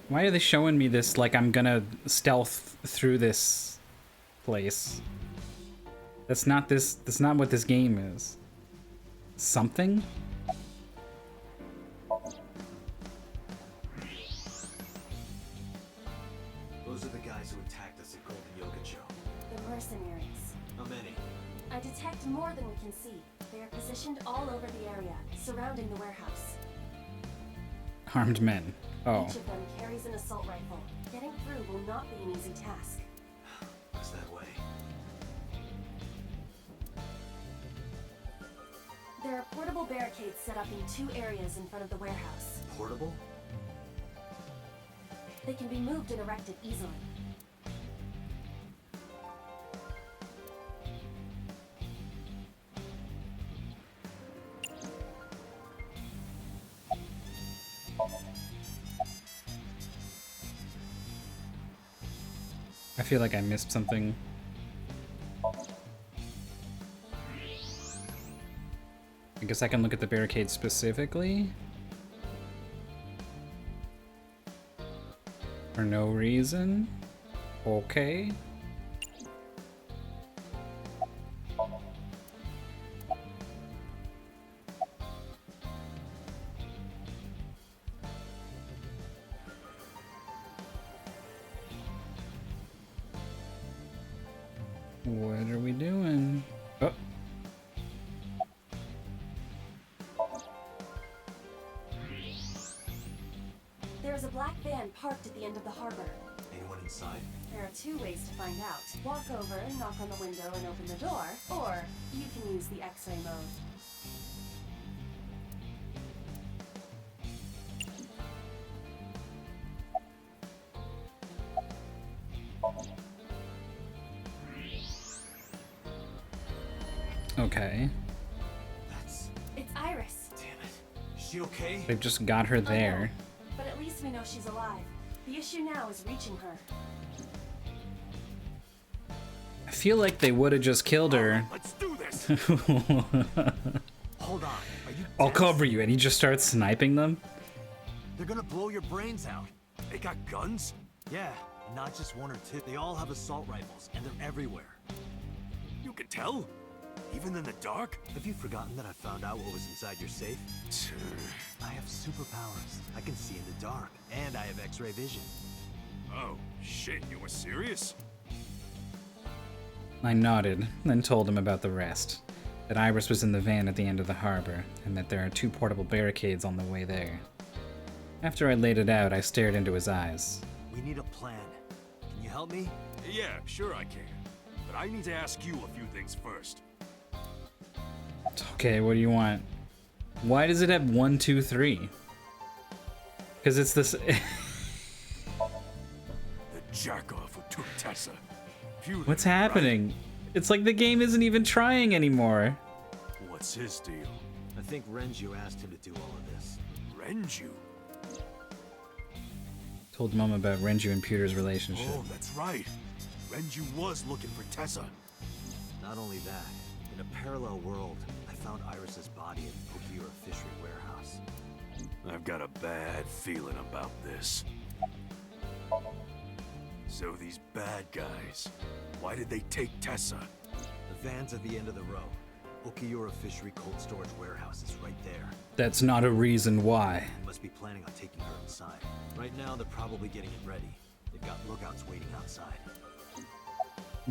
Why are they showing me this like I'm gonna stealth through this place? That's not what this game is. Something? Those are the guys who attacked us at Golden Yokocho. The mercenaries. How many? I detect more than we can see. They are positioned all over the area, surrounding the warehouse. Armed men. Oh. Each of them carries an assault rifle. Getting through will not be an easy task. Looks that way. There are portable barricades set up in 2 areas in front of the warehouse. Portable? They can be moved and erected easily. I feel like I missed something. I guess I can look at the barricade specifically. For no reason. Okay. What are we doing? Oh. There's a black van parked at the end of the harbor. Anyone inside? There are two ways to find out. Walk over, knock on the window, and open the door, or you can use the X-ray mode. Okay. It's Iris. Damn it. Is she okay? They've just got her there. But at least we know she's alive. The issue now is reaching her. I feel like they would have just killed her. Let's do this. Hold on. Are you I'll dense? cover you, and he just starts sniping them. They're gonna blow your brains out. They got guns? Yeah, and not just one or two. They all have assault rifles, and they're everywhere. You can tell? Even in the dark? Have you forgotten that I found out what was inside your safe? I have superpowers. I can see in the dark, and I have X-ray vision. Oh, shit, you were serious? I nodded, then told him about the rest. That Iris was in the van at the end of the harbor, and that there are 2 portable barricades on the way there. After I laid it out, I stared into his eyes. We need a plan. Can you help me? Yeah, sure I can. But I need to ask you a few things first. Okay, what do you want? Why does it have 1, 2, 3? Because it's this. The jackoff who took Tessa. What's happening? It's like the game isn't even trying anymore. What's his deal? I think Renju asked him to do all of this. Renju? Told Mom about Renju and Pewter's relationship. Oh, that's right. Renju was looking for Tessa. Not only that, in a parallel world, I found Iris's body at Okiura Fishery Warehouse. I've got a bad feeling about this. So these bad guys, why did they take Tessa? The van's at the end of the row. Okiura Fishery Cold Storage Warehouse is right there. That's not a reason why. They must be planning on taking her inside. Right now, they're probably getting it ready. They've got lookouts waiting outside.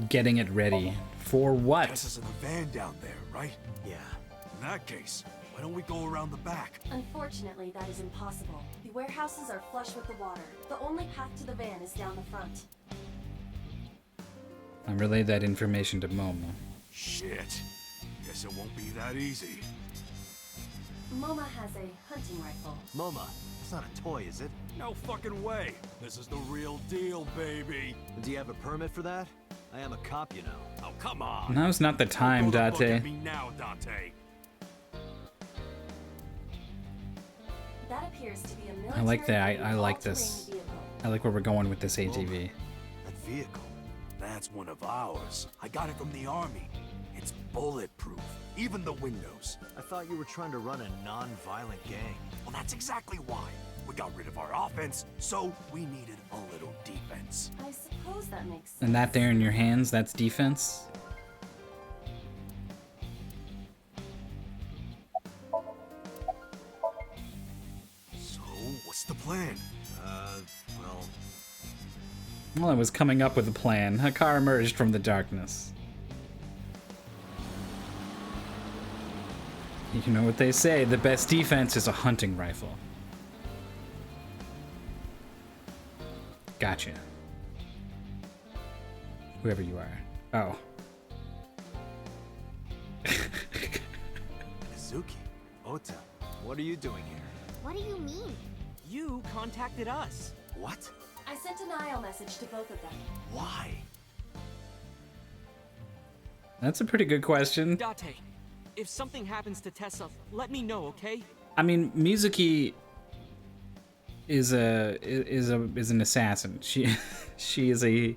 Getting it ready. For what? Tessa's in the van down there, right? Yeah. In that case, why don't we go around the back? Unfortunately, that is impossible. The warehouses are flush with the water. The only path to the van is down the front. I relayed that information to Momo. Shit. Guess it won't be that easy. Moma has a hunting rifle. Moma, it's not a toy, is it? No fucking way. This is the real deal, baby. Do you have a permit for that? I am a cop, you know. Oh, come on. Now's not the time, Don't look Date. at me now, Date. That appears to be a military I like that. I like all-terrain this. vehicle. I like where we're going with this ATV. That vehicle. That's one of ours. I got it from the army. It's bulletproof, even the windows. I thought you were trying to run a non-violent gang. Well, that's exactly why. We got rid of our offense, so we needed a little defense. I suppose that makes sense. And that there in your hands, that's defense? So, what's the plan? Well... Well, I was coming up with a plan. A car emerged from the darkness. You know what they say, the best defense is a hunting rifle. Gotcha. Whoever you are. Oh. Mizuki, Ota, what are you doing here? What do you mean? You contacted us. What? I sent an IL message to both of them. Why? That's a pretty good question. Date, if something happens to Tessa, let me know, okay? I mean, Mizuki is an assassin. She is a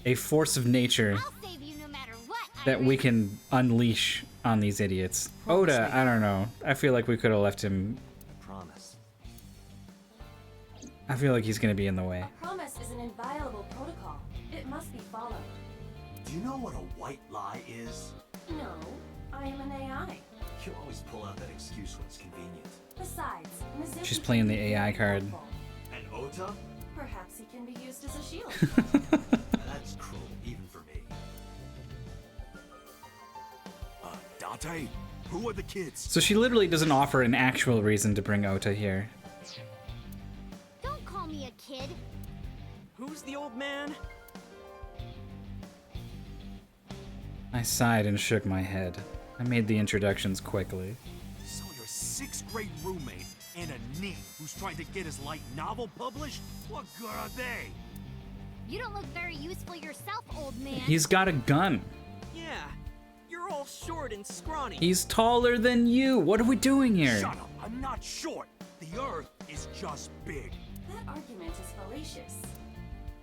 a force of nature I'll save you no matter what. that we can unleash on these idiots. Oda, I don't know. I feel like we could have left him. Promise. I feel like he's gonna be in the way. A promise is an inviolable protocol. It must be followed. Do you know what a white lie is? No, I am an AI. You always pull out that excuse when it's convenient. Besides, Mizuki She's playing the can be AI very card. helpful. And Ota? Perhaps he can be used as a shield. That's cruel, even for me. Date, who are the kids? So she literally doesn't offer an actual reason to bring Ota here. Don't call me a kid. Who's the old man? I sighed and shook my head. I made the introductions quickly. So your 6th grade roommate and a NEET who's trying to get his light novel published? What good are they? You don't look very useful yourself, old man. He's got a gun. Yeah, you're all short and scrawny. He's taller than you. What are we doing here? Shut up, I'm not short. The Earth is just big. That argument is fallacious.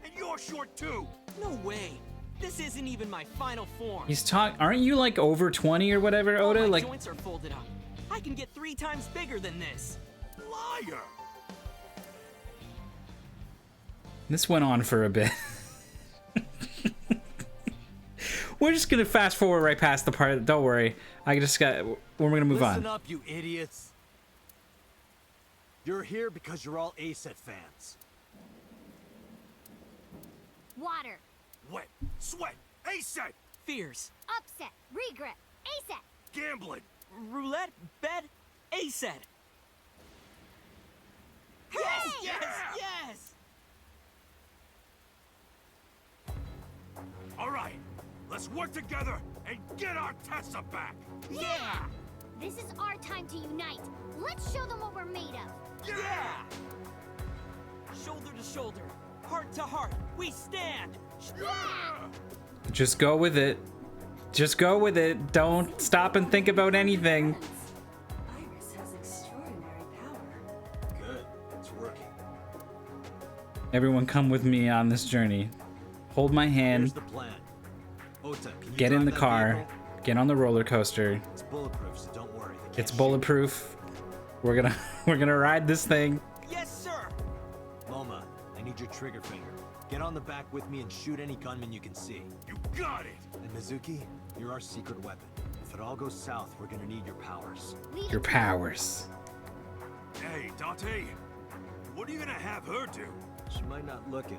And you're short too. No way. This isn't even my final form. Aren't you like over 20 or whatever, All Oda? my Like, joints are folded up. I can get 3 times bigger than this. Liar! this went on for a bit. We're just gonna fast forward right past the part. Don't worry. We're gonna move Listen on. up, you idiots. You're here because you're all ASET fans. Water. Wet, sweat, ASET, Fears. Upset. Regret. ASAP. gambling. Roulette, bed, ASET. Yes, yes, yes! All right, let's work together and get our Tessa back. Yeah! This is our time to unite. Let's show them what we're made of. Yeah! Shoulder to shoulder, heart to heart, we stand! Just go with it. Just go with it. Don't stop and think about anything. Iris has extraordinary power. Good, it's working. Everyone come with me on this journey. Hold my hand. Here's the plan. Ota, can you Get in drive the that car. vehicle? Get on the roller coaster. It's bulletproof, so don't worry. They can't It's shoot. bulletproof. We're gonna ride this thing. Yes, sir! Moma, I need your trigger finger. Get on the back with me and shoot any gunman you can see. You got it. And Mizuki, you're our secret weapon. If it all goes south, we're gonna need your powers. Your powers. Hey, Date, what are you gonna have her do? She might not look it.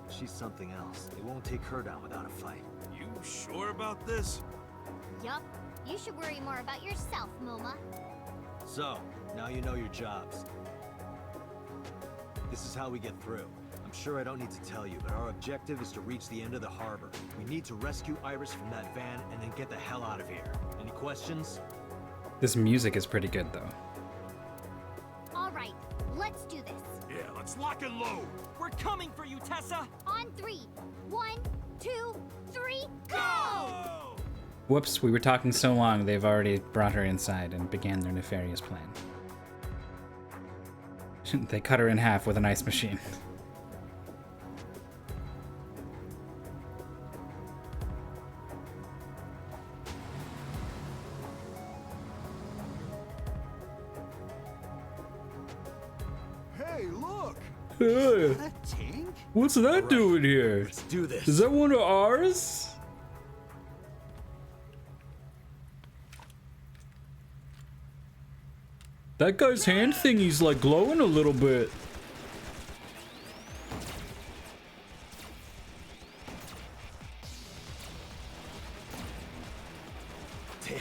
She's something else. They won't take her down without a fight. You sure about this? Yup. You should worry more about yourself, Moma. So, now you know your jobs. This is how we get through. I'm sure I don't need to tell you, but our objective is to reach the end of the harbor. We need to rescue Iris from that van and then get the hell out of here. Any questions? This music is pretty good though. All right, let's do this. Yeah, let's lock and load. We're coming for you, Tessa! On 3. 1, 2, 3, go! Oh! Whoops, we were talking so long they've already brought her inside and began their nefarious plan. They cut her in half with an ice machine. Hey, look! Hey, That tank? what's that doing here? Let's do this. Is that one of ours? That guy's hand thingy's like glowing a little bit. Damn,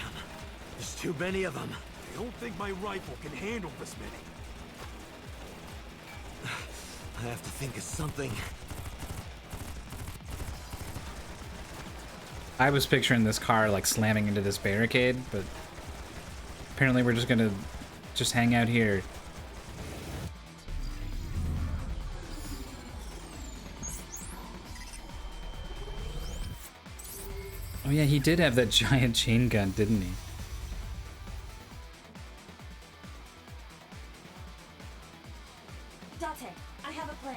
there's too many of them. I don't think my rifle can handle this many. I have to think of something. I was picturing this car like slamming into this barricade, but apparently we're just gonna hang out here. Oh yeah, he did have that giant chain gun, didn't he? Date, I have a plan.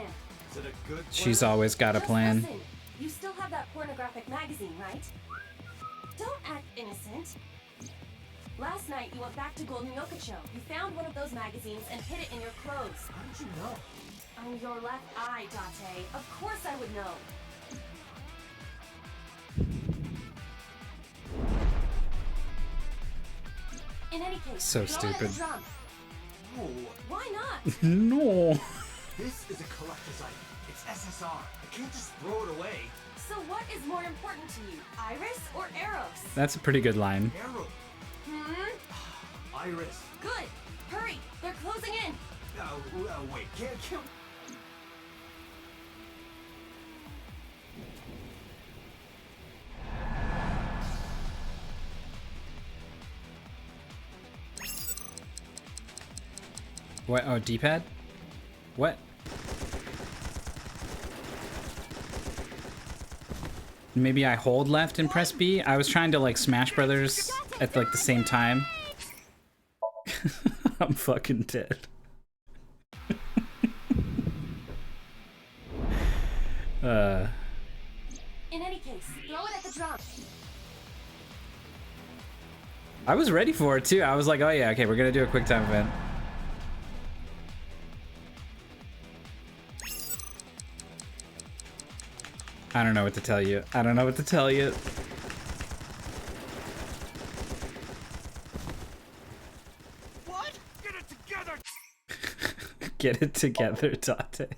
Is it a good plan? She's always got a Just plan. listen. You still have that photographic magazine, right? Don't act innocent. Last night, you went back to Golden Yokocho. You found one of those magazines and hid it in your clothes. How did you know? On your left eye, Date. Of course I would know. In any case, So throw it at stupid. the drum. Oh, Why not? No. this is a collector's item. It's SSR. I can't just throw it away. So what is more important to you, Iris or Eros? That's a pretty good line. Arrow. Hmm? Iris. Good. Hurry. They're closing in. Wait. Can't. What? Oh, D-pad? What? Maybe I hold left and press B? I was trying to like Smash Brothers at like the same time. I'm fucking dead. In any case, throw it at the drum. I was ready for it too. I was like, oh yeah, okay, we're gonna do a quick time event. I don't know what to tell you. I don't know what to tell you. What? Get it together! Get it together, Date.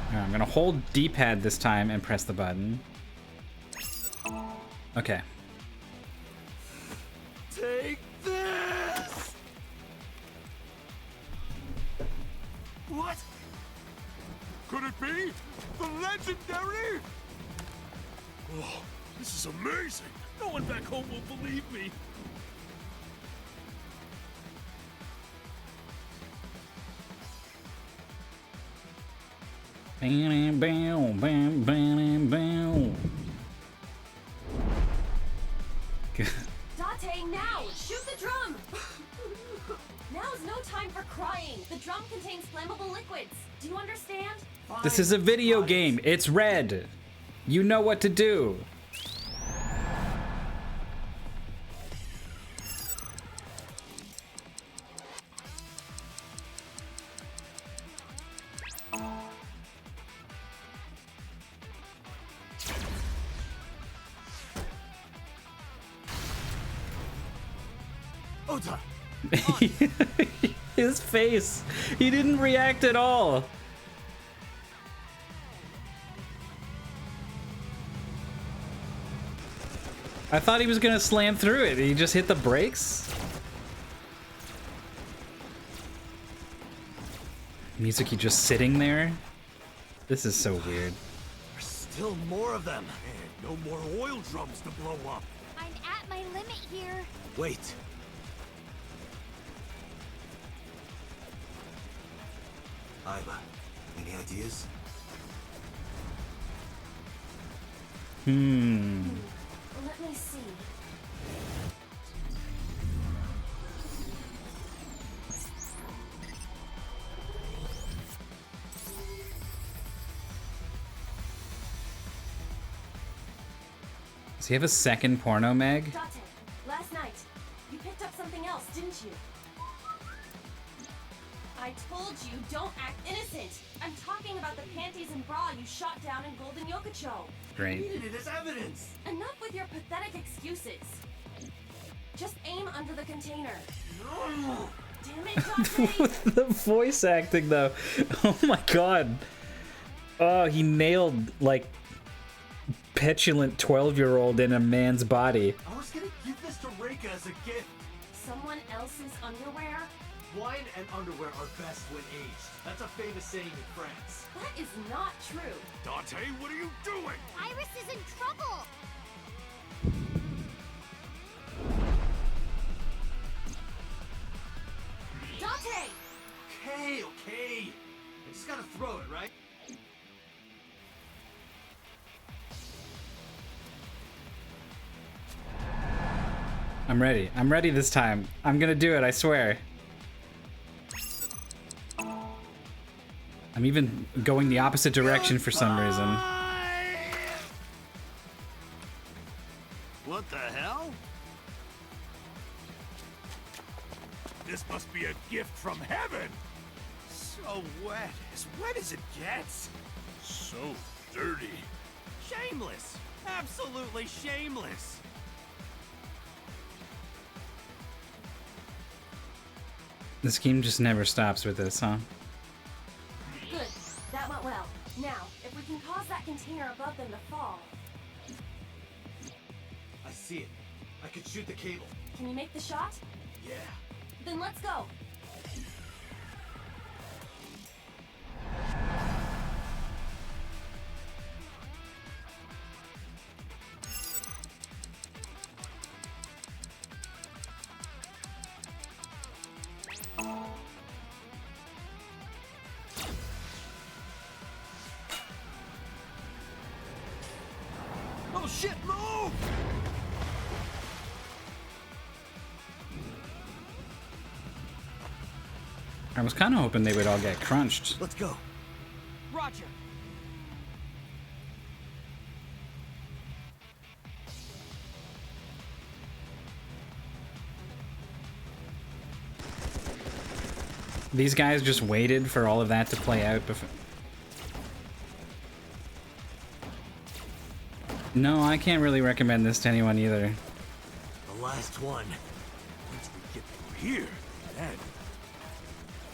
Alright, I'm gonna hold D-pad this time and press the button. Okay. Take this! What? Could it be? The legendary? Oh, this is amazing! No one back home will believe me! Bam, bam, bam, bam, bam. Date, now! Shoot the drum! Now's no time for crying. The drum contains flammable liquids. Do you understand? This is a video game. It's red. You know what to do. Ota! His face. He didn't react at all. I thought he was gonna slam through it. He just hit the brakes. Mizuki just sitting there. This is so weird. There's still more of them. And no more oil drums to blow up. I'm at my limit here. Wait. Iva, any ideas? Let me see. Does he have a second porno mag? Date, last night, you picked up something else, didn't you? I told you, don't act innocent. I'm talking about the panties and bra you shot down in Golden Yokocho. Great. Needed it as evidence. Enough with your pathetic excuses. Just aim under the container. Damn it, Date! The voice acting though. Oh my god. Oh, he nailed like petulant 12-year-old in a man's body. I was gonna give this to Reika as a gift. Someone else's underwear? Wine and underwear are best when aged. That's a famous saying in France. That is not true. Dante, what are you doing? Iris is in trouble. Date! Okay. I just gotta throw it, right? I'm ready. I'm ready this time. I'm gonna do it, I swear. I'm even going the opposite direction for some reason. What the hell? This must be a gift from heaven. So wet as it gets. So dirty. Shameless. Absolutely shameless. This game just never stops with this, huh? Good. That went well. Now, if we can cause that container above them to fall. I see it. I could shoot the cable. Can you make the shot? Yeah. Then let's go. Oh shit, move! I was kind of hoping they would all get crunched. Let's go. Roger. These guys just waited for all of that to play out before. No, I can't really recommend this to anyone either. The last one. Once we get through here, then.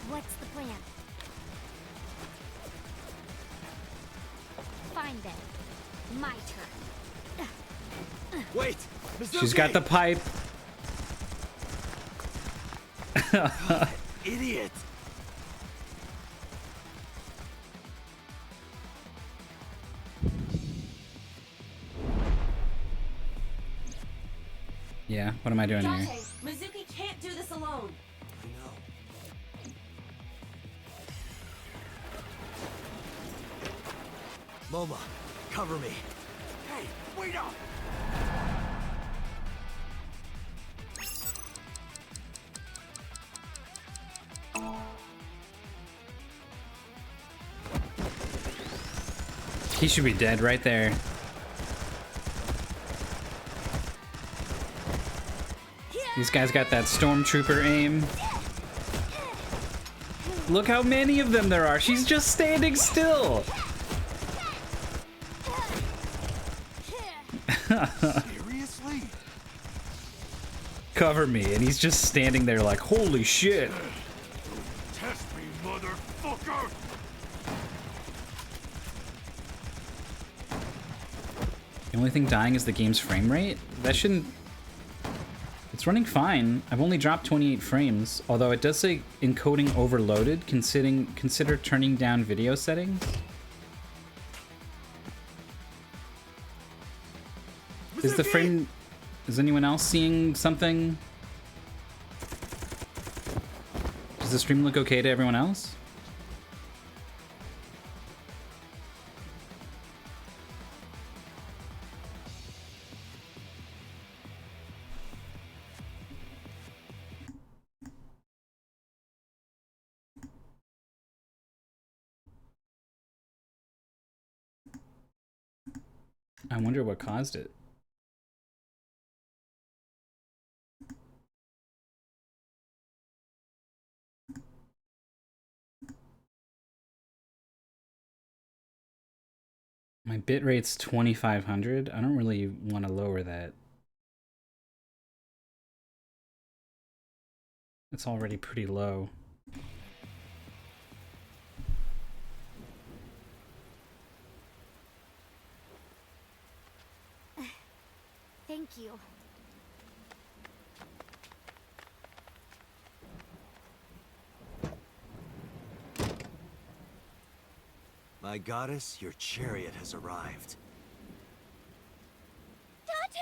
What's the plan? Fine then. My turn. Wait! She's got the pipe. Idiot! Yeah, what am I doing Dante, here? Mizuki can't do this alone. I know. Moma, cover me. Hey, wait up! He should be dead right there. These guys got that stormtrooper aim. Look how many of them there are. She's just standing still. Seriously? Cover me, and he's just standing there like, holy shit. Test me, motherfucker! The only thing dying is the game's frame rate? That shouldn't... It's running fine. I've only dropped 28 frames, although it does say encoding overloaded. Consider turning down video settings. Is the frame... Is anyone else seeing something? Does the stream look okay to everyone else? I wonder what caused it. My bitrate's 2500. I don't really want to lower that. It's already pretty low. Thank you. My goddess, your chariot has arrived. Dante!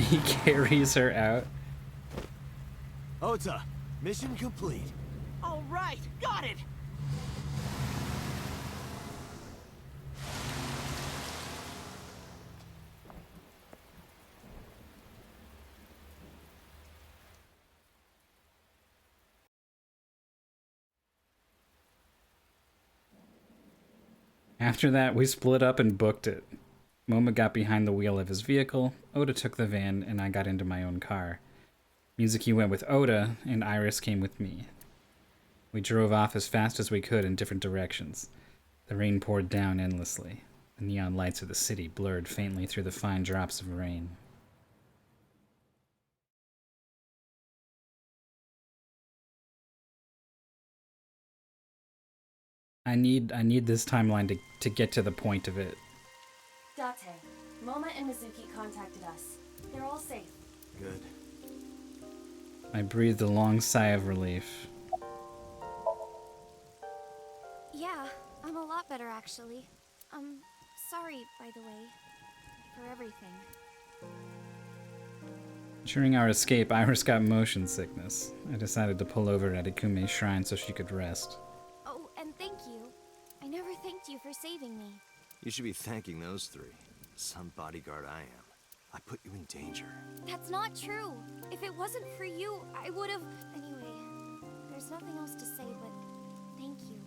He carries her out. Ota, mission complete. All right, got it. After that, we split up and booked it. Moma got behind the wheel of his vehicle, Oda took the van, and I got into my own car. Mizuki went with Oda, and Iris came with me. We drove off as fast as we could in different directions. The rain poured down endlessly. The neon lights of the city blurred faintly through the fine drops of rain. I need this timeline to get to the point of it. Date, Moma and Mizuki contacted us. They're all safe. Good. I breathed a long sigh of relief. Yeah, I'm a lot better actually. Sorry, by the way, for everything. During our escape, Iris got motion sickness. I decided to pull over at Ikume's shrine so she could rest. Oh, and thank you. I never thanked you for saving me. You should be thanking those three. Some bodyguard I am. I put you in danger. That's not true. If it wasn't for you, I would have... Anyway, there's nothing else to say, but thank you.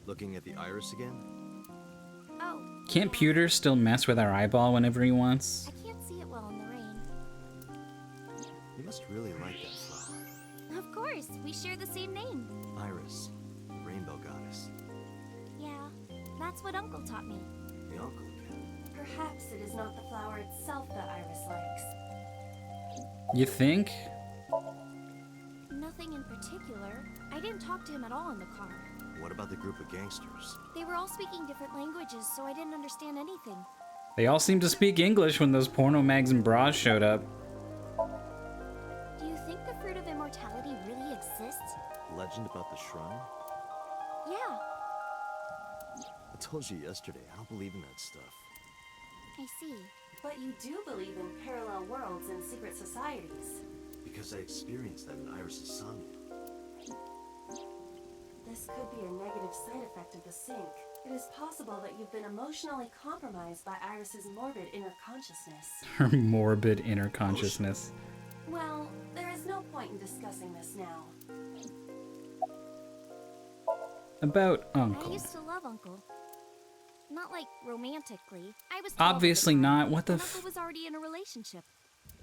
Looking at the iris again? Oh. Can't Pewter still mess with our eyeball whenever he wants? I can't see it well in the rain. You must really like that flower. Of course, we share the same name. Iris, the rainbow goddess. Yeah, that's what Uncle taught me. The uncle again. Perhaps it is not the flower itself that Iris likes. You think? Nothing in particular. I didn't talk to him at all in the car. What about the group of gangsters? They were all speaking different languages, so I didn't understand anything. They all seemed to speak English when those porno mags and bras showed up. Do you think the fruit of immortality really exists? Legend about the shrine? Yeah, I told you yesterday, I don't believe in that stuff. I see. But you do believe in parallel worlds and secret societies. Because I experienced that in Iris' Somnium. This could be a negative side effect of the sync. It is possible that you've been emotionally compromised by Iris's morbid inner consciousness. Her morbid inner consciousness. Well, there is no point in discussing this now. About I Uncle. used to love Uncle. Not like romantically. I was 12 at the Obviously time, not. What the and f- Uncle was already in a relationship.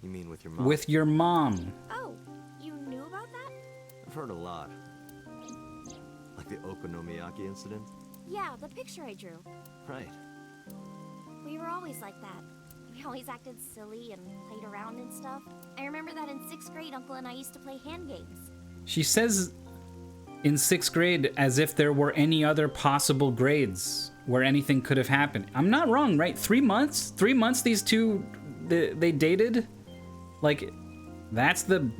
You mean with your mom? With your mom. Oh, you knew about that? I've heard a lot. Like the Okonomiyaki incident? Yeah, the picture I drew. Right. We were always like that. We always acted silly and played around and stuff. I remember that in 6th grade, Uncle and I used to play hand games. She says in 6th grade as if there were any other possible grades where anything could have happened. I'm not wrong, right? 3 months? 3 months these two, they dated? Like, that's the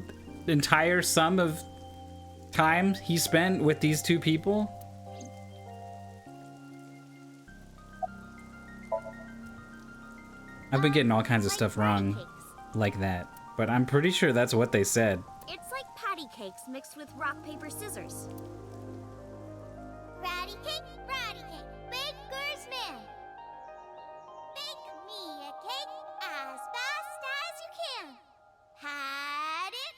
entire sum of time he spent with these two people? I've been getting all kinds of stuff wrong like that, but I'm pretty sure that's what they said. It's like patty cakes mixed with rock, paper, scissors. Ratty cake, baker's man. Bake me a cake as fast as you can. Pat it,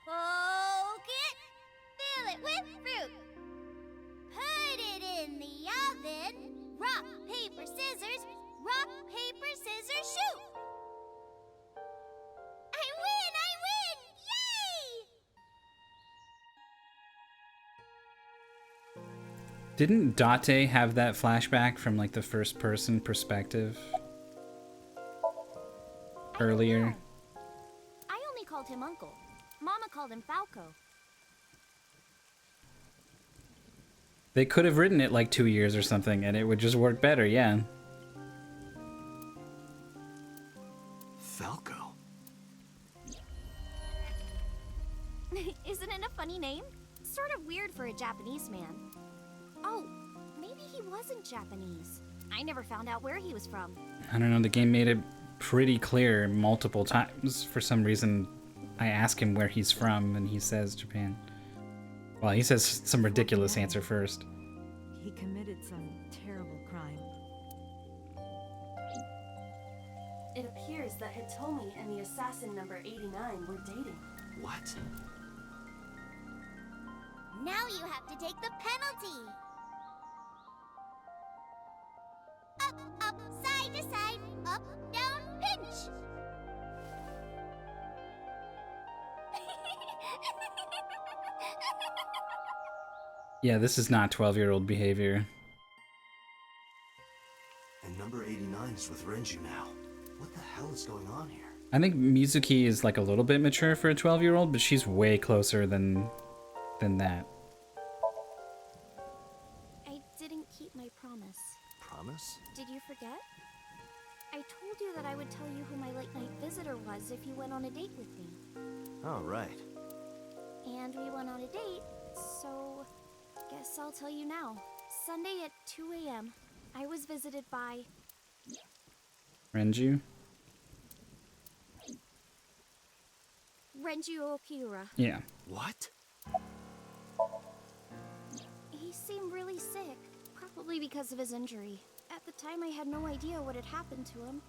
poke it, fill it with fruit. Put it in the oven. Rock, paper, scissors. Rock, paper, scissors, shoot. I win! Yay! Didn't Date have that flashback from like the first person perspective earlier? I only called him Uncle. Mama called him Falco. They could have written it like 2 years or something and it would just work better, yeah. Falco. Isn't it a funny name? Sort of weird for a Japanese man. Oh, maybe he wasn't Japanese. I never found out where he was from. I don't know, the game made it pretty clear multiple times. For some reason, I ask him where he's from and he says Japan. Well, he says some ridiculous answer first. He committed some terrible crime. It appears that Hitomi and the assassin number 89 were dating. What? Now you have to take the penalty. Up, up, side to side, up, down, pinch. Yeah, this is not 12-year-old behavior. And number 89 is with Renju now. What the hell is going on here? I think Mizuki is like a little bit mature for a 12-year-old, but she's way closer than that. I didn't keep my promise. Promise? Did you forget? I told you that I would tell you who my late-night visitor was if you went on a date with me. Oh, right. And we went on a date, so guess I'll tell you now. Sunday at 2 a.m., I was visited by... Renju? Renju Okiura. Yeah. What? He seemed really sick, probably because of his injury. At the time, I had no idea what had happened to him.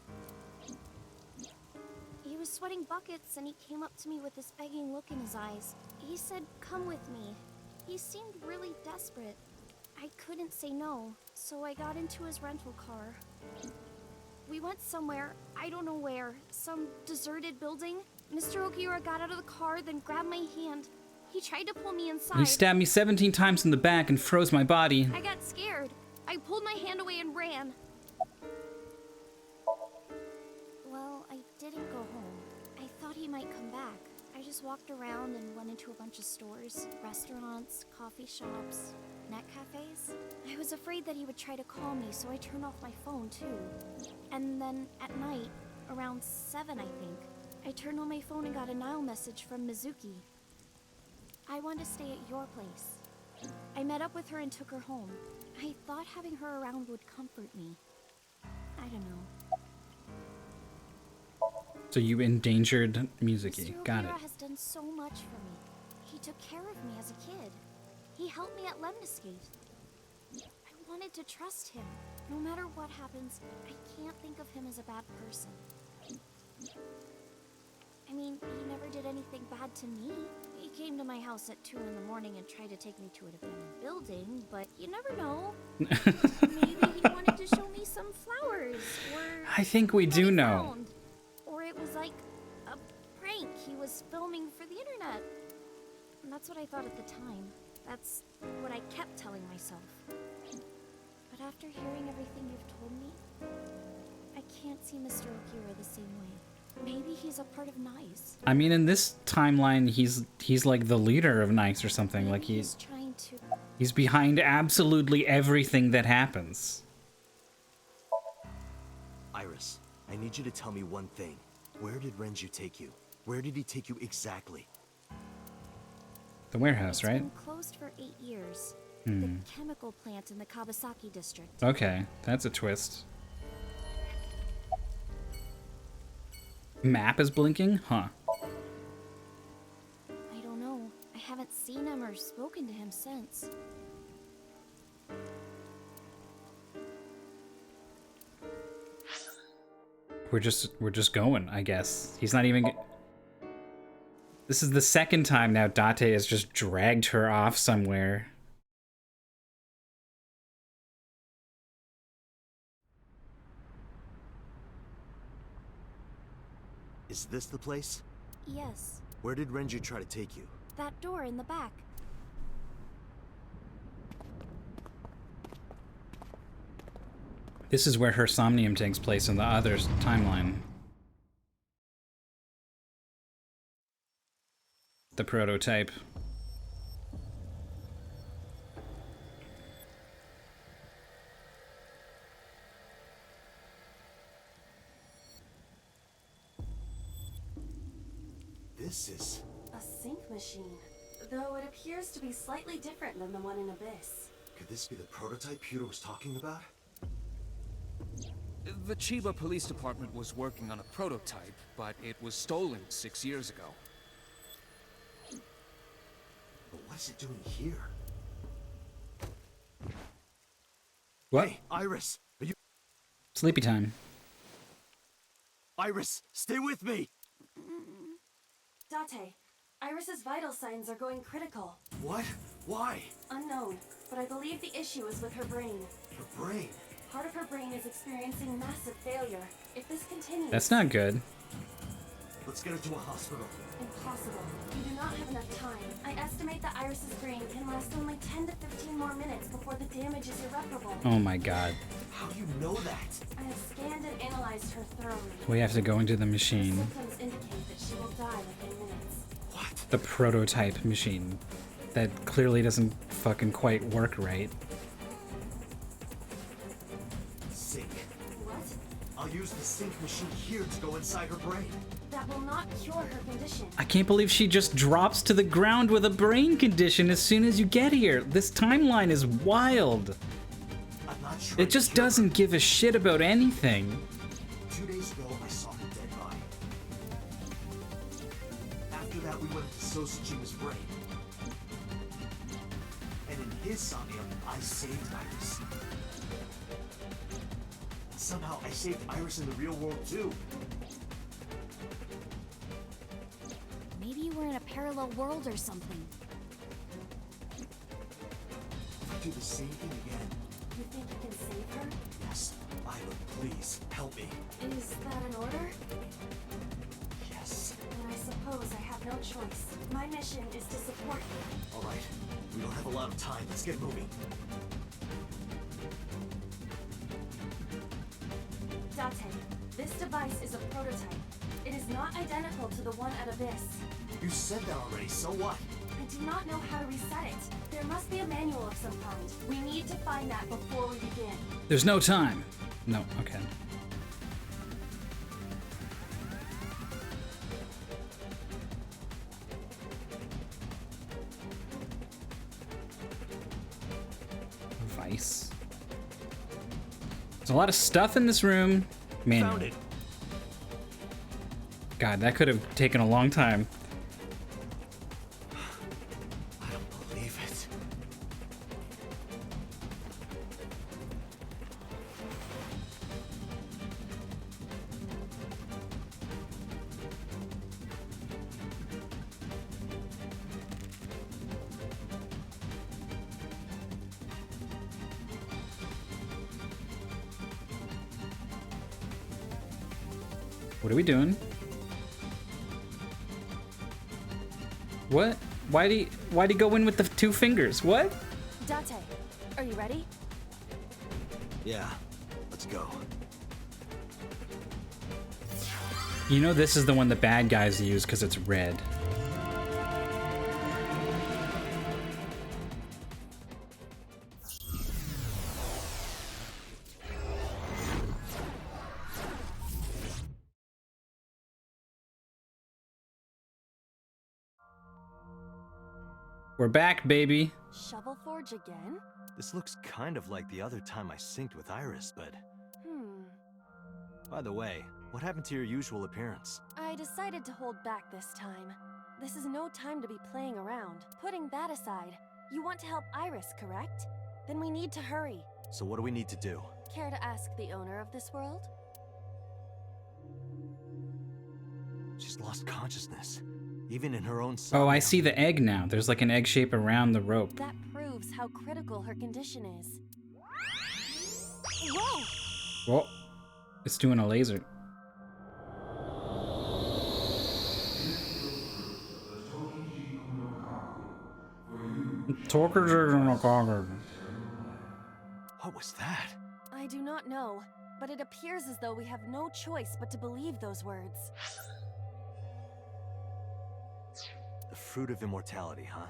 He was sweating buckets, and he came up to me with this begging look in his eyes. He said, "Come with me." He seemed really desperate. I couldn't say no, so I got into his rental car. We went somewhere, I don't know where, some deserted building. Mr. Okiura got out of the car, then grabbed my hand. He tried to pull me inside. He stabbed me 17 times in the back and froze my body. I got scared. I pulled my hand away and ran. Well, I didn't go home. I thought he might come back. I just walked around and went into a bunch of stores, restaurants, coffee shops, net cafes. I was afraid that he would try to call me, so I turned off my phone too. And then at night, around 7 I think, I turned on my phone and got a Nile message from Mizuki. I wanted to stay at your place. I met up with her and took her home. I thought having her around would comfort me. I don't know. So you endangered Mizuki. Mr. Got it. Okiura has done so much for me. He took care of me as a kid. He helped me at Lemniscate. I wanted to trust him. No matter what happens, I can't think of him as a bad person. I mean, he never did anything bad to me. He came to my house at 2 in the morning and tried to take me to an abandoned building, but you never know. Maybe he wanted to show me some flowers, or... I think we do know. Found. Or it was like a prank he was filming for the internet. And that's what I thought at the time. That's what I kept telling myself. But after hearing everything you've told me, I can't see Mr. Okiura the same way. Maybe he's a part of NICE. I mean, in this timeline, he's like the leader of NICE or something. Maybe Like he's trying to... he's behind absolutely everything that happens. Iris, I need you to tell me one thing. Where did Renju take you? Where did he take you exactly? The warehouse, right? It's been closed for 8 years. Hmm. The chemical plant in the Kawasaki district. Okay, that's a twist. Map is blinking? Huh. I don't know. I haven't seen him or spoken to him since. We're just going, I guess. He's not even... This is the second time now Date has just dragged her off somewhere. Is this the place? Yes, Where did Renju try to take you? that door in the back. This is where her Somnium takes place in the other timeline. The prototype. This is... A sync machine, though it appears to be slightly different than the one in Abyss. Could this be the prototype Peter was talking about? The Chiba Police Department was working on a prototype, but it was stolen 6 years ago. But what is it doing here? What? Hey, Iris! Are you... Sleepy time. Iris, stay with me! Date, Iris's vital signs are going critical. What? Why? Unknown, but I believe the issue is with her brain. Her brain? Part of her brain is experiencing massive failure. If this continues... That's not good. Let's get her to a hospital. Impossible. We do not have enough time. I estimate that Iris's brain can last only 10 to 15 more minutes before the damage is irreparable. Oh my god. How do you know that? I have scanned and analyzed her thoroughly. We have to go into the machine. Symptoms indicate that she will die within minutes. What? The prototype machine. That clearly doesn't fucking quite work right. Sync. What? I'll use the sync machine here to go inside her brain. That will not cure her condition. I can't believe she just drops to the ground with a brain condition as soon as you get here. This timeline is wild. I'm not sure. It just doesn't give a shit about anything. 2 days ago, I saw her dead body. After that, we went into Sosujima's brain. And in his Somnium, I saved Iris. And somehow, I saved Iris in the real world, too. Maybe we're in a parallel world or something. If I do the same thing again. You think you can save her? Yes. Ira, please, help me. Is that an order? Yes. Then I suppose I have no choice. My mission is to support you. All right. We don't have a lot of time. Let's get moving. Date, this device is a prototype. It is not identical to the one at Abyss. You said that already, so what? I do not know how to reset it. There must be a manual of some kind. We need to find that before we begin. There's no time. No, okay. Vice. There's a lot of stuff in this room. Manual. Found it. God, that could have taken a long time. I don't believe it. What are we doing? What? Why'd he go in with the 2 fingers? What? Date, are you ready? Yeah, let's go. You know this is the one the bad guys use because it's red. We're back, baby. Shovel Forge again? This looks kind of like the other time I synced with Iris, but... By the way, what happened to your usual appearance? I decided to hold back this time. This is no time to be playing around. Putting that aside, you want to help Iris, correct? Then we need to hurry. So what do we need to do? Care to ask the owner of this world? She's lost consciousness. Even in her own Oh, I see the egg now. There's like an egg shape around the rope. That proves how critical her condition is. Whoa! Whoa. It's doing a laser. What was that? I do not know, but it appears as though we have no choice but to believe those words. The fruit of immortality, huh?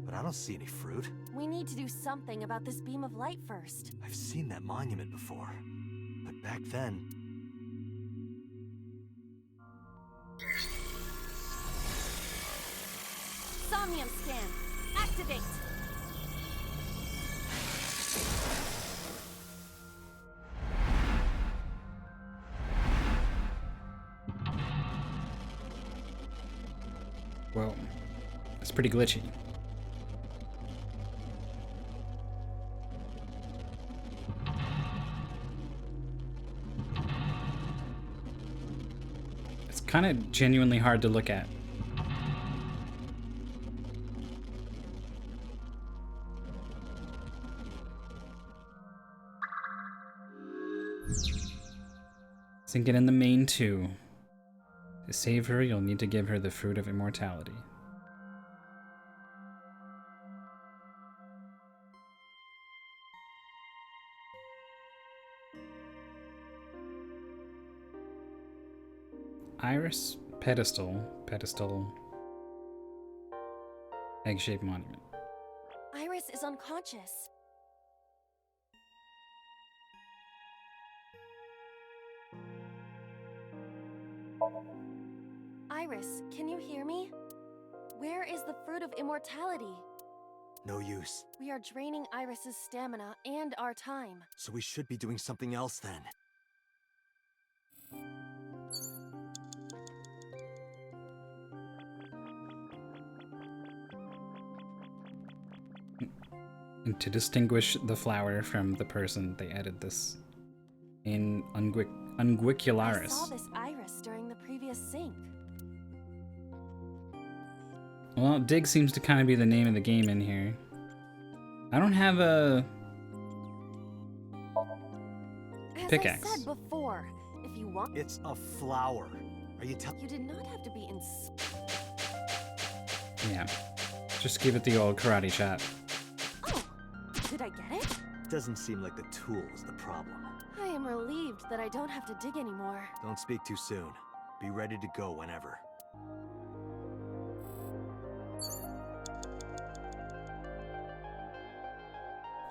But I don't see any fruit. We need to do something about this beam of light first. I've seen that monument before. But back then... Somnium scan! Activate! Well, it's pretty glitchy. It's kind of genuinely hard to look at. Sink it in the main too. To save her, you'll need to give her the fruit of immortality. Iris pedestal, egg-shaped monument. Iris is unconscious. Iris, can you hear me? Where is the fruit of immortality? No use. We are draining Iris's stamina and our time. So we should be doing something else then. And to distinguish the flower from the person, they added this in unguicularis. I saw this Iris during the previous sync. Well, dig seems to kind of be the name of the game in here. I don't have a pickaxe. As I said before, if you want, it's a flower. Are you telling? You did not have to be in. Yeah, just give it the old karate chop. Oh, did I get it? Doesn't seem like the tool is the problem. I am relieved that I don't have to dig anymore. Don't speak too soon. Be ready to go whenever.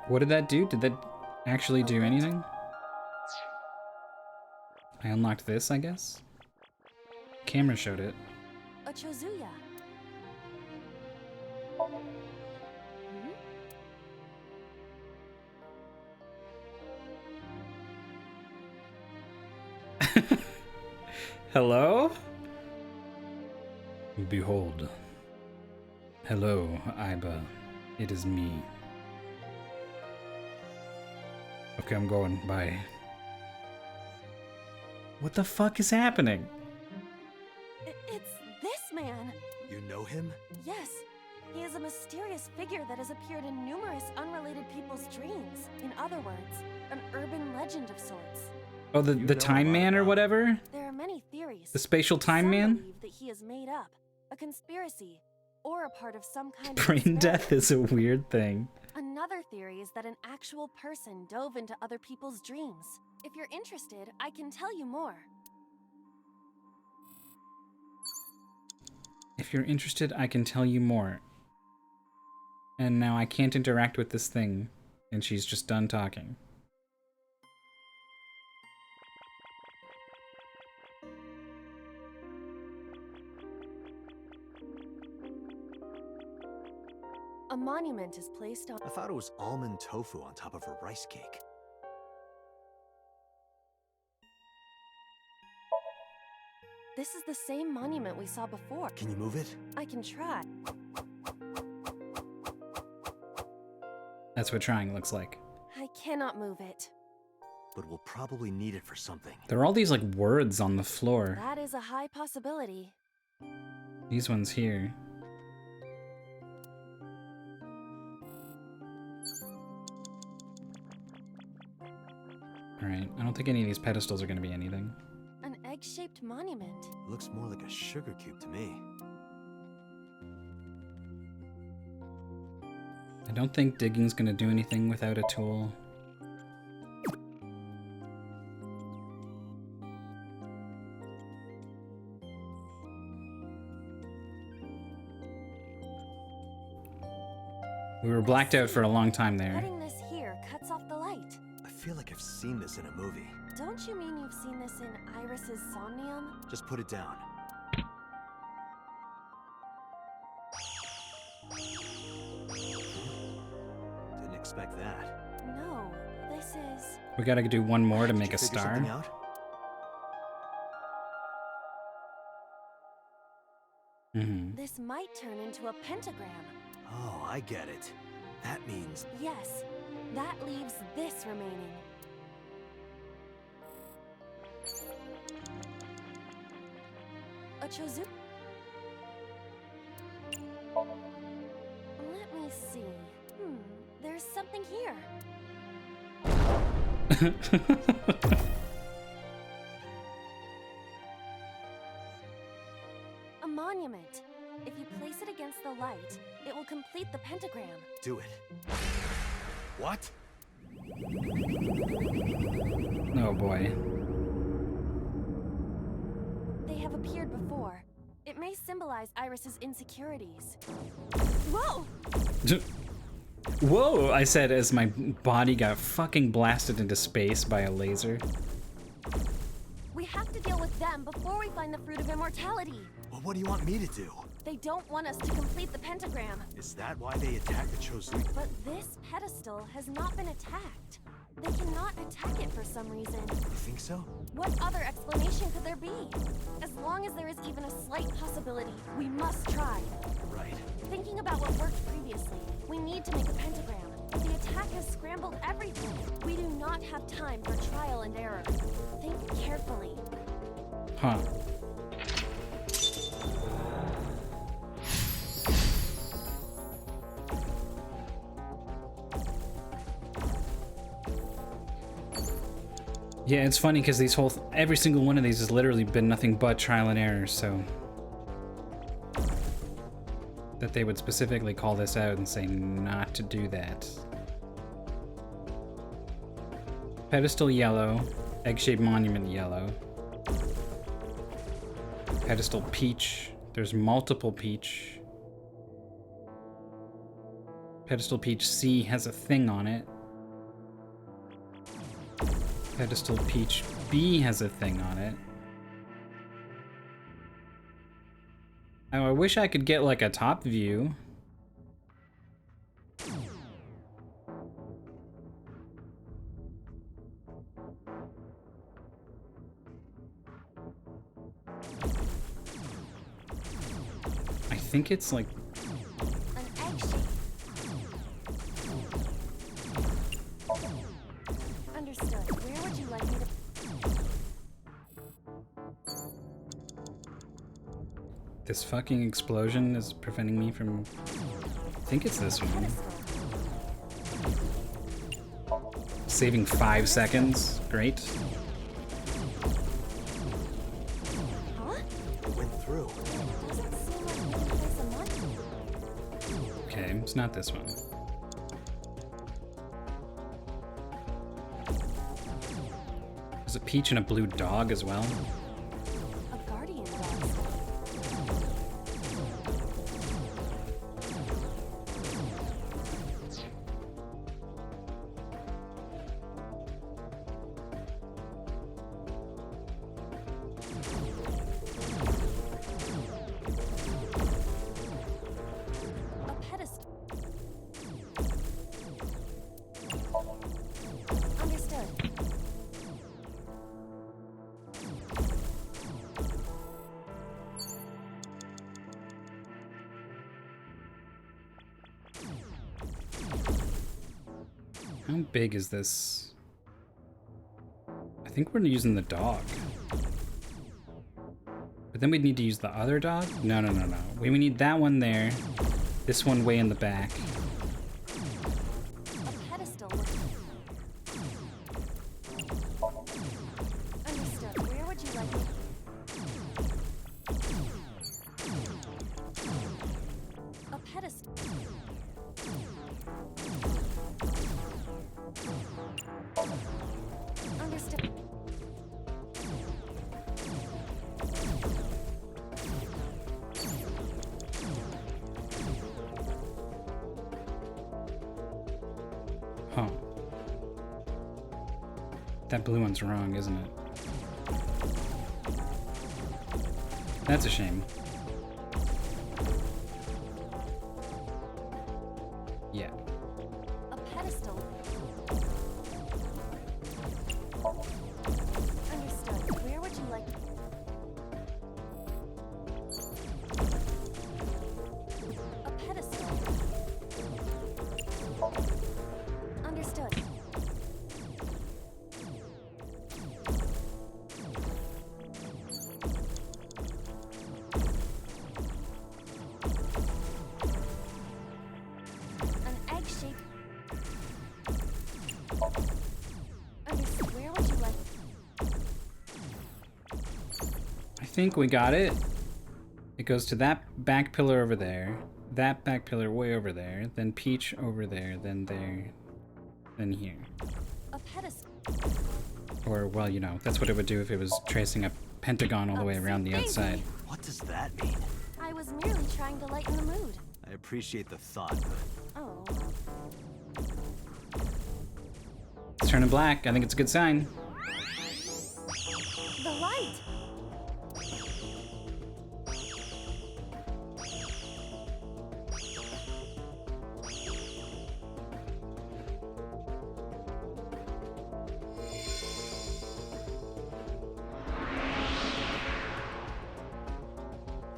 What did that do? Did that actually do anything? I unlocked this, I guess? Camera showed it. A Chozuya. Hello? Behold. Hello, Aiba. It is me. Okay, I'm going. Bye. What the fuck is happening? It's this man. You know him? Yes. He is a mysterious figure that has appeared in numerous unrelated people's dreams. In other words, an urban legend of sorts. Oh, the Time Man or whatever? There are many theories. The spatial Time Some Man? believe that he is made up, a conspiracy, or a part of some kind of Brain experiment. death is a weird thing. Another theory is that an actual person dove into other people's dreams. If you're interested, I can tell you more. If you're interested, I can tell you more. And now I can't interact with this thing, and she's just done talking. A monument is placed on. I thought it was almond tofu on top of a rice cake. This is the same monument we saw before. Can you move it? I can try. That's what trying looks like. I cannot move it. But we'll probably need it for something. There are all these like words on the floor. That is a high possibility. These ones here. Alright, I don't think any of these pedestals are going to be anything. An egg-shaped monument. It looks more like a sugar cube to me. I don't think digging's going to do anything without a tool. We were blacked out for a long time there. Putting this here cuts off the light. I feel like I've seen this in a movie. Don't you mean you've seen this in Iris's Somnium? Just put it down. Didn't expect that. No, this is... We gotta do one more to Did make you a figure star. something out? Mm-hmm. This might turn into a pentagram. Oh, I get it. That means... Yes, that leaves this remaining. A Chozu... Let me see. There's something here. A monument. If you place it against the light, it will complete the pentagram. Do it. What? Oh boy. They have appeared before. It may symbolize Iris's insecurities. Whoa! Whoa, I said as my body got fucking blasted into space by a laser. We have to deal with them before we find the Fruit of Immortality. Well, what do you want me to do? They don't want us to complete the pentagram. Is that why they attacked the Chosen? But this pedestal has not been attacked. They cannot attack it for some reason. You think so? What other explanation could there be? As long as there is even a slight possibility, we must try. Right. Thinking about what worked previously, we need to make a pentagram. The attack has scrambled everything. We do not have time for trial and error. Think carefully. Huh. Yeah, it's funny because these every single one of these has literally been nothing but trial and error, so that they would specifically call this out and say not to do that. Pedestal yellow, egg-shaped monument yellow. Pedestal peach, there's multiple peach. Pedestal peach C has a thing on it. Pedestal peach B has a thing on it. Oh, I wish I could get like a top view. I think it's like An egg shape. Understood. Where would you like me to... this fucking explosion is preventing me from. I think it's this one. Saving 5 seconds. Great. Huh? It went through. Doesn't seem like we can place a monument. Okay, it's not this one. There's a peach and a blue dog as well. A guardian dog. A pedestal. Understood. How big is this? I think we're using the dog. But then we'd need to use the other dog? No. We need that one there. This one way in the back. A pedestal. Understood. Where would you like me? A pedestal. Understood. Huh. That blue one's wrong, isn't it? That's a shame. Yeah. A pedestal. Understood. Where would you like? A pedestal. Understood. think we got it. It goes to that back pillar over there, that back pillar way over there, then Peach over there, then there, then here. A pedestal. Or, well, you know, that's what it would do if it was tracing a pentagon all the way around the outside. What does that mean? I was merely trying to lighten the mood. I appreciate the thought, but Oh. It's turning black. I think it's a good sign. The light!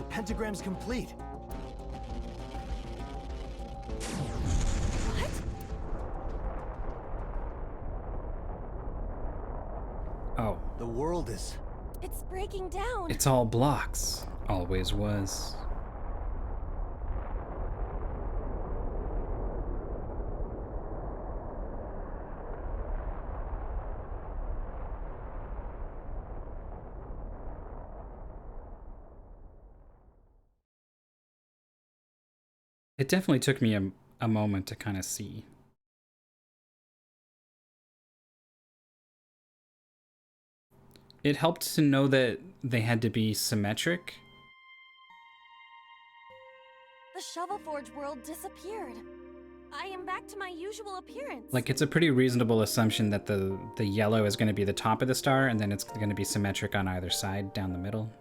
the pentagram's complete. What? Oh. The world is... It's breaking down. It's all blocks. Always was. It definitely took me a moment to kind of see. It helped to know that they had to be symmetric. The Shovel Forge world disappeared. I am back to my usual appearance. Like, it's a pretty reasonable assumption that the yellow is going to be the top of the star, and then it's going to be symmetric on either side down the middle.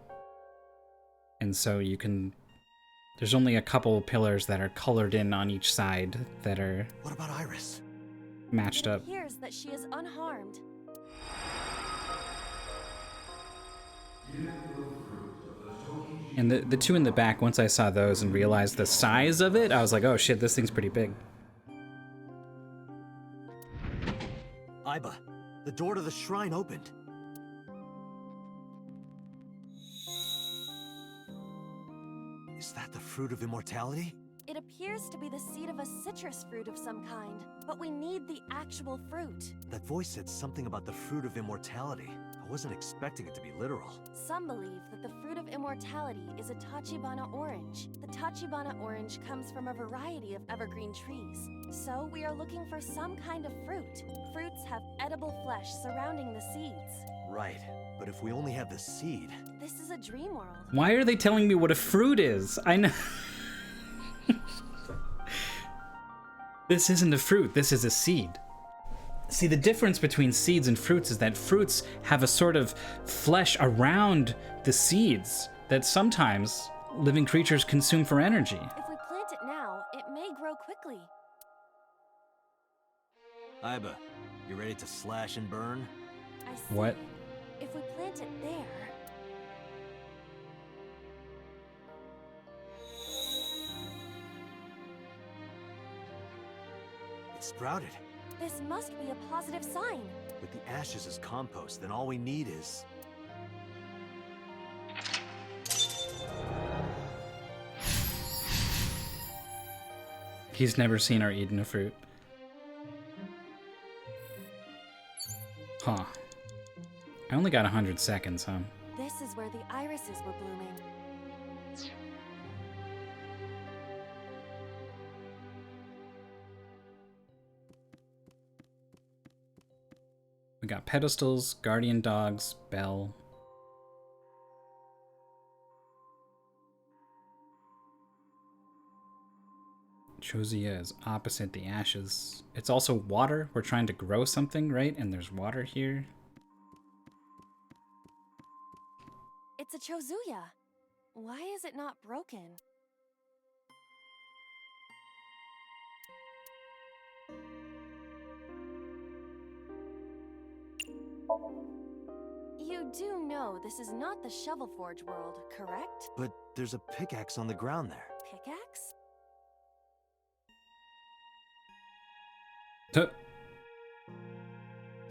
And so you can... There's only a couple pillars that are colored in on each side that are... What about Iris? Matched up. It appears that she is unharmed. And the two in the back, once I saw those and realized the size of it, I was like, oh shit, this thing's pretty big. Iba, the door to the shrine opened. Is that the fruit of immortality? It appears to be the seed of a citrus fruit of some kind, but we need the actual fruit. That voice said something about the fruit of immortality. I wasn't expecting it to be literal. Some believe that the fruit of immortality is a Tachibana orange. The Tachibana orange comes from a variety of evergreen trees. So we are looking for some kind of fruit. Fruits have edible flesh surrounding the seeds. Right, but if we only have the seed... This is a dream world. Why are they telling me what a fruit is? I know... This isn't a fruit, this is a seed. See, the difference between seeds and fruits is that fruits have a sort of flesh around the seeds that sometimes living creatures consume for energy. If we plant it now, it may grow quickly. Iba, you ready to slash and burn? I see. What? If we plant it there... It sprouted. This must be a positive sign. With the ashes as compost, then all we need is... He's never seen or eaten a fruit. Huh. I only got 100 seconds, huh? This is where the irises were blooming. We got pedestals, guardian dogs, bell. Chosia is opposite the ashes. It's also water. We're trying to grow something, right? And there's water here. It's a Chozuya. Why is it not broken? You do know this is not the Shovel Forge world, correct? But there's a pickaxe on the ground there. Pickaxe? Tuh.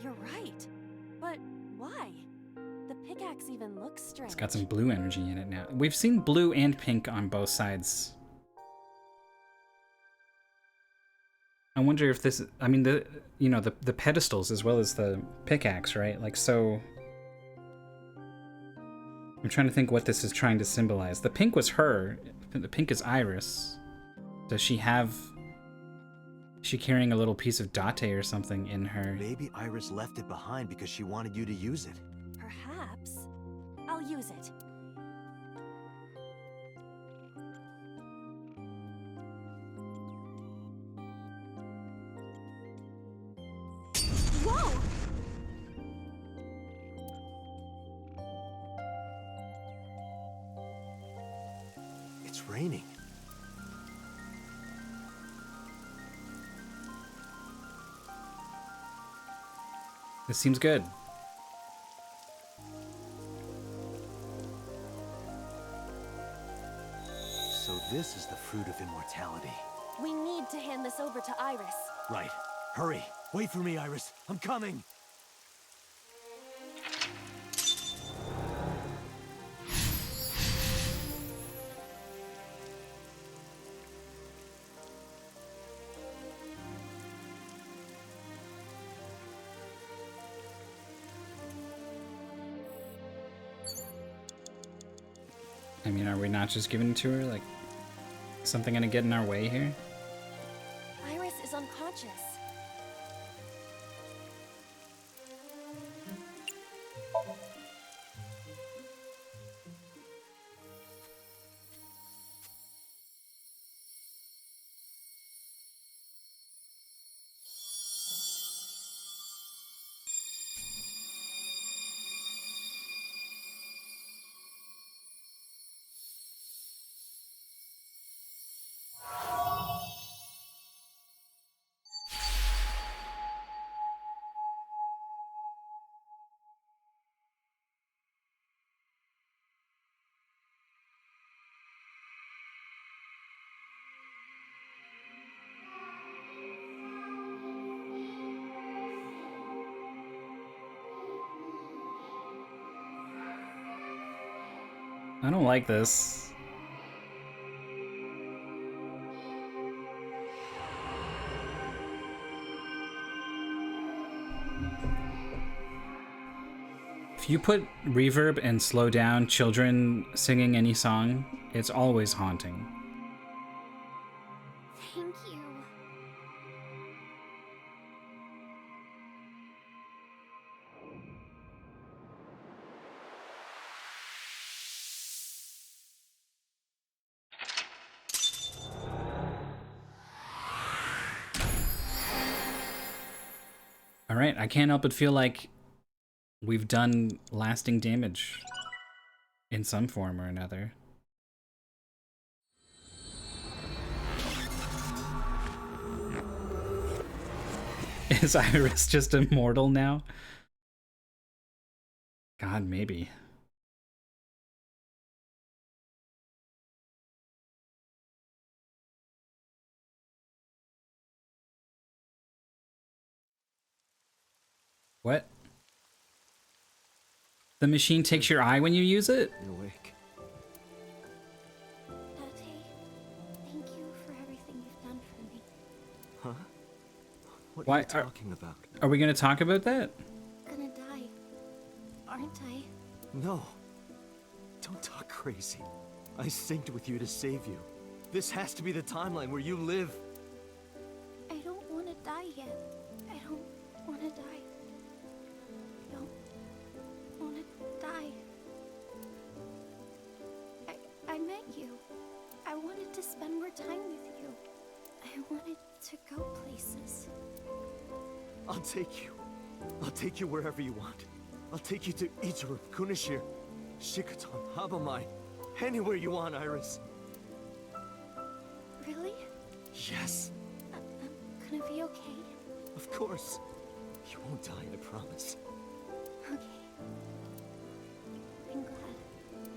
You're right. But why? The pickaxe even looks strange. It's got some blue energy in it now. We've seen blue and pink on both sides. I wonder if this, I mean, the pedestals as well as the pickaxe, right? Like, so I'm trying to think what this is trying to symbolize. The pink was her. The pink is Iris. Does she have... Is she carrying a little piece of Date or something in her? Maybe Iris left it behind because she wanted you to use it. Perhaps. I'll use it. Whoa! It's raining. This seems good. So this is the fruit of immortality. We need to hand this over to Iris. Right. Hurry. Wait for me, Iris. I'm coming. I mean, are we not just giving it to her? Like, something gonna get in our way here? Iris is unconscious. I don't like this. If you put reverb and slow down children singing any song, it's always haunting. Thank you. Alright, I can't help but feel like we've done lasting damage in some form or another. Is Iris just immortal now? God, maybe. What? The machine takes your eye when you use it? You're awake. Date, thank you for everything you've done for me. Huh? What Why are you talking about? Are we gonna talk about that? Gonna die, aren't I? No. Don't talk crazy. I synced with you to save you. This has to be the timeline where you live. I don't want to die yet. I don't want to die. I don't want to die. I met you. I wanted to spend more time with you. I wanted to go places. I'll take you. I'll take you wherever you want. I'll take you to Ichiru, Kunashir, Shikotan, Habamai. Anywhere you want, Iris. Really? Yes, I'm gonna be okay. of course. You won't die, I promise. Okay. I'm glad.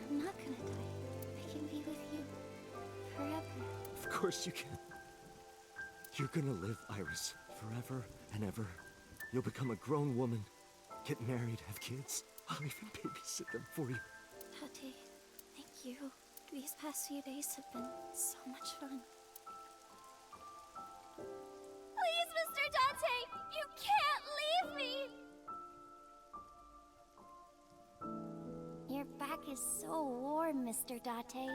I'm not gonna die. I can be with you forever. Of course you can. You're gonna live, Iris, forever and ever. You'll become a grown woman, get married, have kids. I'll even babysit them for you. Tate, thank you. These past few days have been so much fun. Please, Mr. Date! You can't leave me! You're back is so warm, Mr. Date.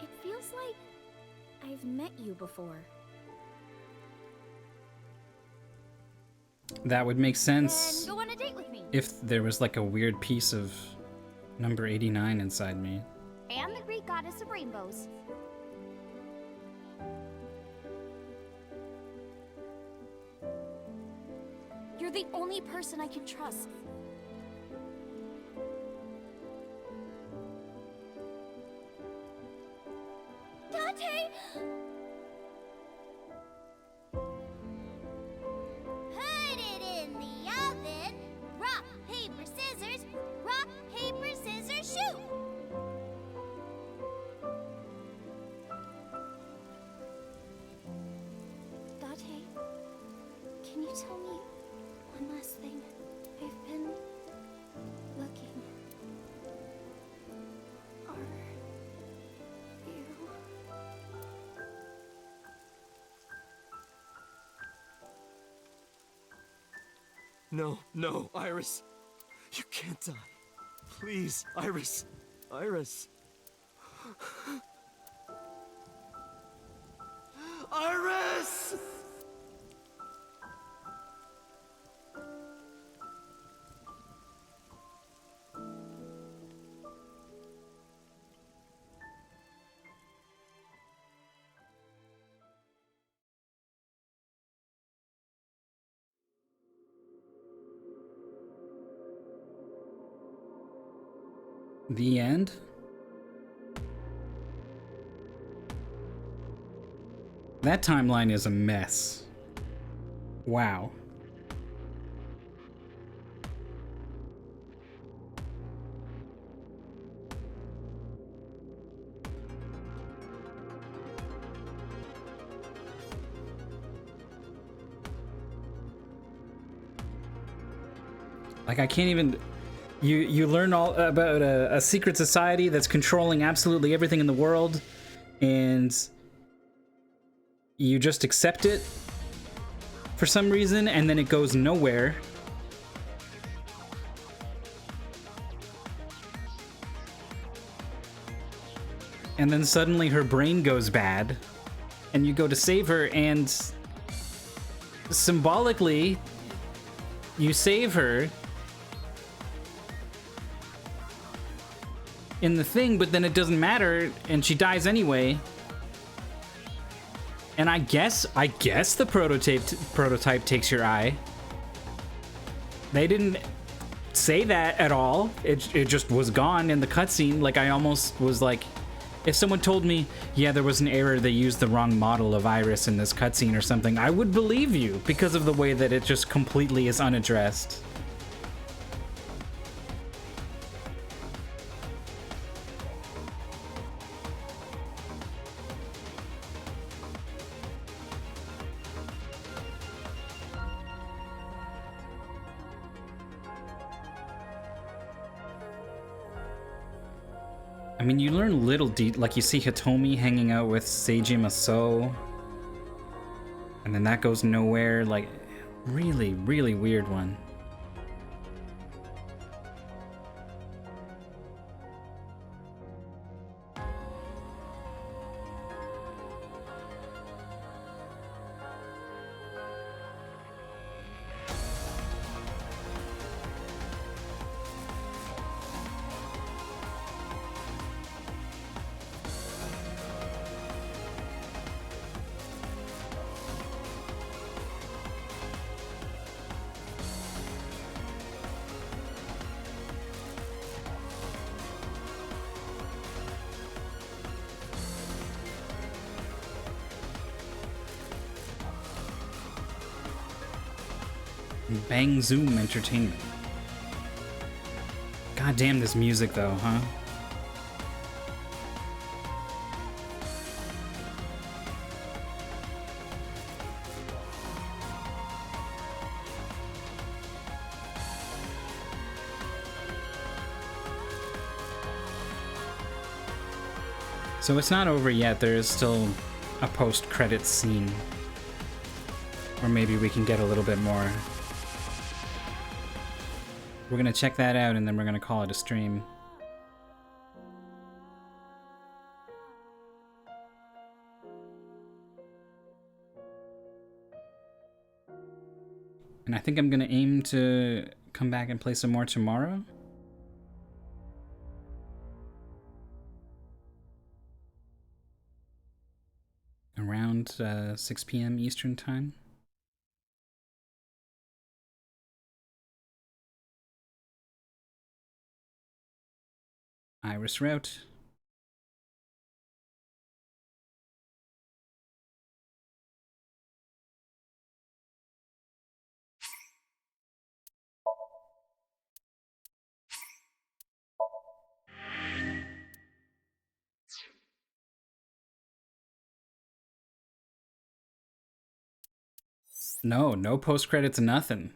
It feels like I've met you before. That would make sense Then go on a date with me. if there was like a weird piece of number 89 inside me. And the Greek goddess of rainbows. You're the only person I can trust. Date! Put it in the oven. Rock, paper, scissors. Rock, paper, scissors, shoot! Date, can you tell me one last thing? I've been looking. Are you... No, no, Iris. You can't die. Please, Iris. Iris. Iris! The end? That timeline is a mess. Wow. Like, I can't even... You learn all about a secret society that's controlling absolutely everything in the world, and you just accept it for some reason, and then it goes nowhere. And then suddenly her brain goes bad, and you go to save her, and symbolically, you save her in the thing, but then it doesn't matter, and she dies anyway. And I guess the prototype takes your eye. They didn't say that at all. It just was gone in the cutscene. Like, I almost was like, if someone told me, yeah, there was an error, they used the wrong model of Iris in this cutscene or something, I would believe you, because of the way that it just completely is unaddressed. I mean, you learn little like you see Hitomi hanging out with Seiji Maso, and then that goes nowhere. Like, really, really weird one. Bang Zoom Entertainment. God damn this music though, huh? So it's not over yet, there is still a post-credits scene. Or maybe we can get a little bit more. We're gonna check that out, and then we're gonna call it a stream. And I think I'm gonna aim to come back and play some more tomorrow. Around 6 p.m. Eastern time. Iris route. No post credits, nothing.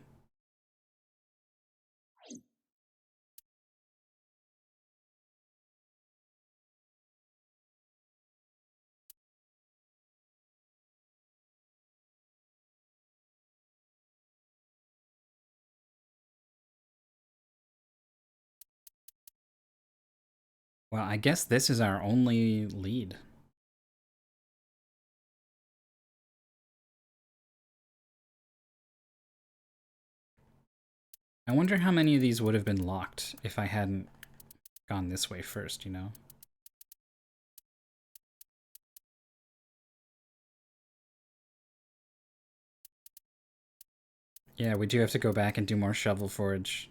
Well, I guess this is our only lead. I wonder how many of these would have been locked if I hadn't gone this way first, you know? Yeah, we do have to go back and do more Shovel Forge.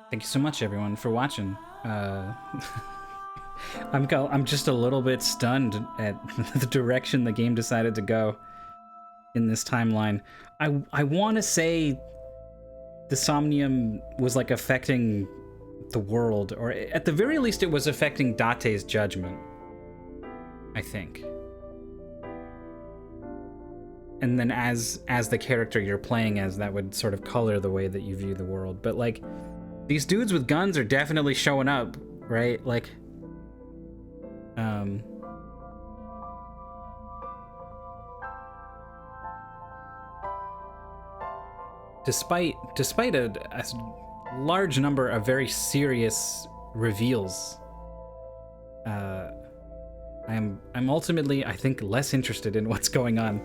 Thank you so much, everyone, for watching. I'm just a little bit stunned at the direction the game decided to go in this timeline. I want to say the Somnium was like affecting the world, or at the very least it was affecting Date's judgment, I think. And then as the character you're playing as, that would sort of color the way that you view the world. But like, these dudes with guns are definitely showing up, right? Like, despite a large number of very serious reveals, I'm ultimately, I think, less interested in what's going on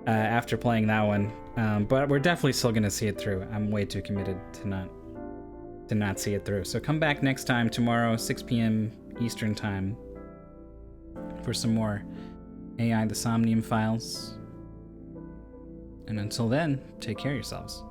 after playing that one. But we're definitely still gonna see it through. I'm way too committed to not see it through. So come back next time, tomorrow, 6 p.m. Eastern time, for some more AI the Somnium files. And until then, take care of yourselves.